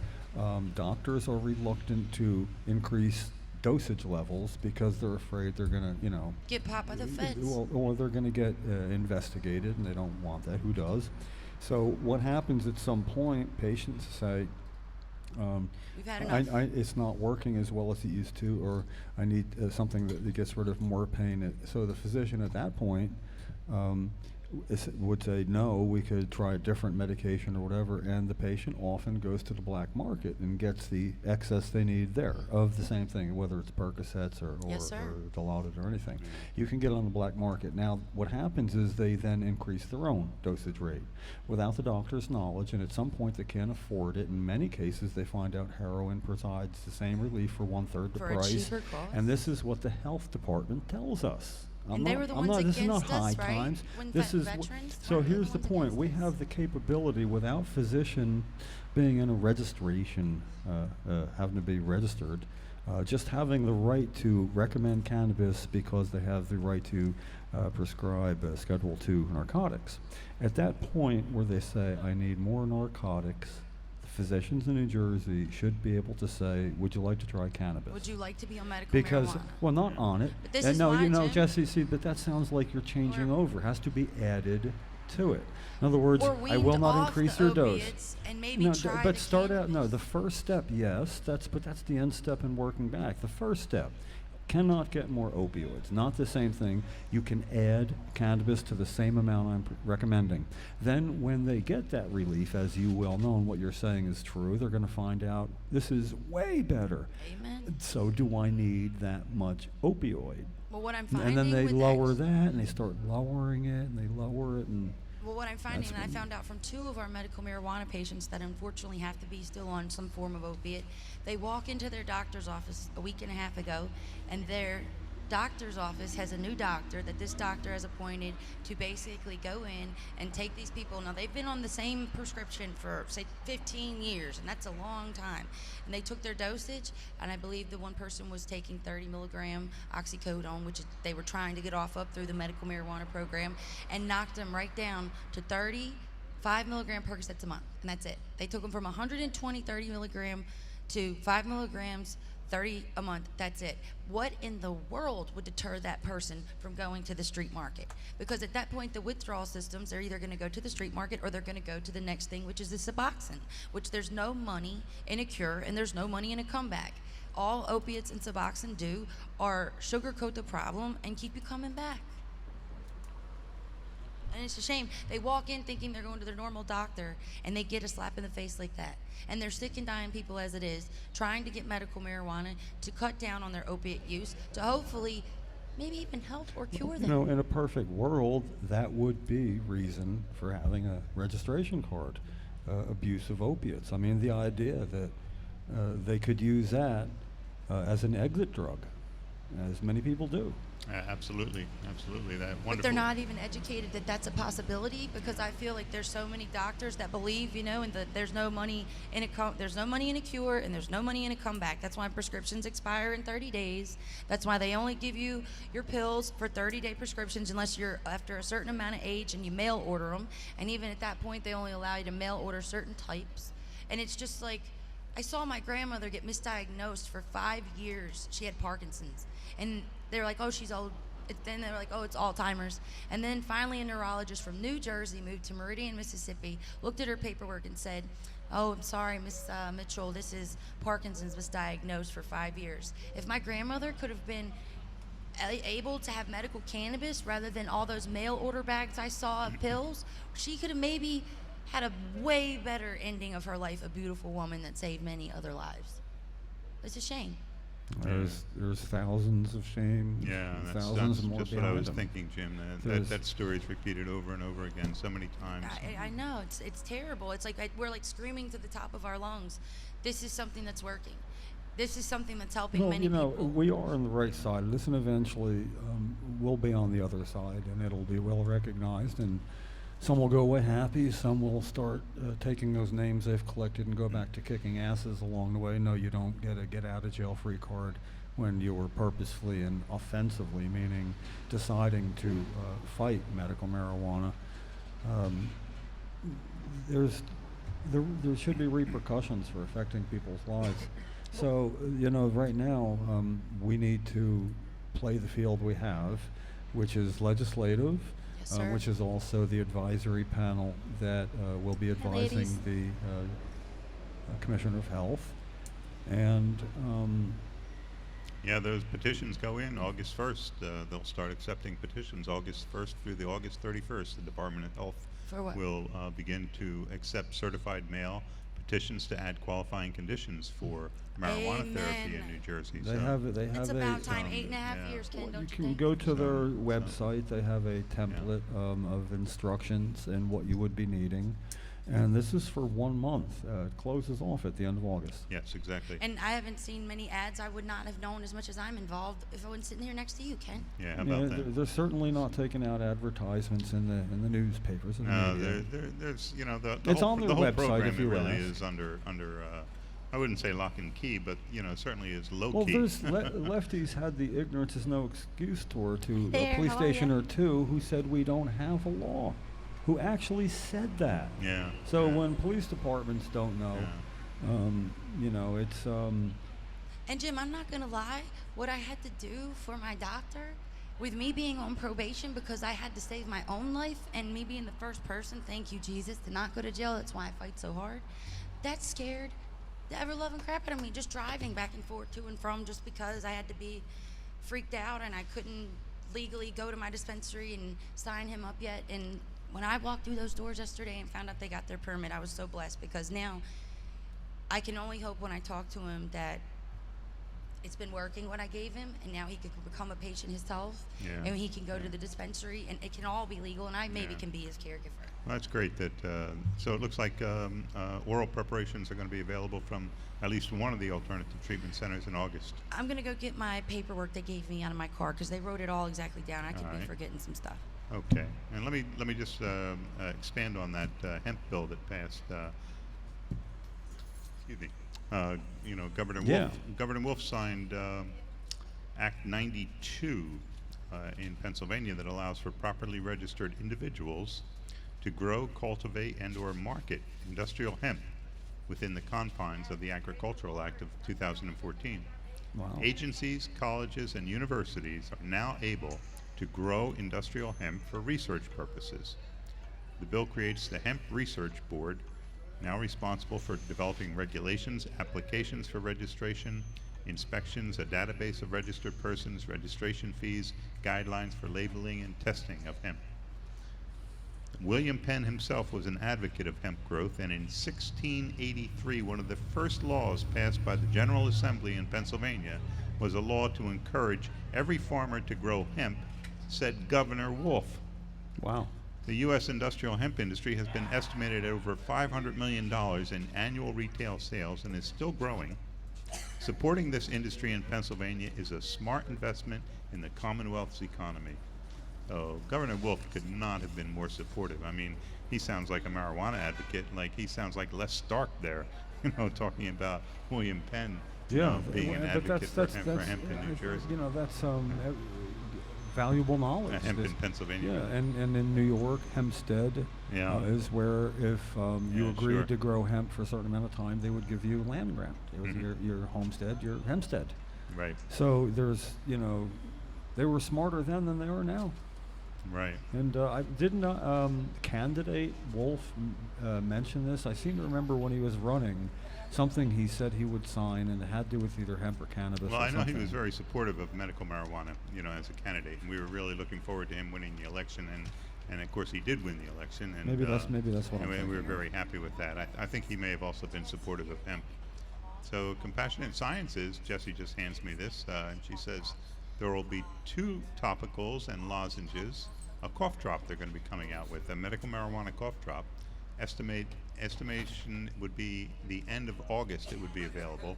doctors are reluctant to increase dosage levels because they're afraid they're going to, get popped by the feds. Or they're going to get investigated, and they don't want that. Who does? So what happens at some point, patients say, we've had enough. It's not working as well as it used to, or I need something that gets rid of more pain. So the physician at that point would say, no, we could try a different medication or whatever, and the patient often goes to the black market and gets the excess they need there of the same thing, whether it's Percocets or Dilaudid or anything. You can get it on the black market. Now, what happens is they then increase their own dosage rate without the doctor's knowledge, and at some point they can't afford it. In many cases, they find out heroin provides the same relief for 1/3 the price. For a cheaper cost. And this is what the health department tells us. They were the ones this is not against high us, right? times. When This is veterans so. weren't Here's the ones point: against we us. have the capability, without physician being in a registration, having to be registered, just having the right to recommend cannabis because they have the right to prescribe Schedule II narcotics. At that point, where they say, "I need more narcotics," physicians in New Jersey should be able to say, "Would you like to try cannabis?" Would you like to be on medical Because, marijuana? well, not on it. But this And is no, why, you know, Jim. Jesse, see, but that sounds like you're changing over. It has to be added to it. In other words, Or I weaned will not off increase the your dose. opiates and maybe No, try but the start out. No, the first step, yes, that's the end step in working back. The first step. Cannot get more opioids. Not the same thing. You can add cannabis to the same amount I'm recommending. Then when they get that relief, as you well know, and what you're saying is true, they're going to find out this is way better. Amen. So do I need that much opioid? Well, what I'm finding And then they with lower that, and they start lowering it, and they lower it, and Well, what I'm finding, That's and I when- found out from 2 of our medical marijuana patients that unfortunately have to be still on some form of opiate, they walk into their doctor's office a week and a half ago, and their doctor's office has a new doctor that this doctor has appointed to basically go in and take these people. Now, they've been on the same prescription for, say, 15 years, and that's a long time. And they took their dosage, and I believe the one person was taking 30 milligram oxycodone, which they were trying to get off of through the medical marijuana program, and knocked them right down to 5 milligram Percocets a month, and that's it. They took them from 120 30 milligram to 5 milligrams 30 a month. That's it. What in the world would deter that person from going to the street market? Because at that point, the withdrawal systems are either going to go to the street market or they're going to go to the next thing, which is the Suboxone, which there's no money in a cure and there's no money in a comeback. All opiates and Suboxone do are sugarcoat the problem and keep you coming back. And it's a shame. They walk in thinking they're going to their normal doctor, and they get a slap in the face like that. And they're sick and dying people as it is, trying to get medical marijuana to cut down on their opiate use, to hopefully maybe even help or cure them. You know, in a perfect world, that would be reason for having a registration card. Abuse of opiates. I mean, the idea that they could use that as an exit drug. as many people do. Absolutely, absolutely. That wonderful. But they're not even educated that that's a possibility, because I feel like there's so many doctors that believe, and that there's no money in there's no money in a cure, and there's no money in a comeback. That's why prescriptions expire in 30 days. That's why they only give you your pills for 30-day prescriptions unless you're after a certain amount of age and you mail order them. And even at that point, they only allow you to mail order certain types. And it's just like, I saw my grandmother get misdiagnosed for 5 years. She had Parkinson's. And they were like, oh, she's old. Then they were like, oh, it's Alzheimer's. And then finally a neurologist from New Jersey moved to Meridian, Mississippi, looked at her paperwork and said, oh, I'm sorry, Miss Mitchell, this is Parkinson's, was diagnosed for 5 years. If my grandmother could have been able to have medical cannabis rather than all those mail order bags I saw of pills, she could have maybe had a way better ending of her life, a beautiful woman that saved many other lives. It's a shame. There's thousands of shame. Yeah, thousands that's more just what I was them. thinking, Jim. That story is repeated over and over again so many times. I know, it's terrible. It's like we're like screaming to the top of our lungs. This is something that's working. This is something that's helping many people. We are on the right side of this, and eventually we'll be on the other side, and it'll be well recognized. And some will go away happy. Some will start taking those names they've collected and go back to kicking asses along the way. No, you don't get a get-out-of-jail-free card when you were purposefully and offensively, meaning deciding to fight medical marijuana. There should be repercussions for affecting people's lives. So, right now, we need to play the field we have, which is legislative, which is also the advisory panel that will be advising the Commissioner of Health. And yeah, those petitions go in August 1st. They'll start accepting petitions August 1st through the August 31st. The Department of Health will begin to accept certified mail petitions to add qualifying conditions for marijuana therapy in New Jersey. They have it's about time, 8.5 years, Ken, don't you can go to their website. They have a template of instructions and what you would be needing. And this is for 1 month. It closes off at the end of August. Yes, exactly. And I haven't seen many ads. I would not have known as much as I'm involved if I wasn't sitting here next to you, Ken. Yeah, how about that? They're certainly not taking out advertisements in the newspapers. And no, the media. there's it's on their whole website program, if you really ask. is under I wouldn't say lock and key, but certainly is low Well, key. there's lefties had the ignorance is no excuse tour to There, a police how are station ya? or two who said we don't have a law, who actually said that. Yeah. So when police departments don't know, it's. And Jim, I'm not gonna lie, what I had to do for my doctor, with me being on probation because I had to save my own life, and me being the first person, thank you Jesus, to not go to jail, that's why I fight so hard, that scared the ever-loving crap out of me, just driving back and forth to and from just because I had to be freaked out and I couldn't legally go to my dispensary and sign him up yet. And when I walked through those doors yesterday and found out they got their permit, I was so blessed, because now I can only hope when I talk to him that it's been working what I gave him, and now he can become a patient himself, and he can go to the dispensary, and it can all be legal, and I maybe can be his caregiver. Well, that's great. That so it looks like oral preparations are going to be available from at least one of the alternative treatment centers in August. I'm gonna go get my paperwork they gave me out of my car, because they wrote it all exactly down. I could be right. forgetting some stuff. Okay, and let me just expand on that hemp bill that passed. Excuse me. Governor Wolf signed Act 92 in Pennsylvania that allows for properly registered individuals to grow, cultivate, and/or market industrial hemp within the confines of the Agricultural Act of 2014. Wow. Agencies, colleges, and universities are now able to grow industrial hemp for research purposes. The bill creates the Hemp Research Board, now responsible for developing regulations, applications for registration, inspections, a database of registered persons, registration fees, guidelines for labeling and testing of hemp. William Penn himself was an advocate of hemp growth, and in 1683, one of the first laws passed by the General Assembly in Pennsylvania was a law to encourage every farmer to grow hemp, said Governor Wolf. Wow. The U.S. industrial hemp industry has been estimated at over $500 million in annual retail sales and is still growing. Supporting this industry in Pennsylvania is a smart investment in the Commonwealth's economy. Oh, Governor Wolf could not have been more supportive. I mean, he sounds like a marijuana advocate, like he sounds like Les Stark there, talking about William Penn being an advocate for hemp in New Jersey. That's valuable knowledge. Hemp in Pennsylvania. Yeah, and in New York, Hempstead is where if you agreed to grow hemp for a certain amount of time, they would give you land grant. It was your homestead, your hempstead. Right. So there's, they were smarter then than they are now. Right. And I didn't candidate Wolf mention this. I seem to remember when he was running, something he said he would sign, and it had to do with either hemp or cannabis. Well, or I know something. he was very supportive of medical marijuana, as a candidate, and we were really looking forward to him winning the election, and of course he did win the election. And maybe that's what I'm and thinking. we were very happy with that. I think he may have also been supportive of hemp. So Compassionate Sciences, Jessie just hands me this, and she says there will be 2 topicals and lozenges, a cough drop they're going to be coming out with, a medical marijuana cough drop. Estimation would be the end of August it would be available.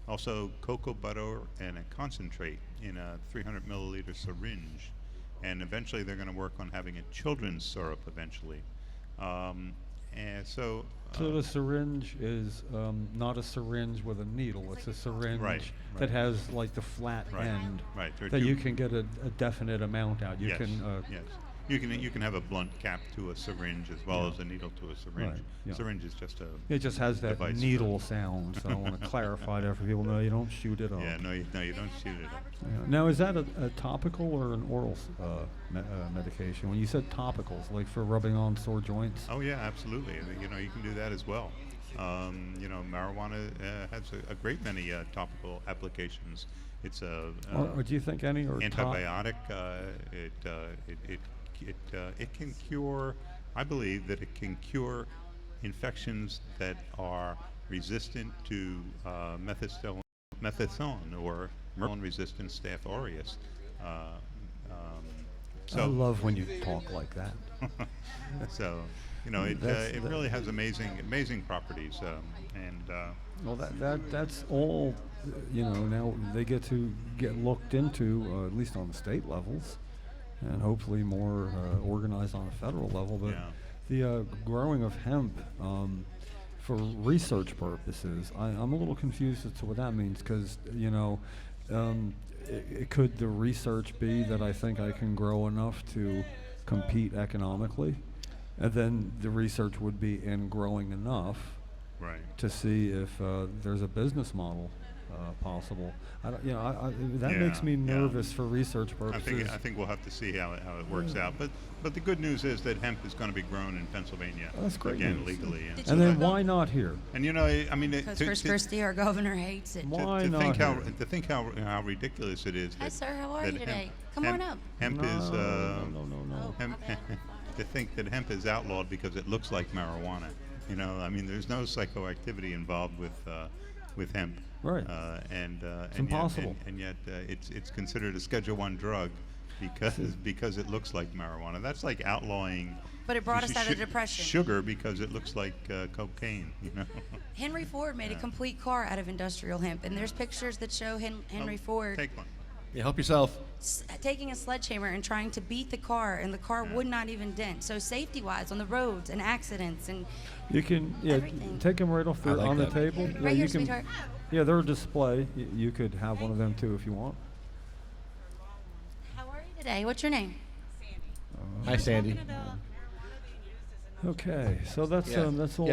Also cocoa butter and a concentrate in a 300 milliliter syringe. And eventually they're going to work on having a children's syrup eventually. So the syringe is not a syringe with a needle. It's a syringe that has like the flat end that you can get a definite amount out. You can You can have a blunt cap to a syringe as well as a needle to a syringe. Syringe is just a It just has that needle sound, so I want to clarify that for people. No, you don't shoot it up. Yeah, no, you don't shoot it up. Yeah. Now, is that a topical or an oral medication? When you said topicals, like for rubbing on sore joints? Oh yeah, absolutely. You can do that as well. Marijuana has a great many topical applications. It's a or do you think any are antibiotic? It can cure. I believe that it can cure infections that are resistant to methicillin or Merlin-resistant Staph aureus. I love when you talk like that. So, it really has amazing properties, well, that's all. Now they get to get looked into, at least on the state levels, and hopefully more organized on a federal level. But the growing of hemp for research purposes, I'm a little confused as to what that means, because could the research be that I think I can grow enough to compete economically, and then the research would be in growing enough to see if there's a business model possible. That makes me nervous for research purposes. I think we'll have to see how it works out. But the good news is that hemp is going to be grown in Pennsylvania again legally. And then why not here? And because Chris Christie, our governor, hates it. Why not here? To think how ridiculous it is. Hi, sir. How are you today? Come on up. Hemp is no. To think that hemp is outlawed because it looks like marijuana. There's no psychoactivity involved with hemp. Right. It's impossible. And yet it's considered a Schedule I drug because it looks like marijuana. That's like outlawing. But it brought us out of depression. Sugar because it looks like cocaine. Henry Ford made a complete car out of industrial hemp, and there's pictures that show Henry Ford. Take one. Yeah, help yourself. Taking a sledgehammer and trying to beat the car, and the car would not even dent. So safety-wise, on the roads and accidents and you can everything. Take them right off on the table. Right here, you can, sweetheart. Yeah, they're a display. You could have one of them too if you want. How are you today? What's your name? Hi, Sandy. Okay, so that's all.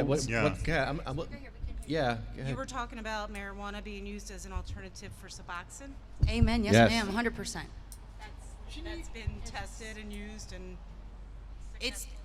Yeah. You were talking about marijuana being used as an alternative for Suboxone. Amen. Yes, ma'am. 100%. That's been tested and used, and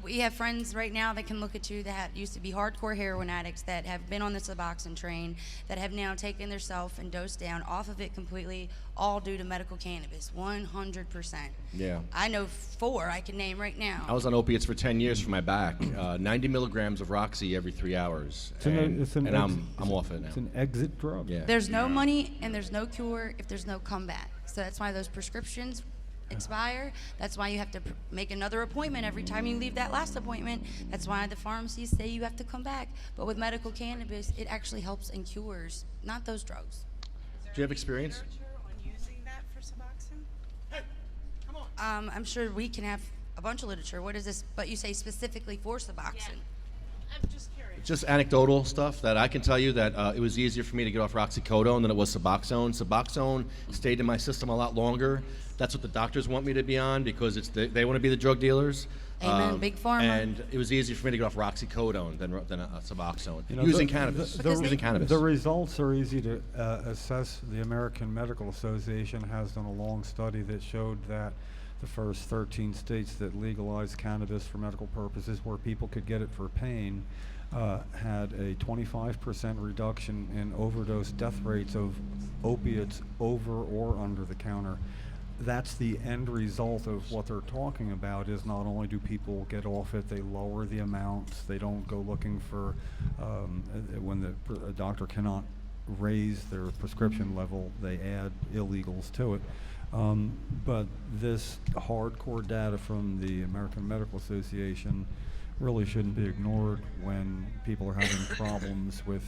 we have friends right now that can look at you that used to be hardcore heroin addicts that have been on the Suboxone train, that have now taken themselves and dosed down off of it completely, all due to medical cannabis. 100%. Yeah. I know 4 I can name right now. I was on opiates for 10 years for my back. 90 milligrams of Roxy every 3 hours. I'm off it now. It's an exit drug. Yeah. There's no money and there's no cure if there's no comeback. So that's why those prescriptions expire. That's why you have to make another appointment every time you leave that last appointment. That's why the pharmacies say you have to come back. But with medical cannabis, it actually helps and cures, not those drugs. Do you have experience? literature on using that for Suboxone? I'm sure we can have a bunch of literature. What is this? But you say specifically for Suboxone. I'm just curious. Just anecdotal stuff that I can tell you that it was easier for me to get off oxycodone than it was Suboxone. Suboxone stayed in my system a lot longer. That's what the doctors want me to be on because they want to be the drug dealers. Amen, big pharma. And it was easier for me to get off roxicodone than Suboxone. You know, using the- cannabis. the- using cannabis. The results are easy to assess. The American Medical Association has done a long study that showed that the first 13 states that legalized cannabis for medical purposes, where people could get it for pain, had a 25% reduction in overdose death rates of opiates over or under the counter. That's the end result of what they're talking about. Is not only do people get off it, they lower the amounts. They don't go looking for when a doctor cannot raise their prescription level, they add illegals to it. But this hardcore data from the American Medical Association really shouldn't be ignored when people are having problems with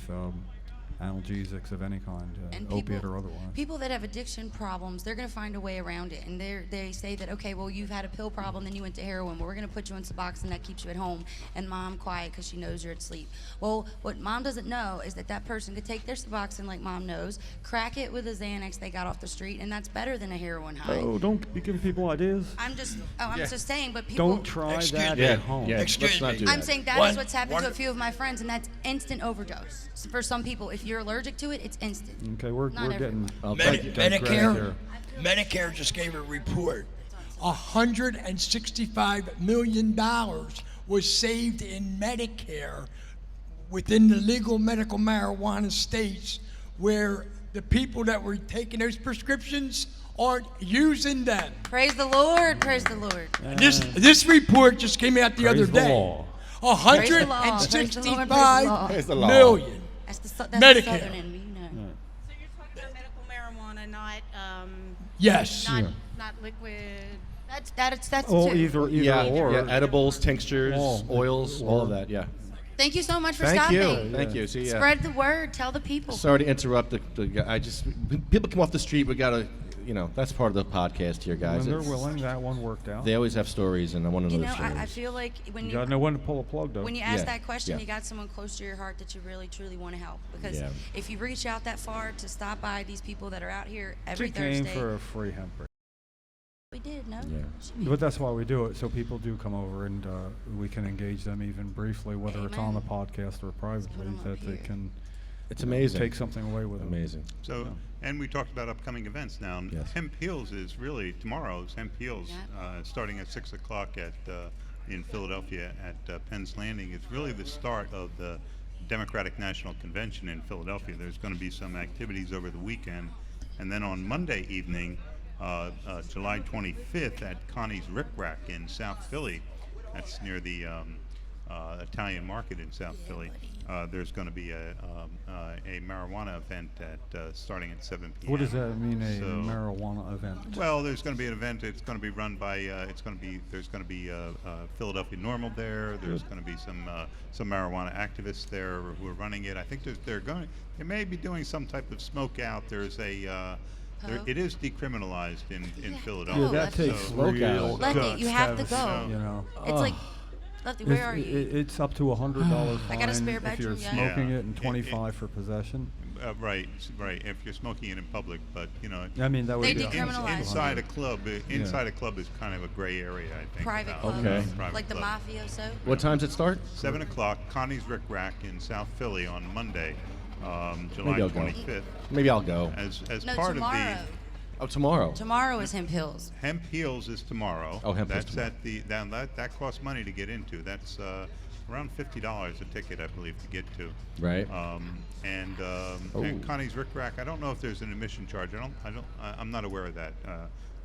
analgesics of any kind, And opiate or otherwise. People that have addiction problems, they're going to find a way around it. And they say that, okay, well, you've had a pill problem, then you went to heroin. Well, we're going to put you on Suboxone that keeps you at home. And mom quiet because she knows you're at sleep. Well, what mom doesn't know is that person could take their Suboxone like mom knows, crack it with a Xanax they got off the street, and that's better than a heroin high. Oh, don't be giving people ideas. I'm just saying, but people Don't try that at home. Let's not do I'm that. saying that is what's happened to a few of my friends, and that's instant overdose. So for some people, if you're allergic to it, it's instant. Okay, we're Not getting Medicare just gave a report. $165 million was saved in Medicare within the legal medical marijuana states where the people that were taking those prescriptions aren't using them. Praise the Lord, praise the Lord. And this report just came out the other day. $165 million. That's the Medicare. Southern end, we know. So you're talking about medical marijuana, not Yes. not liquid. That's Oh, too. either or. Yeah, edibles, tinctures, oils, all of that. Yeah. Thank you so much for Thank stopping. you. Thank you. See, Spread the word. Tell the people. Sorry to interrupt the guy. People come off the street. We gotta, that's part of the podcast here, guys. When they're willing, that one worked out. They always have stories, and I want to know the stories. I feel like when You gotta know when to pull a plug, though. when you ask that question, you got someone close to your heart that you really, truly want to help. Because if you reach out that far to stop by these people that are out here every She came Thursday. for a free hemp break. We did, no? But that's why we do it, so people do come over and we can engage them even briefly, whether it's on the podcast or privately, that they can. It's amazing. Take something away with them. Amazing. So, and we talked about upcoming events now. Yes. Hemp Heals is really tomorrow's Hemp Heals, starting at 6 o'clock in Philadelphia at Penn's Landing. It's really the start of the Democratic National Convention in Philadelphia. There's going to be some activities over the weekend, and then on Monday evening, July 25th at Connie's Rick Rack in South Philly. That's near the Italian Market in South Philly. There's going to be a marijuana event starting at 7 p.m. What does that mean, a marijuana event? Well, there's going to be an event. It's going to be run by. There's going to be Philadelphia Normal there. There's going to be some marijuana activists there who are running it. I think they may be doing some type of smoke out. There's a. It is decriminalized in Philadelphia. Yeah, that takes real Lefty, you have to go. It's like, Lefty, where are you? It's up to $100 I got a spare fine if you're bedroom, smoking it, and 25 for possession. Right. If you're smoking it in public, but I mean, that would They be decriminalize inside a club. Inside a club is kind of a gray area, I think. Private club. Okay. Like the mafioso. What time's it start? 7 o'clock. Connie's Rick Rack in South Philly on Monday, July Maybe I'll 25th. go. Maybe I'll go. As No, part tomorrow. of the. Oh, tomorrow. Tomorrow is Hemp Hills. Hemp Heals is tomorrow. Oh, Hemp Heals That's at the that costs money to get into. That's around $50 a ticket, I believe, to get to. Right. And Connie's Rick Rack. I don't know if there's an admission charge. I'm not aware of that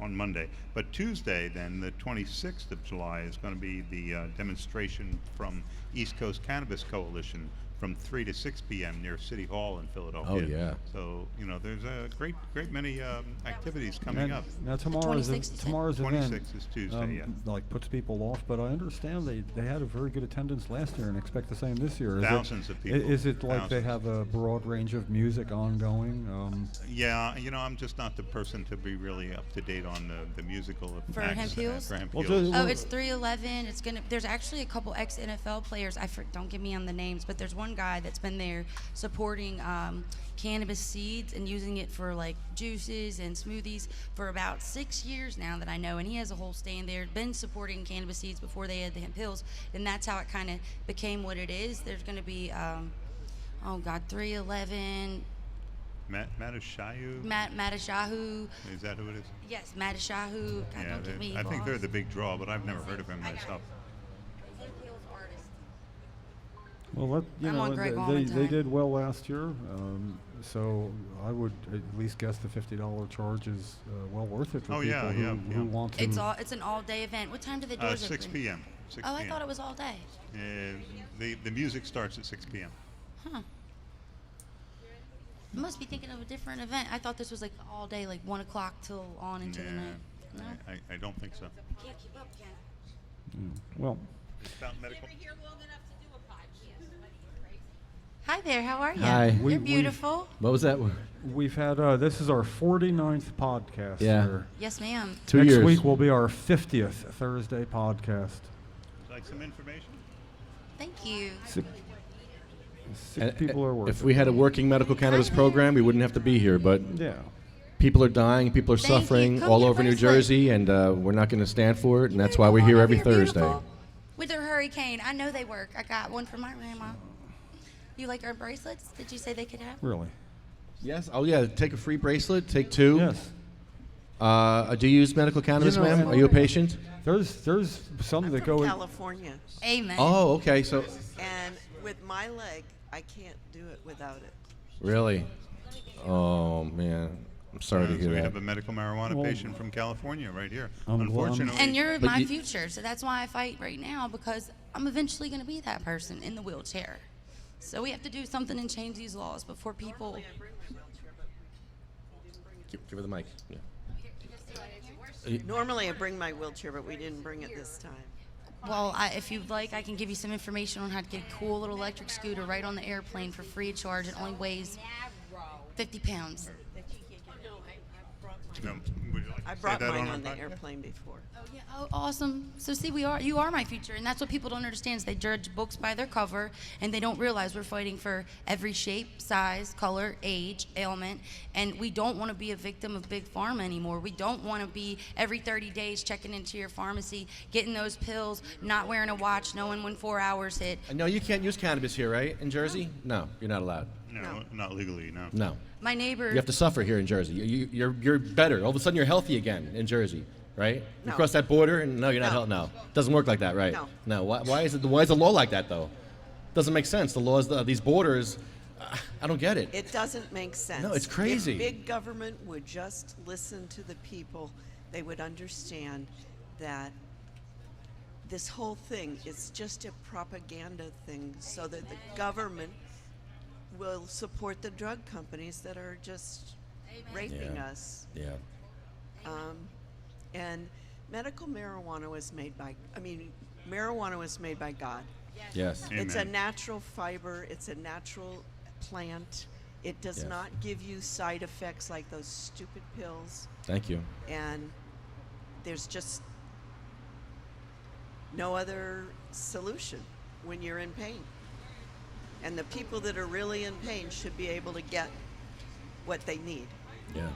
on Monday. But Tuesday, then the 26th of July, is going to be the demonstration from East Coast Cannabis Coalition from 3 to 6 p.m. near City Hall in Philadelphia. Oh, yeah. So, there's a great many activities coming up. Now tomorrow's 26th event is Tuesday, like puts people off, but I understand they had a very good attendance last year and expect the same this year. Thousands of people. Is it like they Thousands. have a broad range of music ongoing? Yeah, I'm just not the person to be really up to date on the musical For acts, Hemp Heels? for Hemp Well, Heels. just- Oh, it's 311. There's actually a couple ex-NFL players. Don't give me on the names, but there's one guy that's been there supporting cannabis seeds and using it for like juices and smoothies for about 6 years now that I know, and he has a whole stand there. Been supporting cannabis seeds before they had the hemp pills, and that's how it kind of became what it is. There's going to be 311. Matashahu? Matashahu. Is that who it is? Yes, Matashahu. God, Yeah, don't get me I think they're lost. the big draw, but I've never heard of him myself. Well, I'm on Greg they Valentine. did well last year, so I would at least guess the $50 charge is well worth it for Oh, people yeah, who want to. It's an all-day event. What time do the doors 6 open? p.m. 6 Oh, I p.m. thought it was all day. The music starts at 6 p.m. Huh. I must be thinking of a different event. I thought this was like all day, like 1 o'clock till on into the night. No? I don't think so. Can't keep up, can Well, It's about medical. Hi there, how are you? Hi. You're beautiful. What was that? we've had this is our 49th podcast. Yeah. here. Yes, ma'am. 2 Next years. week will be our 50th Thursday podcast. Like some information? Thank you. Six And, people are working. If we had a working medical cannabis program, we wouldn't have to be here. But Yeah. people are dying, people are Thank you. suffering Come all get a over New bracelet. Jersey, and we're not going to stand for it. And that's why we're here every You're Thursday. beautiful. With her hurricane. I know they work. I got one for my grandma. You like our bracelets? Did you say they could have? Really? Yes. Oh, yeah. Take a free bracelet. Take 2. Yes. Do you use medical cannabis, know, ma'am? and- Are you a patient? There's some that go in. California, Amen. Oh, okay. So, and with my leg, I can't do it without it. really? Oh, man. I'm sorry to So hear we that. have a medical marijuana Well, patient from California right here. I'm- Unfortunately, And you're But my you- future, so that's why I fight right now, because I'm eventually going to be that person in the wheelchair. So we have to do something and change these laws before people. Give her the mic. Yeah. Normally, I bring my wheelchair, but we didn't bring it this time. Well, if you'd like, I can give you some information on how to get a cool little electric scooter right on the airplane for free of charge. It only weighs 50 pounds. No, would you like to I say brought that mine our on the podcast? airplane before. Oh, yeah. Oh, awesome. So see, you are my future, and that's what people don't understand is they judge books by their cover, and they don't realize we're fighting for every shape, size, color, age, ailment, and we don't want to be a victim of Big Pharma anymore. We don't want to be every 30 days checking into your pharmacy, getting those pills, not wearing a watch, knowing when 4 hours hit. No, you can't use cannabis here, right? In Jersey? No, you're not allowed. No, not legally, no. No. My neighbor. You have to suffer here in Jersey. You're better. All of a sudden, you're healthy again in Jersey, right? You No. cross that border, and no, you're not No. healthy. No, doesn't work like that, right? No. Why is the law like that though? Doesn't make sense. The laws, these borders, I don't get it. It doesn't make sense. No, it's crazy. If big government would just listen to the people, they would understand that this whole thing is just a propaganda thing so that the government will support the drug companies that are just raping Yeah. us. Yeah. And medical marijuana was made by, marijuana was made by God. Yes. It's a Amen. natural fiber, it's a natural plant. It does Yes. not give you side effects like those stupid pills. Thank you. And there's just no other solution when you're in pain. And the people that are really in pain should be able to get what they need. Yeah.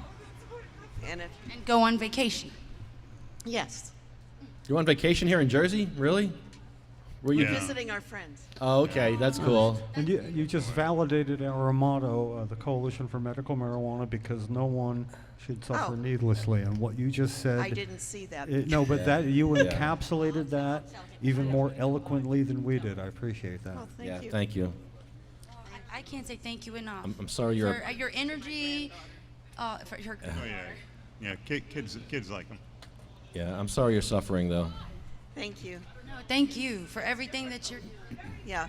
And if And go on vacation. yes, You on vacation here in Jersey? Really? Were you? we're visiting our friends. Oh, okay. That's cool. And you just validated our motto, the Coalition for Medical Marijuana, because no one should suffer Oh. needlessly. And what you just said. I didn't see that. No, but Yeah. that you Yeah. encapsulated that even more eloquently than we did. I appreciate that. Oh, thank Yeah. you. Thank you. I can't say thank you enough. I'm sorry you're. For your energy, for your. Oh yeah, kids like them. Yeah. I'm sorry you're suffering though. Thank you. No, thank you for everything that you're. Yeah.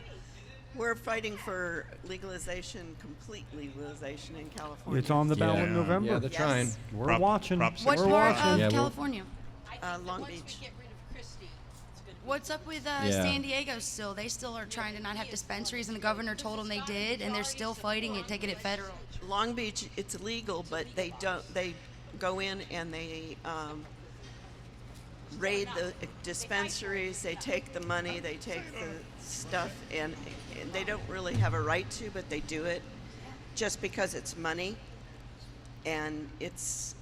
We're fighting for legalization, complete legalization in California. It's on the ballot in November. Yeah, they're trying. We're watching. What We're part watching. of California? Long Beach. What's up with Yeah. San Diego still? They still are trying to not have dispensaries, and the governor told them they did, and they're still fighting it, taking it federal. Long Beach, it's illegal, but they don't. They go in and they raid the dispensaries. They take the money. They take the stuff, and they don't really have a right to, but they do it just because it's money, and it's.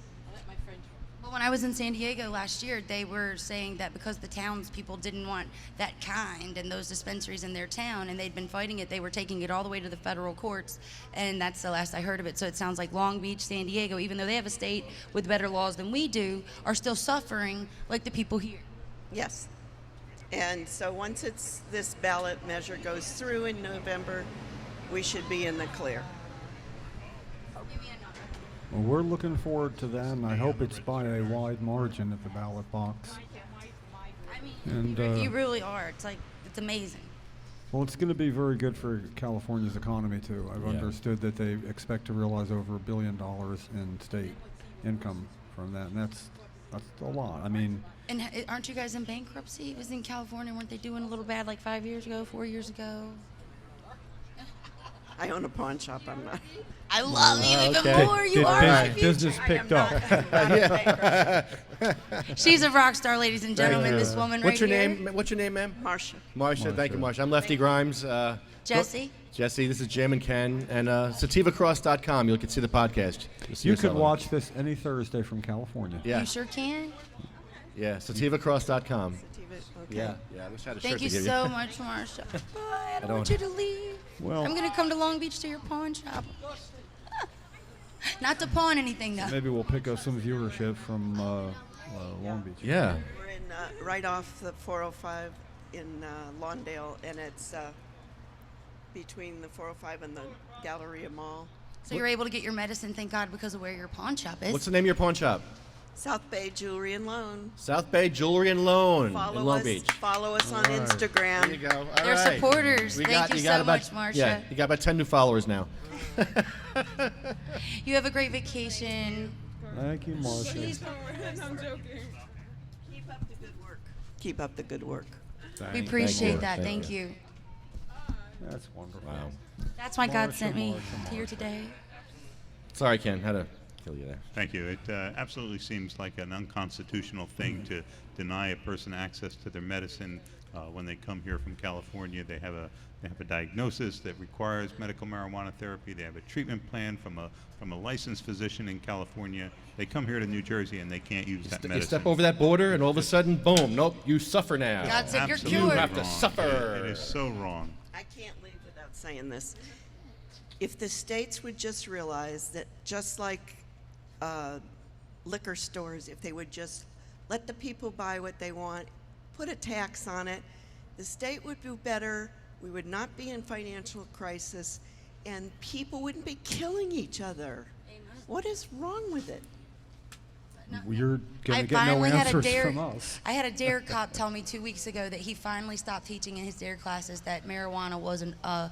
Well, when I was in San Diego last year, they were saying that because the townspeople didn't want that kind and those dispensaries in their town, and they'd been fighting it, they were taking it all the way to the federal courts, and that's the last I heard of it. So it sounds like Long Beach, San Diego, even though they have a state with better laws than we do, are still suffering like the people here. Yes. And so once this ballot measure goes through in November, we should be in the clear. Well, we're looking forward to that, and I hope it's by a wide margin at the ballot box. And You really are. It's like, it's amazing. well, it's going to be very good for California's economy too. I've understood that they expect to realize over $1 billion in state income from that, and that's a lot. I mean, And aren't you guys in bankruptcy? It was in California. Weren't they doing a little bad like 5 years ago, 4 years ago? I own a pawn shop. I'm not. I love you even more. You are my future. Business picked up. She's a rock star, ladies and gentlemen. This woman What's right your here. name? What's your name, ma'am? Marsha. Marsha. Thank you, Marsha. I'm Lefty Grimes. Jesse. Jesse, this is Jim and Ken, and SATIVAcross.com. You can see the podcast. You could watch this any Thursday from California. Yeah. You sure can. Yeah, SATIVAcross.com. Okay. Yeah, I wish I had a shirt Thank you to give so much, Marsha. Bye. I don't want you to leave. Well, I'm gonna come to Long Beach to your pawn shop. Not to pawn anything though. maybe we'll pick up some viewership from Long Beach. Yeah. We're in right off the 405 in Lawndale, and it's between the 405 and the Galleria Mall. So you're able to get your medicine, thank God, because of where your pawn shop is. What's the name of your pawn shop? South Bay Jewelry and Loan. South Bay Jewelry and Loan in Long Beach. Follow us on Instagram. There you go. All They're right. supporters. Thank you so much, Marsha. Yeah, you got about 10 new followers now. You have a great vacation. Thank you, Marsha. I'm joking. Keep up the good work. Keep up the good work. We appreciate that. Thank you. That's wonderful. Wow. That's why God Marsha, sent me Marsha, here Marsha. today. Sorry, Ken. Had to kill you there. Thank you. It absolutely seems like an unconstitutional thing to deny a person access to their medicine when they come here from California. They have a diagnosis that requires medical marijuana therapy. They have a treatment plan from a licensed physician in California. They come here to New Jersey and they can't use that medicine. You step over that border, and all of a sudden, boom! Nope, you suffer now. God said you're Absolutely cured. You have to wrong. suffer. It is so wrong. I can't leave without saying this. If the states would just realize that, just like liquor stores, if they would just let the people buy what they want, put a tax on it, the state would do better. We would not be in financial crisis, and people wouldn't be killing each other. What is wrong with it? You're going I to get no finally had a answers dare. from us. I had a dare cop tell me 2 weeks ago that he finally stopped teaching in his dare classes that marijuana was a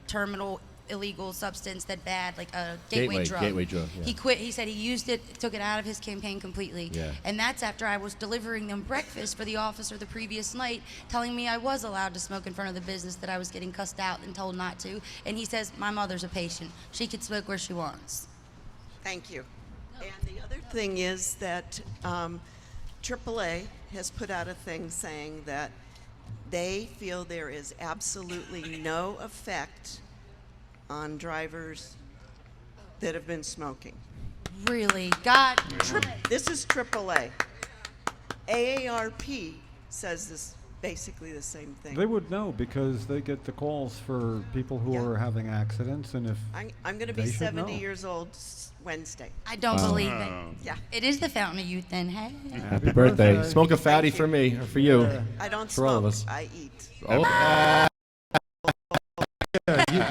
terminal illegal substance, that bad, like a gateway drug. Gateway drug. Yeah. He quit. He said he used it, took it out of his campaign completely. Yeah. And that's after I was delivering them breakfast for the officer the previous night, telling me I was allowed to smoke in front of the business, that I was getting cussed out and told not to. And he says, my mother's a patient. She could smoke where she wants. Thank you. And the other thing is that AAA has put out a thing saying that they feel there is absolutely no effect on drivers that have been smoking. Really? God. This is AAA. AARP says this, basically the same thing. They would know because they get the calls for people who are having accidents, and if I'm going to be they should 70 know. years old Wednesday. I don't believe it. Yeah. It is the fountain of youth then, hey? Happy birthday. Smoke a fatty for me, or for you. I don't For all of smoke. us. I eat. Oh.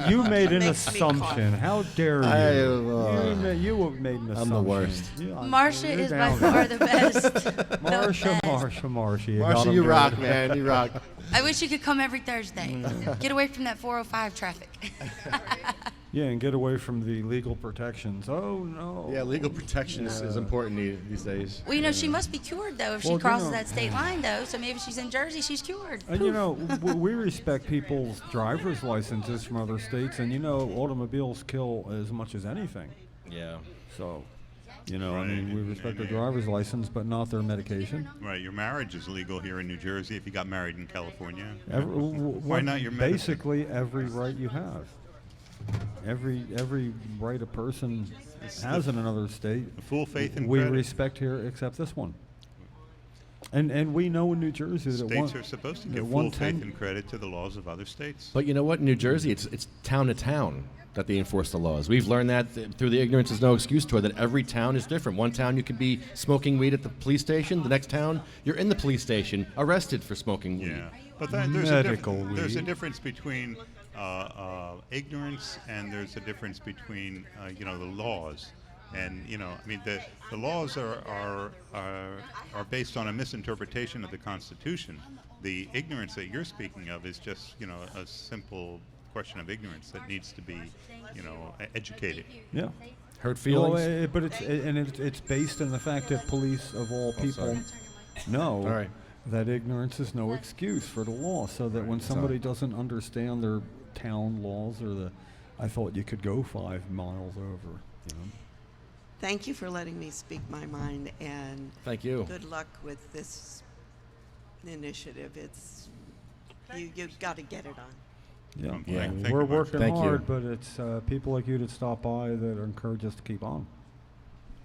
you may made an makes me cough. assumption. How dare you? You have made an assumption. I'm the worst. Marsha is by far the best. Marsha. Marsha, you rock, man. You rock. I wish you could come every Thursday. Get away from that 405 traffic. Yeah, and get away from the legal protections. Oh, no. Yeah, legal protection is important these days. Well, you know, she must be cured, though, if she crosses that state line, though. So maybe she's in Jersey, she's cured. And, you know, we respect people's driver's licenses from other states, and, you know, automobiles kill as much as anything. Yeah. So, you know, I mean, we respect their driver's license, but not their medication. Right, your marriage is legal here in New Jersey if you got married in California. Why not your medicine? Basically, every right you have. Every right a person has in another state. Full faith and we credit. respect here, except this one. And we know in New Jersey that States are supposed to give full faith and credit to the laws of other states. But you know what? In New Jersey, it's town to town that they enforce the laws. We've learned that through the Ignorance is No Excuse tour, that every town is different. One town you could be smoking weed at the police station. The next town, you're in the police station, arrested for smoking weed. Yeah, but there's a difference between ignorance and there's a difference between you know, the laws. And you know, I mean, the laws are based on a misinterpretation of the Constitution. The ignorance that you're speaking of is just, you know, a simple question of ignorance that needs to be, you know, educated. Yeah. Hurt feelings. Well, but it's based in the fact that police of all people know that ignorance is no excuse for the law. So that when somebody doesn't understand their town laws I thought you could go 5 miles over. You know. Thank you for letting me speak my mind, and thank you. Good luck with this initiative. You've got to get it on. Yeah, we're working hard, but it's people like you that stop by that encourage us to keep on.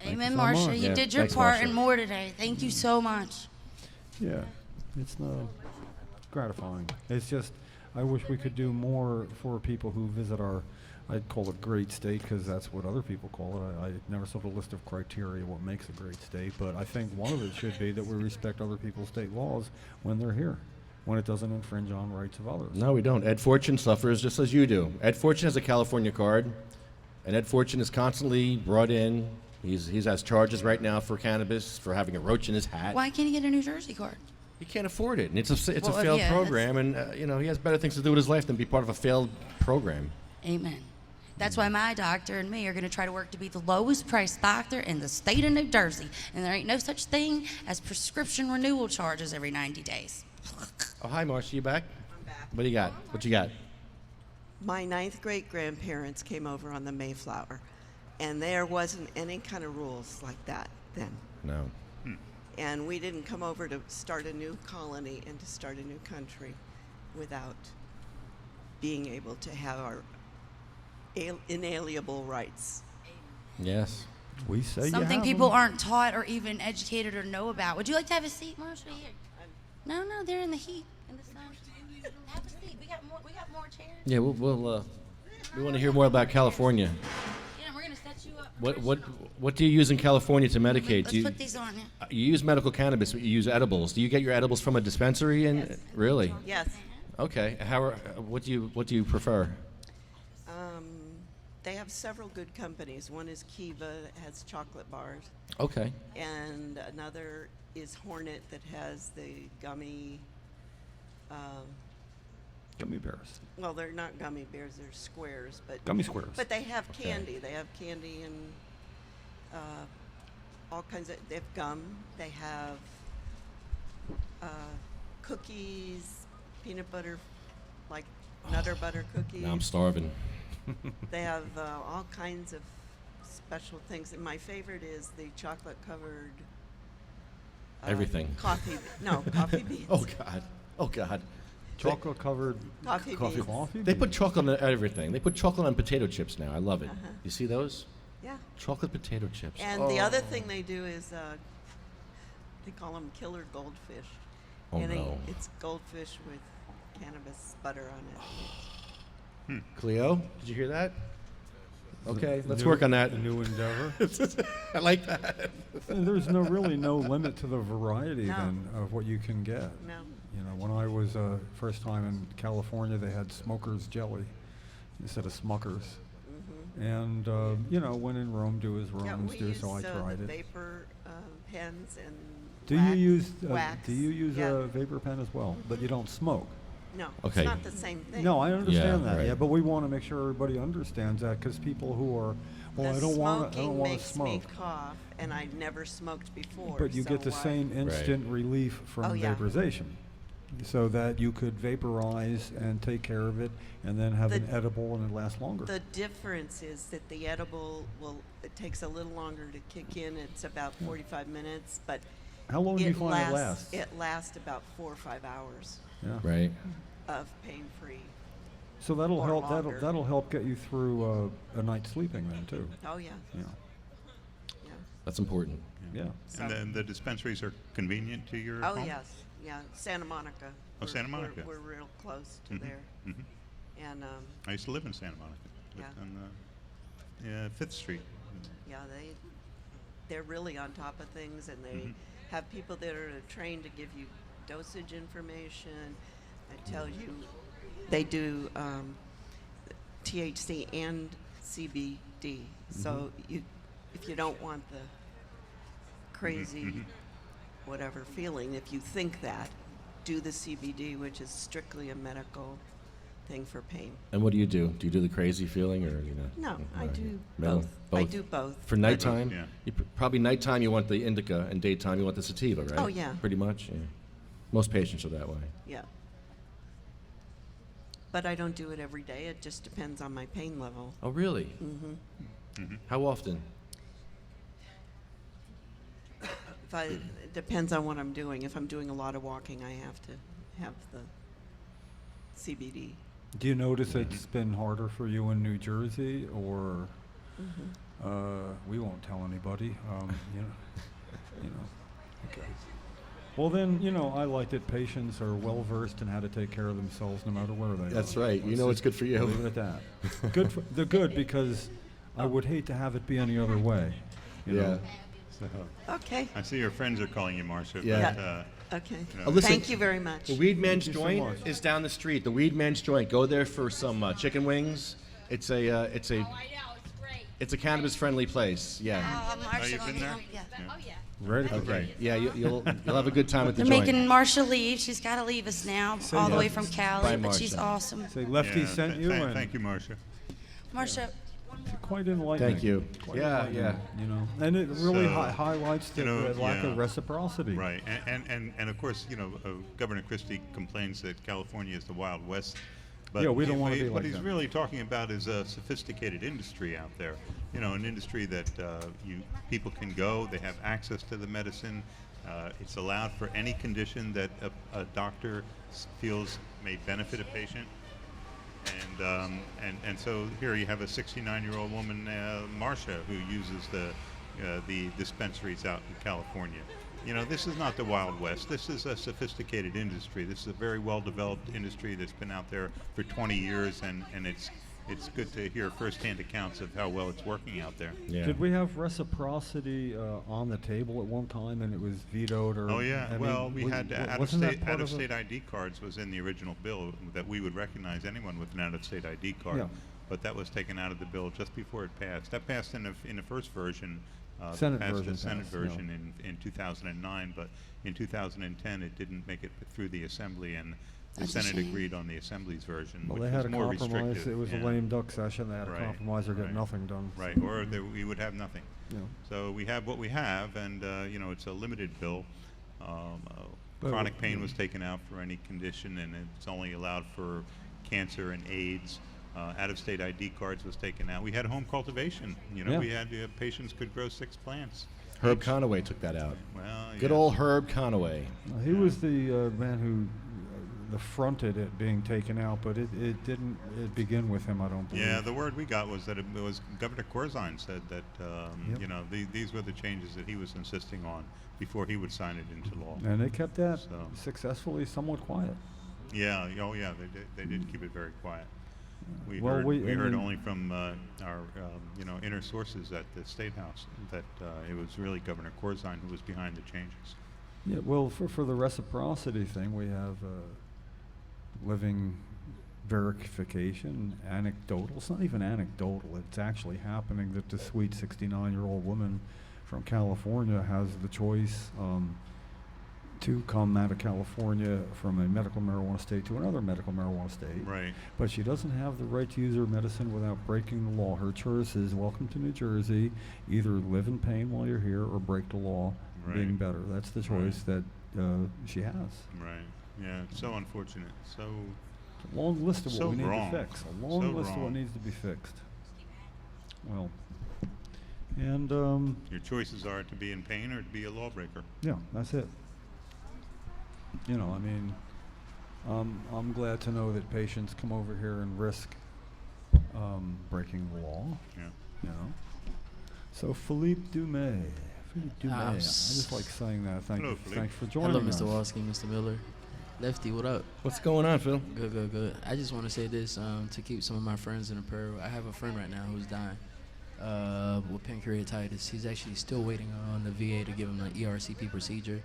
Amen, Marsha. You did your part and more today. Thank you so much. Yeah, it's gratifying. It's just, I wish we could do more for people who visit our, I'd call it great state because that's what other people call it. I never saw the list of criteria what makes a great state, but I think one of it should be that we respect other people's state laws when they're here, when it doesn't infringe on rights of others. No, we don't. Ed Fortune suffers just as you do. Ed Fortune has a California card, and Ed Fortune is constantly brought in. He has charges right now for cannabis, for having a roach in his hat. Why can't he get a New Jersey card? He can't afford it, and it's a failed program, and you know, he has better things to do with his life than be part of a failed program. Amen. That's why my doctor and me are going to try to work to be the lowest priced doctor in the state of New Jersey. And there ain't no such thing as prescription renewal charges every 90 days. Oh, hi, Marcia. You back? I'm back. What do you got? What you got? My 9th great grandparents came over on the Mayflower, and there wasn't any kind of rules like that then. No. And we didn't come over to start a new colony and to start a new country without being able to have our inalienable rights. Yes. We say something people aren't taught or even educated or know about. Would you like to have a seat, Marsha? Here. No, they're in the heat, in the sun. Have a seat. We got more chairs. Yeah, we want to hear more about California. Yeah, we're gonna set you up. What do you use in California to medicate? Let's put these on. Yeah. You use medical cannabis, but you use edibles. Do you get your edibles from a dispensary? Yes. Really? Yes. Okay. What do you prefer? They have several good companies. One is Kiva, that has chocolate bars. Okay. And another is Hornet, that has the gummy bears. Well, they're not gummy bears, they're squares, but gummy squares. But they have candy. They have candy and all kinds of. They have gum. They have cookies, peanut butter, like Nutter butter cookies. Now I'm starving. They have all kinds of special things, and my favorite is the chocolate covered. Everything. Coffee beans. Oh God. Chocolate covered coffee beans. They put chocolate on everything. They put chocolate on potato chips now. I love it. You see those? Yeah. Chocolate potato chips. And the other thing they do is they call them killer goldfish. Oh and no. It's goldfish with cannabis butter on it. Cleo, did you hear that? Okay, let's work on that. A new endeavor. I like that. There's really no limit to the variety then of what you can get. No. You know, when I was first time in California, they had smoker's jelly, instead of Smuckers. And, you know, when in Rome, do as Yeah, Romans we do, use so I tried the it. vapor pens and Do wax, you use wax. do you use Yeah. a vapor pen as well? But you don't smoke. No, Okay. it's not the same thing. No, I understand Yeah, that. right. Yeah, but we want to make sure everybody understands that because people who are, well, The I don't want to smoking makes smoke. me cough, and I never smoked before. But you so get the why- same instant relief from Oh, yeah. vaporization, so that you could vaporize and take care of it, and then have an edible and it lasts longer. The difference is that the edible it takes a little longer to kick in. It's about 45 minutes, but How long do you find it lasts? It lasts about 4 or 5 hours Yeah. Right. of pain-free. So that'll or help. longer. That'll help get you through a night's sleeping then too. Oh, yeah. Yeah. That's important. Yeah. And then the dispensaries are convenient to your Oh, home? yes. Yeah, Santa Monica. Oh, Santa Monica. We're real close to Mhm, there. mhm. And, I used to live in Santa Monica. Lived on 5th Street. yeah, they're really on top of things, and they have people that are trained to give you dosage information. I tell you, they do THC and CBD. So if you don't want the crazy whatever feeling, if you think that, do the CBD, which is strictly a medical thing for pain. And what do? Do you do the crazy feeling, or you know? No, I do Middle? both. I do both. For nighttime, yeah. Probably nighttime you want the indica, and daytime you want the sativa, right? Oh, yeah. Pretty much. Yeah. Most patients are that way. Yeah. But I don't do it every day. It just depends on my pain level. Oh, really? How often? It depends on what I'm doing. If I'm doing a lot of walking, I have to have the CBD. Do you notice it's been harder for you in New Jersey, or we won't tell anybody? You know. Okay. Well, then, you know, I like that patients are well versed in how to take care of themselves, no matter where they are. That's right. You Let's know just it's good for you. Leave it at that. They're good because I would hate to have it be any other way. You know? So. Okay. I see your friends are calling you, Marcia. Yeah. But, Okay. you know, Listen, Thank you very much. The Weed Man's Thank you so Joint much. is down the street. The Weed Man's Joint. Go there for some chicken wings. It's a it's a cannabis-friendly place. Yeah. Oh, you've been there? Yeah. Ready? Okay. Yeah, you'll have a good time with the They're joint. making Marcia leave. She's got to leave us now, Say all the yes. way from Cali, Bye, but she's Marcia. awesome. Say Lefty yeah, sent you, and thank you, Marcia. Marcia, quite enlightening. Thank you. Quite Yeah, enlightening, yeah. You know, and it really So, highlights the you know, lack of yeah. reciprocity. Right, and of course, you know, Governor Christie complains that California is the Wild West. But Yeah, we don't wanna be what like he's that. really talking about is a sophisticated industry out there. You know, an industry that people can go, they have access to the medicine. It's allowed for any condition that a doctor feels may benefit a patient. And so here you have a 69-year-old woman, Marcia, who uses the dispensaries out in California. You know, this is not the Wild West. This is a sophisticated industry. This is a very well-developed industry that's been out there for 20 years, and it's good to hear firsthand accounts of how well it's working out there. Yeah. Did we have reciprocity on the table at one time, and it was vetoed? Or Oh yeah, I well, mean, we had wasn't that part of out-of-state ID cards was in the original bill that we would recognize anyone with an out-of-state ID card. Yeah. But that was taken out of the bill just before it passed. That passed in the first version. Senate passed version the Senate passed, version in 2009, but in 2010 it didn't make it through the Assembly, and the That's a Senate shame. agreed on the Assembly's version, Well, which they had was a more compromise. restrictive. It was a yeah. lame duck session. They had Right, a compromise or get right. nothing done. Right, or we would have nothing. Yeah. So we have what we have, and you know, it's a limited bill. But Chronic pain was taken out for any condition, and it's only allowed for cancer and AIDS. Out-of-state ID cards was taken out. We had home cultivation. You know, Yeah. we had patients could grow 6 plants. Herb Conaway took that out. Well, Good yeah. old Herb Conaway. He was the man who fronted it being taken out, but it didn't begin with him, I don't believe. Yeah, the word we got was that it was Governor Corzine said that Yep. you know, these were the changes that he was insisting on before he would sign it into law. And they kept that So- successfully somewhat quiet. Yeah, oh yeah, they did keep it very quiet. We Well, heard, we- we and heard then- only from our you know, inner sources at the State House that it was really Governor Corzine who was behind the changes. Yeah, well, for the reciprocity thing, we have living verification, anecdotal. It's not even anecdotal. It's actually happening that the sweet 69-year-old woman from California has the choice to come out of California from a medical marijuana state to another medical marijuana state. Right. But she doesn't have the right to use her medicine without breaking the law. Her choice is, welcome to New Jersey, either live in pain while you're here or break the law, being better. That's the choice that she has. Right. Yeah, it's so unfortunate. So a long list of so what we wrong. need to fix. A long So list of what wrong. needs to be fixed. Well, and Your choices are to be in pain or to be a lawbreaker. yeah, that's it. You know, I mean, I'm glad to know that patients come over here and risk breaking the law. Yeah. You know. So Philippe Dumais. Philippe Dumais. I just like saying that. Thank Hello, you. Philippe. Thanks for joining Hello, us. Mr. Walski, Mr. Miller. Lefty, what up? What's going on, Phil? Good, good, good. I just want to say this to keep some of my friends in a prayer. I have a friend right now who's dying with pancreatitis. He's actually still waiting on the VA to give him an ERCP procedure.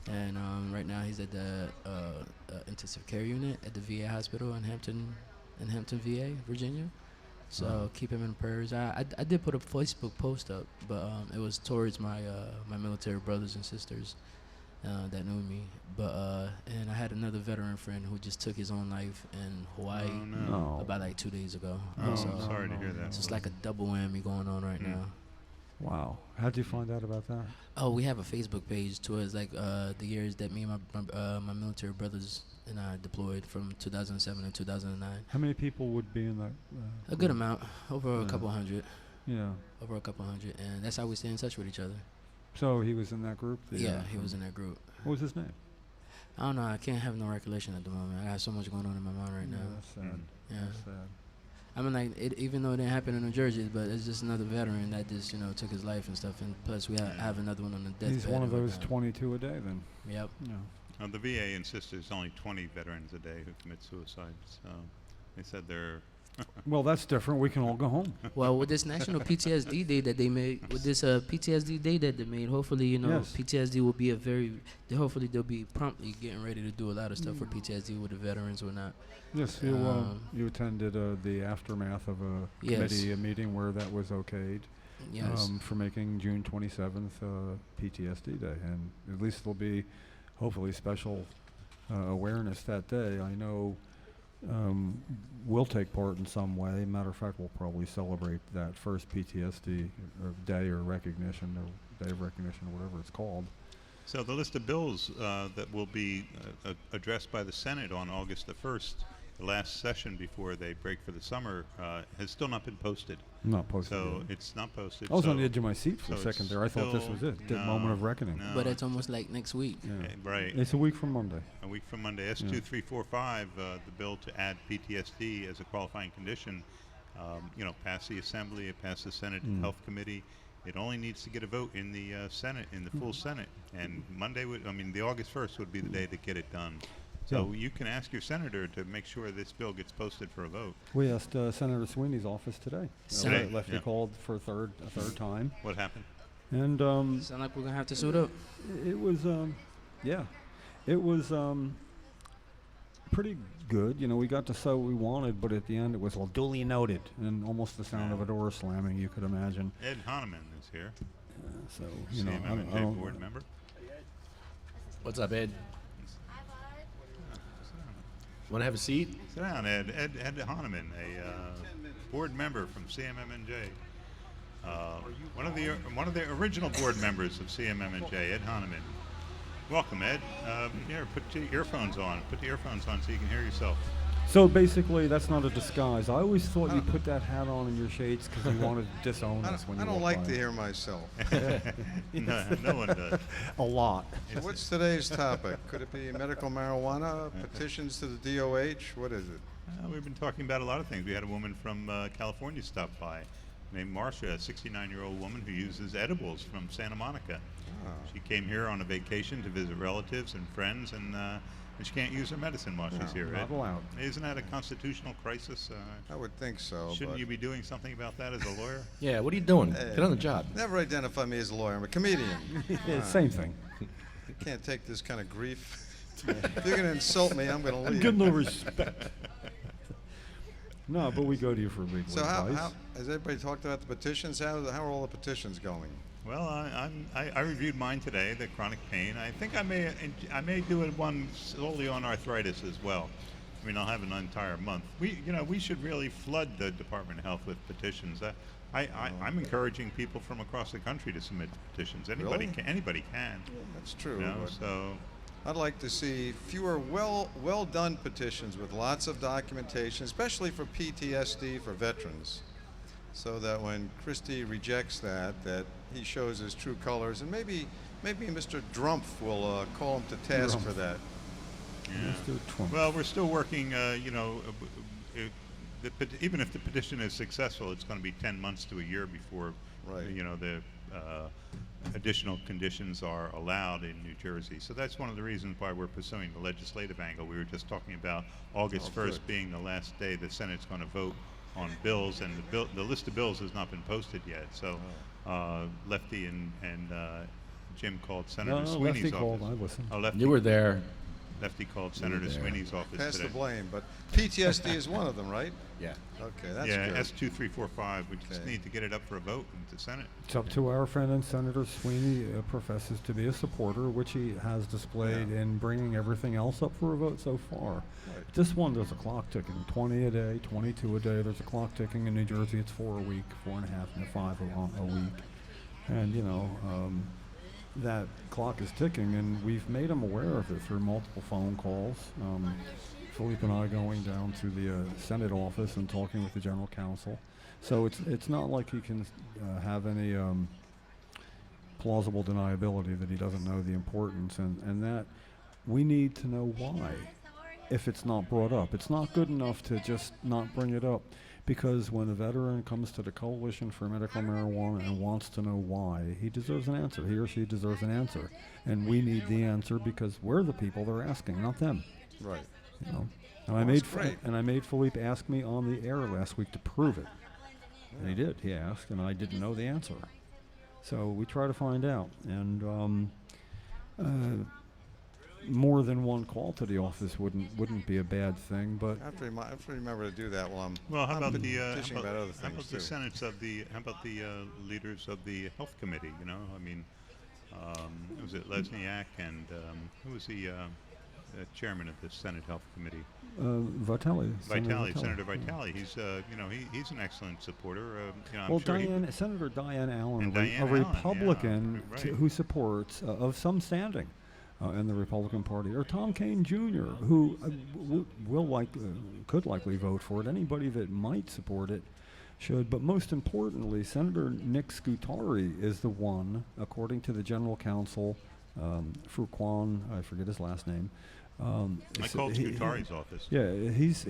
And right now he's at the intensive care unit at the VA hospital in Hampton, VA, Virginia. So keep him in prayers. I did put a Facebook post up, but it was towards my my military brothers and sisters that knew me. But and I had another veteran friend who just took his own life in Hawaii about like 2 days ago. Oh, so I'm sorry to hear that. So it's like a double whammy going on right now. Wow. How'd you find out about that? Oh, we have a Facebook page towards like the years that me and my military brothers and I deployed from 2007 and 2009. How many people would be in that? A good amount, over a couple hundred. Yeah. Over a couple hundred, and that's how we stay in touch with each other. So he was in that group? Yeah, he was in that group. What was his name? I don't know. I can't have no recollection at the moment. I have so much going on in my mind right now. That's sad. Yeah. That's sad. I mean, like, even though it didn't happen in New Jersey, but it's just another veteran that just, took his life and stuff. And plus, we have another one on the deathbed. He's one of and those whatnot. 22 a day then. Yep. Yeah. The VA insists there's only 20 veterans a day who commit suicide. So they said they're. Well, that's different. We can all go home. Well, with this National PTSD Day that they made, with this PTSD Day that they made, hopefully, Yes. PTSD will be hopefully they'll be promptly getting ready to do a lot of stuff for PTSD with the veterans or not. Yes, you attended the aftermath of a committee meeting where that was okayed. Yes. For making June 27th PTSD Day, and at least there'll be, hopefully, special awareness that day. I know we'll take part in some way. Matter of fact, we'll probably celebrate that first PTSD Day or recognition, or Day of Recognition, or whatever it's called. So the list of bills that will be addressed by the Senate on August the 1st, the last session before they break for the summer, has still not been posted. Not posted So yet. it's not posted. I was on so- the edge of my seat for a so second it's there. I thought this still- was it. The no, moment of reckoning. no. But it's almost like next week. Yeah. Right. It's a week from Monday. A week from Monday. S2345, the bill to add PTSD as a qualifying condition, passed the Assembly, it passed the Senate Health Committee. It only needs to get a vote in the Senate, in the full Senate. And the August 1st would be the day to get it done. So you can ask your senator to make sure this bill gets posted for a vote. We asked Senator Sweeney's office today. Today? Lefty Yeah. called for a third time. What happened? And Sound like we're gonna have to suit up. it was it was pretty good. We got to say what we wanted, but at the end it was all duly noted and almost the sound of a door slamming, you could imagine. Ed Hahnemann is here. So CMMNJ board member. What's up, Ed? Want to have a seat? Sit down, Ed. Ed Hahnemann, a board member from CMMNJ. One of the original board members of CMMNJ, Ed Hahnemann. Welcome, Ed. Here, put your earphones on. Put the earphones on so you can hear yourself. So basically, that's not a disguise. I always thought you put that hat on in your shades because you wanted to disown us when you I don't walk like by. to hear myself. No one does. A lot. So what's today's topic? Could it be medical marijuana, petitions to the DOH? What is it? We've been talking about a lot of things. We had a woman from California stop by named Marcia, a 69-year-old woman who uses edibles from Santa Monica. Oh. She came here on a vacation to visit relatives and friends, and she can't use her medicine while she's here. not Ed. allowed. Isn't that a constitutional crisis? I would think so. Shouldn't but you be doing something about that as a lawyer? Yeah, what are you doing? Hey, Get on the job. Never identify me as a lawyer. I'm a comedian. Come on. Same thing. You can't take this kind of grief. If you're going to insult me, I'm going to leave. Give no respect. No, but we go to you for legal So advice. how has everybody talked about the petitions? How are all the petitions going? Well, I reviewed mine today, the chronic pain. I think I may do it one solely on arthritis as well. I mean, I'll have an entire month. We should really flood the Department of Health with petitions. I'm encouraging people from across the country to submit petitions. Anybody Really? can. Anybody can. That's true. You know, but so I'd like to see fewer well done petitions with lots of documentation, especially for PTSD for veterans, so that when Christie rejects that he shows his true colors, and maybe Mr. Drumpf will call him to task for that. yeah. Well, we're still working. Even if the petition is successful, it's going to be 10 months to a year before the additional conditions are allowed in New Jersey. So that's one of the reasons why we're pursuing the legislative angle. We were just talking about August 1st being the last day the Senate's going to vote on bills, and the list of bills has not been posted yet. So Lefty and Jim called Senator Sweeney's Lefty office. called, I listened. Lefty, You were there. Lefty called Senator Sweeney's office Pass today. the blame, but PTSD is one of them, right? Yeah. Okay, that's yeah, good. S2345. We just need to get it up for a vote in the Senate. It's up to our friend, and Senator Sweeney professes to be a supporter, which he has displayed in bringing everything else up for a vote so far. This one, there's a clock ticking. 20 a day, 22 a day. There's a clock ticking. In New Jersey, it's 4 a week, 4.5, and 5 a week. And, that clock is ticking, and we've made him aware of it through multiple phone calls. Philippe and I going down to the Senate office and talking with the general counsel. So it's not like he can have any plausible deniability that he doesn't know the importance, and that we need to know why if it's not brought up. It's not good enough to just not bring it up, because when a veteran comes to the Coalition for Medical Marijuana and wants to know why, he deserves an answer. He or she deserves an answer, and we need the answer because we're the people they're asking, not them. Right. You know, and Well, I made Philippe ask me on the air last week to prove it, and he did. He asked, and I didn't know the answer. So we try to find out, and more than one call to the office wouldn't be a bad thing. But I have to remember to do that while I'm Well, how about petitioning about other how things about the too. senates of the how about the leaders of the health committee? You know, I mean, was it Lesniak and who was the chairman of the Senate Health Committee? Vitale. Senator Vitale. He's he's an excellent supporter. I'm Well, sure Senator Diane Allen, And a Diane Allen, yeah, Republican right. who supports of some standing in the Republican Party, or Tom Kaine Jr., who could likely vote for it. Anybody that might support it should. But most importantly, Senator Nick Scutari is the one, according to the General Counsel, Fuquan, I forget his last name. I called Scutari's office. Yeah, he's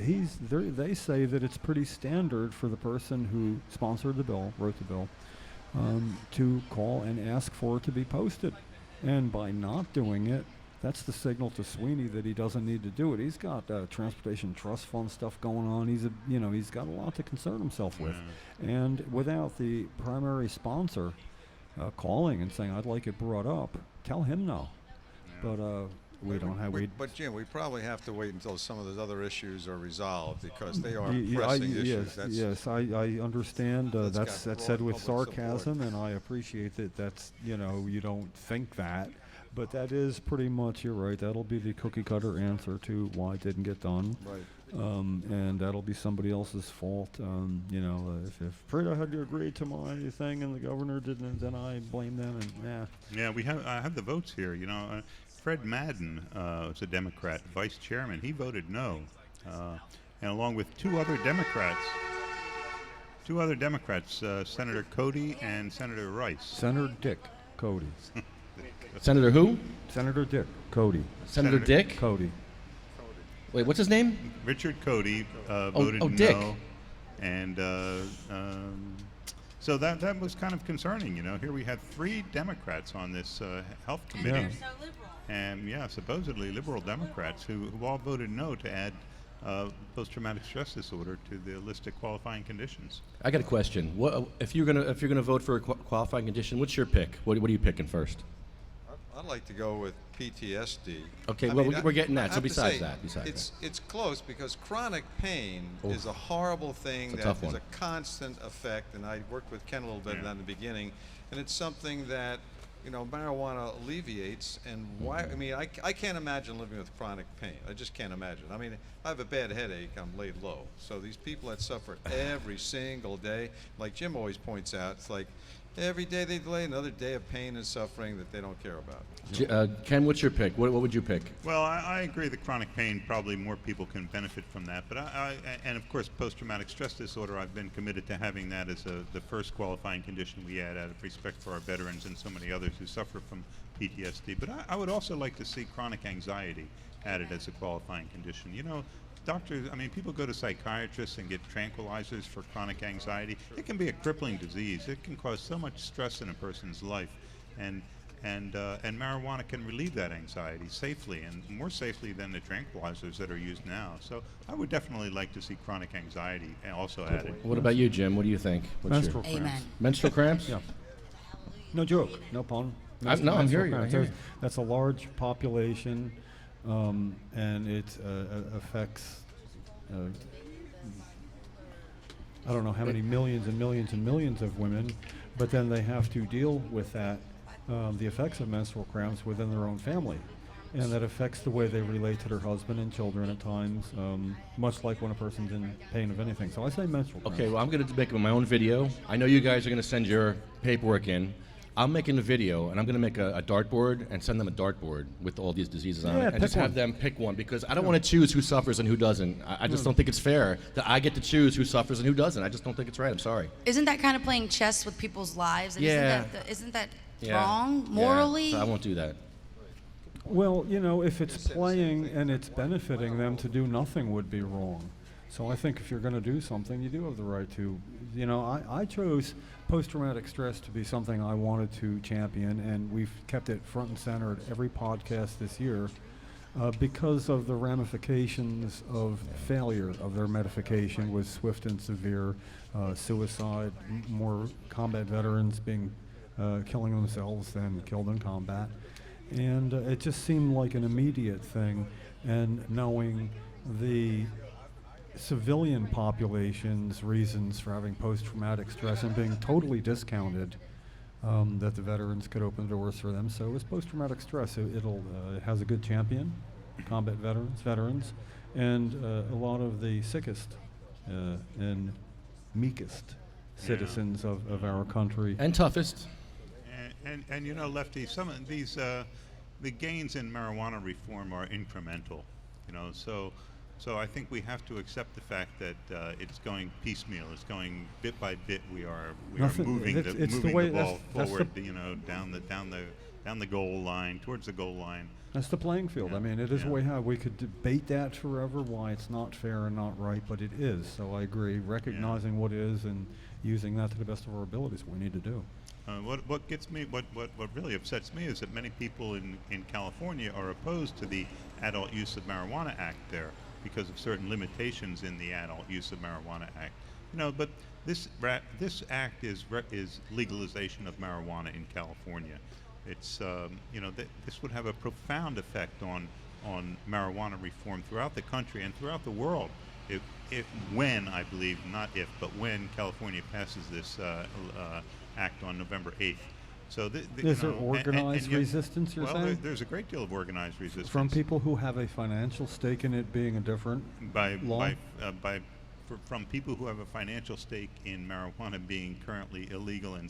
there. They say that it's pretty standard for the person who sponsored the bill, wrote the bill, to call and ask for it to be posted. And by not doing it, that's the signal to Sweeney that he doesn't need to do it. He's got transportation trust fund stuff going on. He's got a lot to concern himself with. And without the primary sponsor calling and saying, "I'd like it brought up," tell him no. But we don't have. But Jim, we probably have to wait until some of those other issues are resolved, because they are I pressing issues. I understand. That's said with broad public sarcasm, and I appreciate that. That's you don't think that, but that is pretty much, you're right. That'll be the cookie cutter answer to why it didn't get done. Right. And that'll be somebody else's fault. If Prida had to agree to my thing and the governor didn't, then I blame them. And Yeah, I have the votes here. Fred Madden was a Democrat vice chairman. He voted no, and along with two other Democrats, Senator Cody and Senator Rice. Senator Dick Cody. Senator who? Senator Dick Cody. Senator Dick? Cody. Wait, what's his name? Richard Cody voted no. Dick. And so that was kind of concerning. Here we had 3 Democrats on this health committee. Yeah. So liberal. And supposedly liberal Democrats who all voted no to add post-traumatic stress disorder to the list of qualifying conditions. I got a question. What if you're gonna vote for a qualifying condition? What's your pick? What are you picking first? I'd like to go with PTSD. Okay, I well, mean, we're getting I that. So have to besides say, that. It's close because chronic pain Oof. is a horrible thing It's a that tough is one. a constant effect, and I worked with Ken a little bit in the beginning, and it's something that, you know, marijuana alleviates, and why, I mean, I can't imagine living with chronic pain. I just can't imagine. I mean, I have a bad headache, I'm laid low. So these people that suffer every single day, like Jim always points out, it's like every day they delay another day of pain and suffering that they don't care about. Ken, what's your pick? What would you pick? Well, I agree that chronic pain, probably more people can benefit from that. But and of course, post-traumatic stress disorder, I've been committed to having that as the first qualifying condition we add out of respect for our veterans and so many others who suffer from PTSD. But I would also like to see chronic anxiety added as a qualifying condition. You know, doctors, I mean, people go to psychiatrists and get tranquilizers for chronic anxiety. It can be a crippling disease. It can cause so much stress in a person's life. And marijuana can relieve that anxiety safely, and more safely than the tranquilizers that are used now. So I would definitely like to see chronic anxiety also added. What about you, Jim? What do you think? Menstrual cramps. Amen. Menstrual cramps? Yeah. No joke. No pun. I'm hearing you. I hear you. That's a large population, and it affects. I don't know how many millions and millions and millions of women, but then they have to deal with that, the effects of menstrual cramps within their own family. And that affects the way they relate to their husband and children at times, much like when a person's in pain of anything. So I say menstrual cramps. Okay, well, I'm going to make my own video. I know you guys are going to send your paperwork in. I'm making a video, and I'm going to make a dartboard and send them a dartboard with all these diseases on it, and just have them pick one, because I don't want to choose who suffers and who doesn't. I just don't think it's fair that I get to choose who suffers and who doesn't. I just don't think it's right. I'm sorry. Isn't that kind of playing chess with people's lives? And Yeah. Isn't that Yeah. wrong Yeah, morally? so I won't do that. Well, you know, if it's playing and it's benefiting them, to do nothing would be wrong. So I think if you're going to do something, you do have the right to. You know, I chose post-traumatic stress to be something I wanted to champion, and we've kept it front and center at every podcast this year because of the ramifications of failure of their medication with swift and severe suicide, more combat veterans killing themselves than killed in combat. And it just seemed like an immediate thing, and knowing the civilian population's reasons for having post-traumatic stress and being totally discounted, that the veterans could open the doors for them. So it was post-traumatic stress. It has a good champion, combat veterans, and a lot of the sickest and meekest citizens of our country. And toughest. And you know, Lefty, some of these the gains in marijuana reform are incremental. You know, so I think we have to accept the fact that it's going piecemeal. It's going bit by bit. We are moving the ball forward. You know, down the goal line, towards the goal line. That's the playing field. Yeah. I mean, it is way high. We could debate that forever, why it's not fair and not right, but it is. So I agree. Recognizing what is and using that to the best of our abilities, we need to do. What gets me, what really upsets me is that many people in California are opposed to the Adult Use of Marijuana Act there because of certain limitations in the Adult Use of Marijuana Act. You know, but this act is legalization of marijuana in California. It's you know, this would have a profound effect on marijuana reform throughout the country and throughout the world. When I believe, not if, but when California passes this act on November 8th. So is there organized resistance, you're saying? There's a great deal of organized resistance. From people who have a financial stake in it being a different law? From people who have a financial stake in marijuana being currently illegal and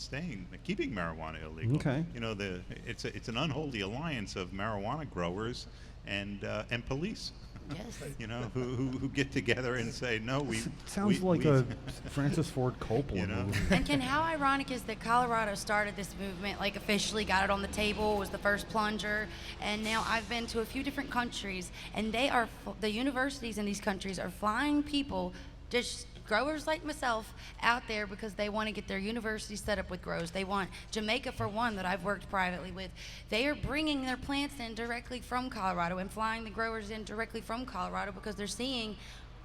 keeping marijuana illegal. Okay. You know, it's an unholy alliance of marijuana growers and police. Yes. You know, who get together and say, no, sounds like a Francis Ford Coppola movie. And Ken, how ironic is that Colorado started this movement, like officially got it on the table, was the first plunger, and now I've been to a few different countries, and the universities in these countries are flying people, just growers like myself, out there because they want to get their university set up with grows. They want Jamaica, for one, that I've worked privately with. They are bringing their plants in directly from Colorado and flying the growers in directly from Colorado because they're seeing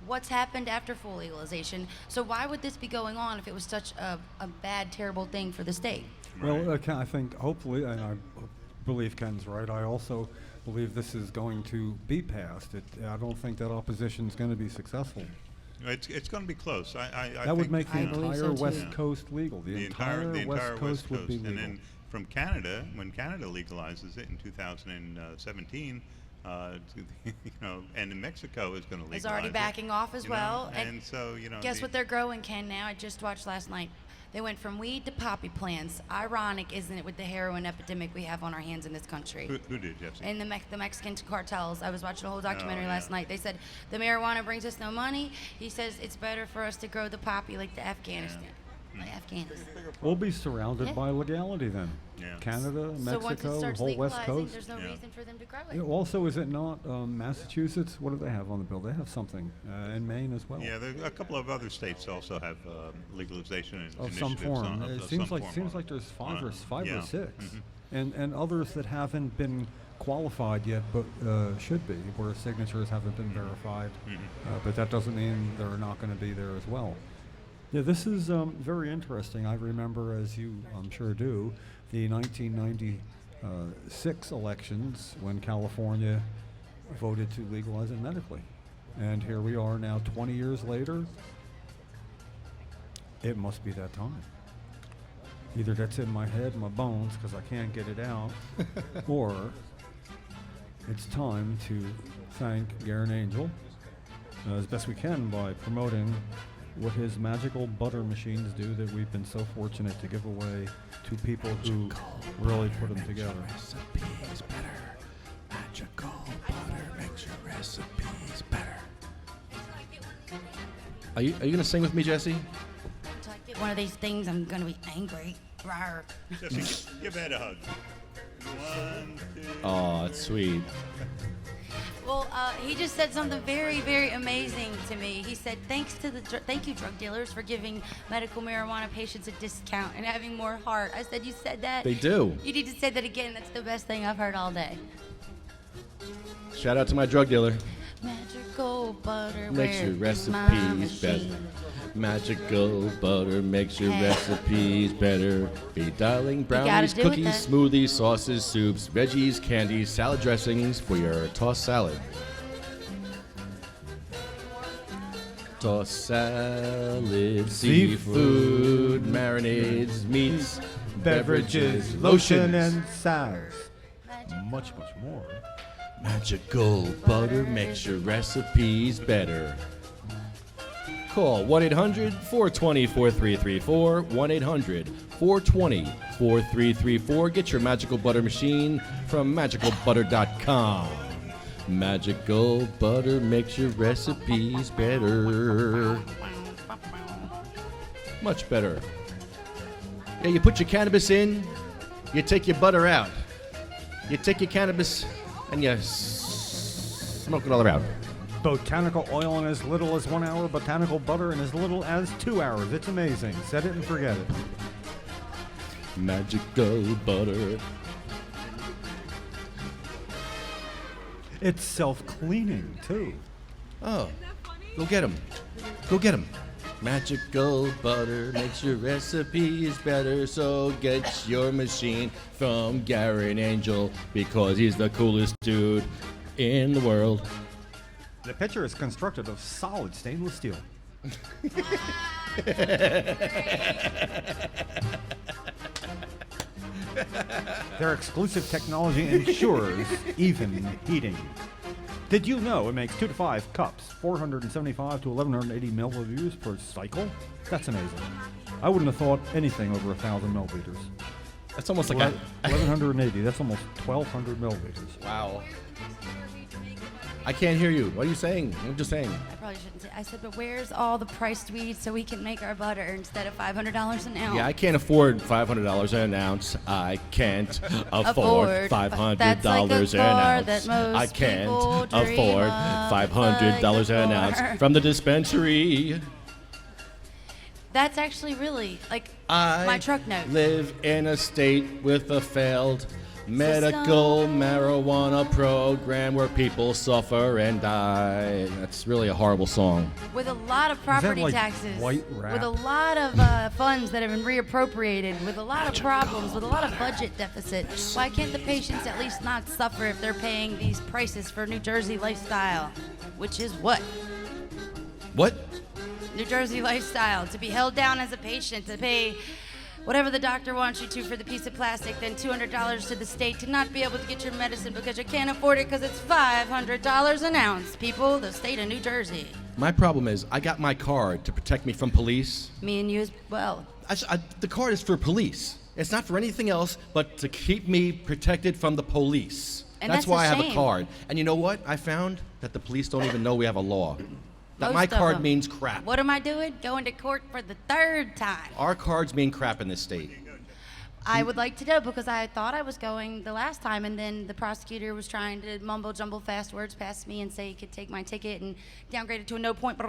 what's happened after full legalization. So why would this be going on if it was such a bad, terrible thing for the state? Well, I think hopefully, and believe Ken's right. I also believe this is going to be passed. I don't think that opposition is going to be successful. It's going to be close. I That would think, make the you know, entire West Coast legal. The entire West Coast would be legal. And then from Canada, when Canada legalizes it in 2017, you know, and in Mexico is going to legalize Is already backing off as you know, well. and so, you know. Guess what they're growing, Ken, now? I just watched last night. They went from weed to poppy plants. Ironic, isn't it, with the heroin epidemic we have on our hands in this country? Who did, Jesse? And the Mexican cartels. I was watching a whole documentary yeah. last night. They said the marijuana brings us no money. He says it's better for us to grow the poppy like the Afghanistan. Like Afghanistan. We'll be surrounded Yeah. by legality then. Yeah. Canada, So once it Mexico, starts whole West legalizing, Coast. there's no reason for them to grow it. Yeah, also, is it not Massachusetts? What do they have on the bill? They have something in Maine as well. Yeah, there, a couple of other states also have legalization Of some initiatives form. It of seems some like form. there's five or Yeah. 6, Mhm. and others that haven't been qualified yet, but should be, where signatures haven't been verified. But that doesn't mean they're not going to be there as well. Yeah, this is very interesting. I remember, as you I'm sure do, the 1996 elections when California voted to legalize it medically. And here we are now 20 years later. It must be that time. Either that's in my head, my bones, because I can't get it out, or it's time to thank Garen Angel as best we can by promoting what his magical butter machines do that we've been so fortunate to give away to people who really put them together. Recipes better. Magical butter makes your recipes better. Are you gonna sing with me, Jesse? Until I get one of these things, I'm gonna be angry. Rawr. Jesse, give Ed a hug. 1, 2. Oh, it's sweet. Well, he just said something very, very amazing to me. He said, thank you, drug dealers, for giving medical marijuana patients a discount and having more heart. I said, you said that? They do. You need to say that again. That's the best thing I've heard all day. Shout out to my drug dealer. Magical butter Makes your where's my recipes better. machine? Magical butter makes your Hey. recipes better. Be dialing gotta brownies, do it cookies, then. smoothies, sauces, soups, veggies, candies, salad dressings for your tossed salad. Tossed salad, seafood, marinades, meats, beverages, lotions, and salves. Much, much more. Magical butter makes your recipes better. Call 1-800-420-4334, 1-800-420-4334. Get your magical butter machine from magicalbutter.com. Magical butter makes your recipes better. Much better. Yeah, you put your cannabis in, you take your butter out. You take your cannabis and you smoke it all around. Botanical oil in as little as 1 hour, botanical butter in as little as 2 hours. It's amazing. Set it and forget it. Magical butter. It's self-cleaning, too. Oh, go get them. Go get them. Magical butter makes your recipes better, so get your machine from Garen Angel because he's the coolest dude in the world. The pitcher is constructed of solid stainless steel. Their exclusive technology ensures even heating. Did you know it makes 2 to 5 cups, 475 to 1180 milliliters per cycle? That's amazing. I wouldn't have thought anything over 1,000 milliliters. That's almost like 1180. That's almost 1,200 milliliters. Wow. I can't hear you. What are you saying? I'm just saying. I probably shouldn't say. I said, but where's all the priced weed so we can make our butter instead of $500 an ounce? Yeah, I can't afford $500 an ounce. I can't afford $500 That's like a an car ounce. that most I can't people dream afford of. $500 an ounce from the dispensary. That's actually really like I my truck note. live in a state with a failed medical marijuana program where people suffer and die. That's really a horrible song. With a lot of property like taxes, white rap? with a lot of funds that have been reappropriated, with a lot of problems, with a lot of budget deficit, why can't the patients at least not suffer if they're paying these prices for New Jersey lifestyle? Which is what? What? New Jersey lifestyle. To be held down as a patient, to pay whatever the doctor wants you to for the piece of plastic, then $200 to the state to not be able to get your medicine because you can't afford it because it's $500 an ounce. People, the state of New Jersey. My problem is I got my card to protect me from police. Me and you as well. The card is for police. It's not for anything else but to keep me protected from the police. And that's that's why a I have a shame. card. And you know what? I found that the police don't even know we have a law. That Most my of card them. means crap. What am I doing? Going to court for the third time. Our cards mean crap in this state. I would like to know because I thought I was going the last time, and then the prosecutor was trying to mumble jumble fast words past me and say he could take my ticket and downgrade it to a no point.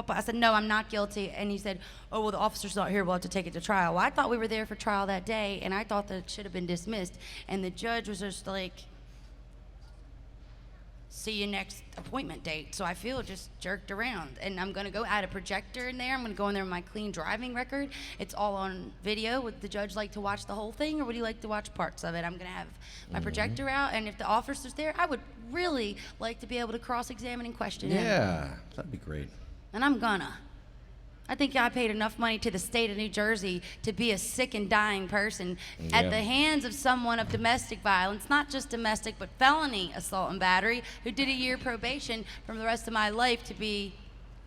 I said, no, I'm not guilty. And he said, oh, well, the officer's not here. We'll have to take it to trial. Well, I thought we were there for trial that day, and I thought that it should have been dismissed. And the judge was just like, see you next appointment date. So I feel just jerked around, and I'm going to go add a projector in there. I'm going to go in there with my clean driving record. It's all on video. Would the judge like to watch the whole thing, or would he like to watch parts of it? I'm going to have my projector out, and if the officer's there, I would really like to be able to cross-examine and question him. Yeah, that'd be great. And I'm gonna. I think I paid enough money to the state of New Jersey to be a sick and dying person at the hands of someone of domestic violence, not just domestic, but felony assault and battery, who did a year probation from the rest of my life to be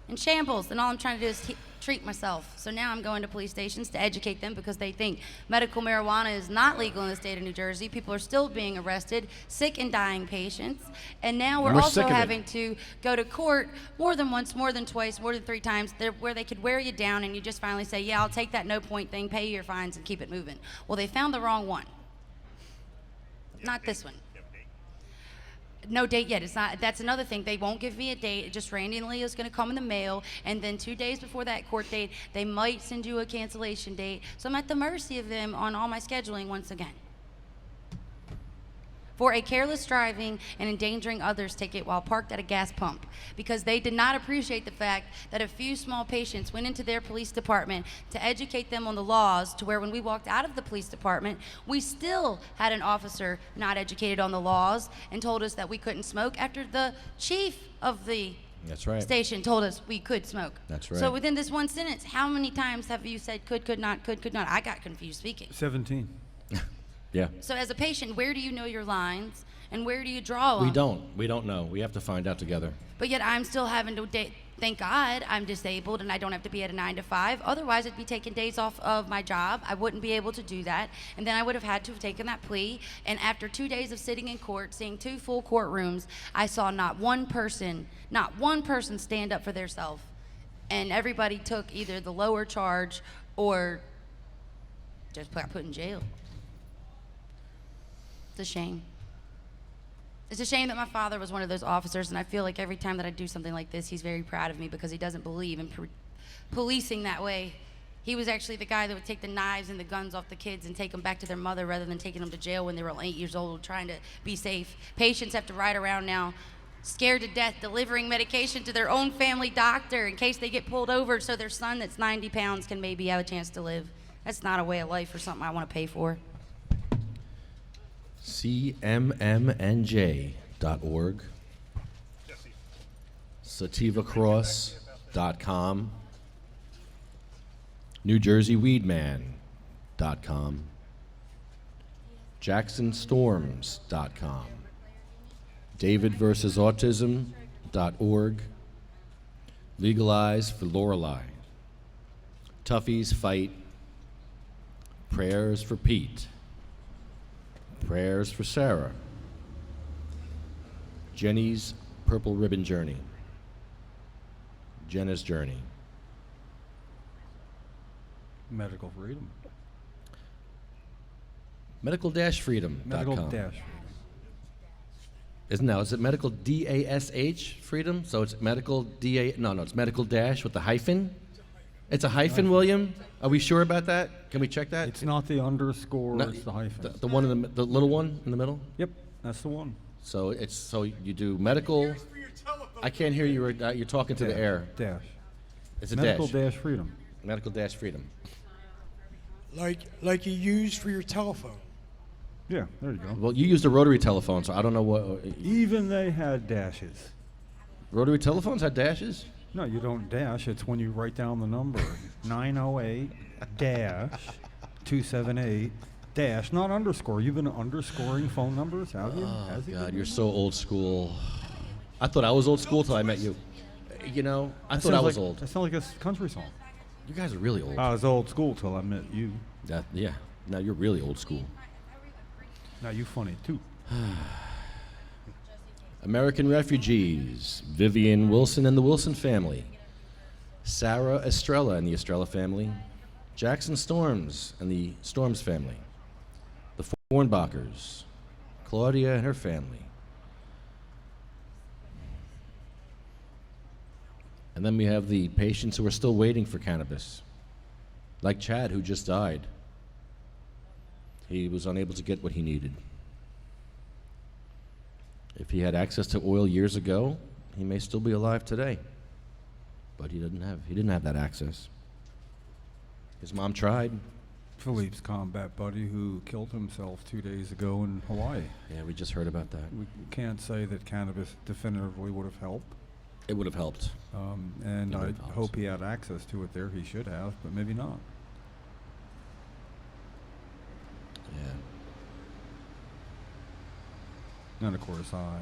in shambles. And all I'm trying to do is treat myself. So now I'm going to police stations to educate them because they think medical marijuana is not legal in the state of New Jersey. People are still being arrested, sick and dying patients. And now we're also having to go to court more than once, more than twice, more than 3 times, where they could wear you down and you just finally say, yeah, I'll take that no point thing, pay your fines, and keep it moving. Well, they found the wrong one. Not this one. No date yet. It's not. That's another thing. They won't give me a date. It just randomly is going to come in the mail, and then 2 days before that court date, they might send you a cancellation date. So I'm at the mercy of them on all my scheduling once again. For a careless driving and endangering others ticket while parked at a gas pump, because they did not appreciate the fact that a few small patients went into their police department to educate them on the laws, to where when we walked out of the police department, we still had an officer not educated on the laws and told us that we couldn't smoke after the chief of the That's right. station told us we could smoke. That's right. So within this one sentence, how many times have you said could not? I got confused speaking. 17. Yeah. So as a patient, where do you know your lines and where do you draw them? We don't know. We have to find out together. But yet I'm still having to thank God I'm disabled and I don't have to be at a 9 to 5. Otherwise, I'd be taking days off of my job. I wouldn't be able to do that. And then I would have had to have taken that plea. And after 2 days of sitting in court, seeing 2 full courtrooms, I saw not one person stand up for theirself. And everybody took either the lower charge or just got put in jail. It's a shame. It's a shame that my father was one of those officers, and I feel like every time that I do something like this, he's very proud of me because he doesn't believe in policing that way. He was actually the guy that would take the knives and the guns off the kids and take them back to their mother rather than taking them to jail when they were 8 years old trying to be safe. Patients have to ride around now scared to death delivering medication to their own family doctor in case they get pulled over so their son that's 90 pounds can maybe have a chance to live. That's not a way of life or something I want to pay for. CMMNJ.org, SATIVAcross.com, NewJerseyWeedman.com, JacksonStorms.com, DavidVersusAutism.org, Legalize for Lorelei, Toughies Fight, Prayers for Pete, Prayers for Sarah, Jenny's Purple Ribbon Journey, Jenna's Journey, Medical freedom. Medical-freedom.com. Medical-freedom. Is it medical DASH freedom? So it's medical DA, no, it's medical dash with the hyphen? It's a hyphen, William? Are we sure about that? Can we check that? It's not the underscore, No, it's the hyphen. The one in the little one in the middle? Yep, that's the one. So you do medical. I can't hear you. You're talking to the air. Dash. It's a Medical dash. dash freedom. Medical dash freedom. Like you use for your telephone. Yeah, there you go. Well, you used a rotary telephone, so I don't know what. Even they had dashes. Rotary telephones had dashes? No, you don't dash. It's when you write down the number. 908 dash 278 dash, not underscore. You've been underscoring phone numbers, have you? Oh, Has he God, been you're doing so old school. I thought I was old school till I met you. You know, I that? thought I was That old. That sounds like a country song. You guys are really old. I was old school till I met you. Yeah, now you're really old school. Now you funny, too. American refugees, Vivian Wilson and the Wilson family, Sarah Estrella and the Estrella family, Jackson Storms and the Storms family, the Fornbachers, Claudia and her family. And then we have the patients who are still waiting for cannabis, like Chad, who just died. He was unable to get what he needed. If he had access to oil years ago, he may still be alive today. But he didn't have that access. His mom tried. Philippe's combat buddy who killed himself 2 days ago in Hawaii. Yeah, we just heard about that. We can't say that cannabis definitively would have helped. It would have helped. And It would I have helped. hope he had access to it there. He should have, but maybe not. Yeah. And of course, I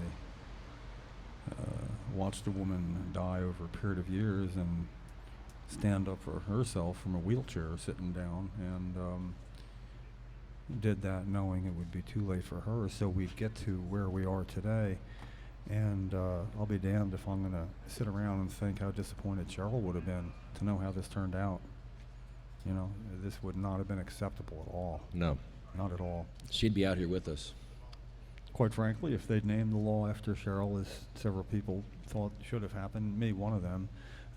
watched a woman die over a period of years and stand up for herself from a wheelchair sitting down, and did that knowing it would be too late for her, so we'd get to where we are today. And I'll be damned if I'm going to sit around and think how disappointed Cheryl would have been to know how this turned out. You know, this would not have been acceptable at all. No. Not at all. She'd be out here with us. Quite frankly, if they'd named the law after Cheryl, as several people thought should have happened, me one of them,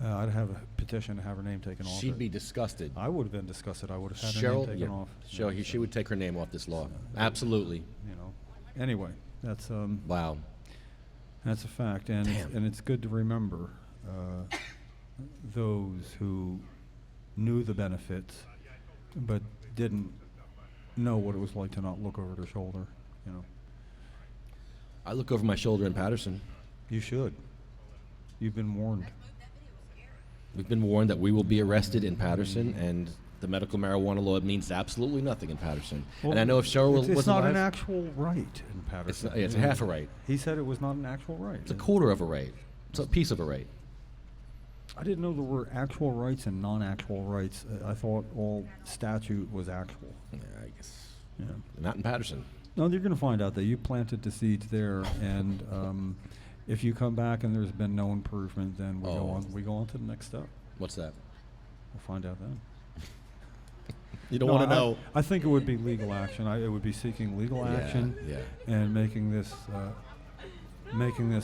I'd have a petition to have her name taken off. She'd be disgusted. I would have been disgusted. I would have had her Cheryl, name taken off. Cheryl, she would take her name off this law. Absolutely. You know. Anyway, that's wow. That's a fact, and it's good to remember those who knew the benefits, but didn't know what it was like to not look over their shoulder. You know. I look over my shoulder in Patterson. You should. You've been warned. We've been warned that we will be arrested in Patterson, and the medical marijuana law means absolutely nothing in Patterson. Well, and I know if Cheryl was it's not alive, an actual right in Patterson. It's a half a right. He said it was not an actual right. It's a quarter of a right. It's a piece of a right. I didn't know there were actual rights and non-actual rights. I thought all statute was actual. Yeah, I guess. Yeah. Not in Patterson. No, you're going to find out that you planted the seeds there, and if you come back and there's been no improvement, then we go on to the next step. What's that? We'll find out then. You don't want to know. I think it would be legal action. It would be seeking legal action and making this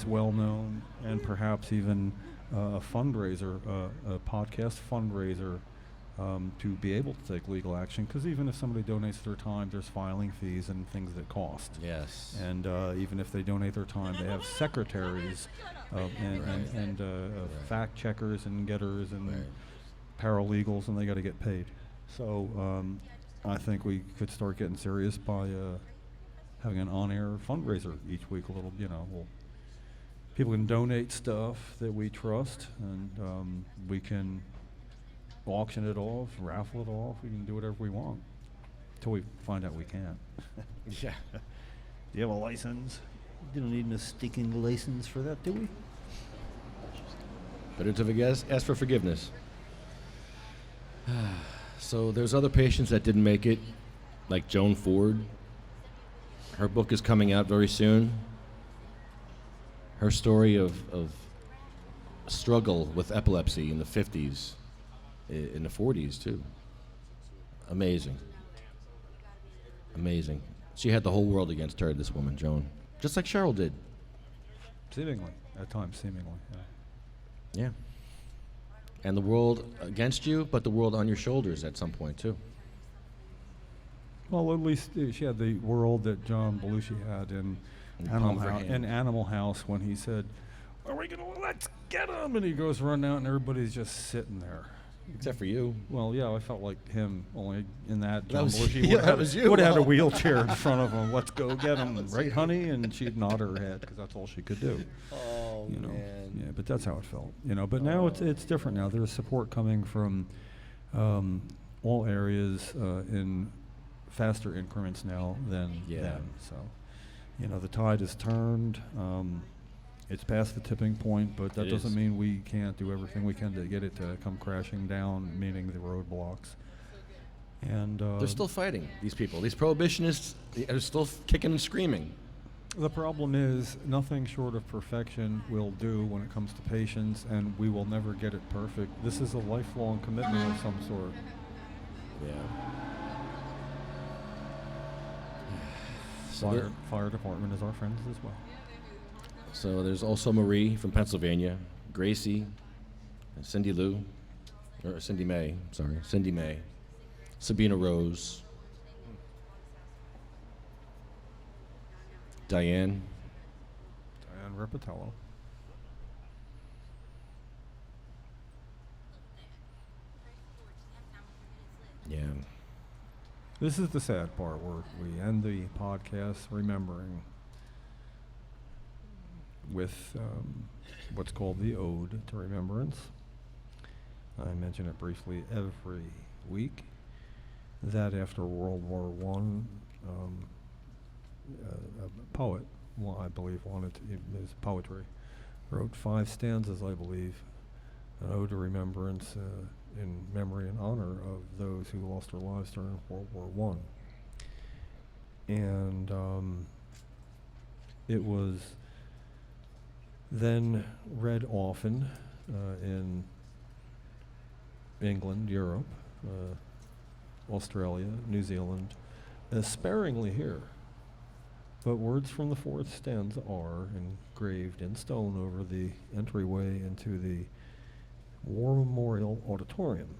well known, and perhaps even a fundraiser, a podcast fundraiser, to be able to take legal action. Because even if somebody donates their time, there's filing fees and things that cost. Yes. And even if they donate their time, they have secretaries and fact checkers and getters and paralegals, and they got to get paid. So I think we could start getting serious by having an on-air fundraiser each week. People can donate stuff that we trust, and we can auction it off, raffle it off. We can do whatever we want until we find out we can't. Yeah. Do you have a license? You don't need a stinking license for that, do we? Better to ask for forgiveness. So there's other patients that didn't make it, like Joan Ford. Her book is coming out very soon. Her story of struggle with epilepsy in the 50s, in the 40s too. Amazing. Amazing. She had the whole world against her, this woman, Joan. Just like Cheryl did. Seemingly. At times, seemingly. Yeah. Yeah. And the world against you, but the world on your shoulders at some point, too. Well, at least she had the world that John Belushi had in Animal House when he said, "Are we gonna let's get him?" And he goes running out, and everybody's just sitting there. Except for you. Well, yeah, I felt like him. Only in that John was- Belushi yeah, that was you. would have had a wheelchair in front of him. Let's go get him, right, honey? And she'd nod her head because that's all she could do. Oh, you know? man. Yeah, but that's how it felt. But now it's different. Now there's support coming from all areas in faster increments now than then. So, the tide has turned. It's past the tipping point, but that doesn't mean we can't do everything we can to get it to come crashing down, meaning the roadblocks. And They're still fighting, these people. These prohibitionists are still kicking and screaming. The problem is nothing short of perfection will do when it comes to patients, and we will never get it perfect. This is a lifelong commitment of some sort. Yeah. Fire department is our friends as well. So there's also Marie from Pennsylvania, Gracie, Cindy May, Sabina Rose, Diane Repatello. Yeah. This is the sad part where we end the podcast remembering with what's called the Ode to Remembrance. I mention it briefly every week, that after World War I, a poet, I believe his poetry, wrote 5 stanzas, I believe, an ode to remembrance in memory and honor of those who lost their lives during World War I. And it was then read often in England, Europe, Australia, New Zealand, sparingly here. But words from the 4th stanza are engraved in stone over the entryway into the War Memorial Auditorium.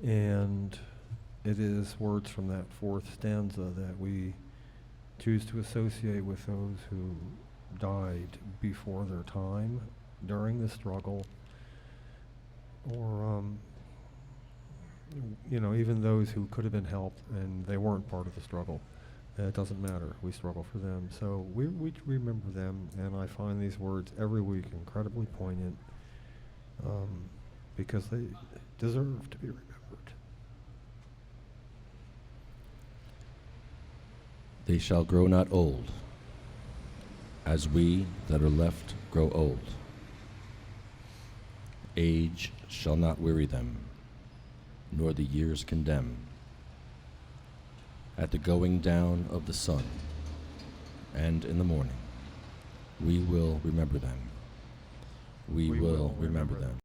And it is words from that 4th stanza that we choose to associate with those who died before their time, during the struggle, or even those who could have been helped and they weren't part of the struggle. It doesn't matter. We struggle for them. So we remember them, and I find these words every week incredibly poignant because they deserve to be remembered. They shall grow not old, as we that are left grow old. Age shall not weary them, nor the years condemn. At the going down of the sun, and in the morning, we will remember them. We will remember them.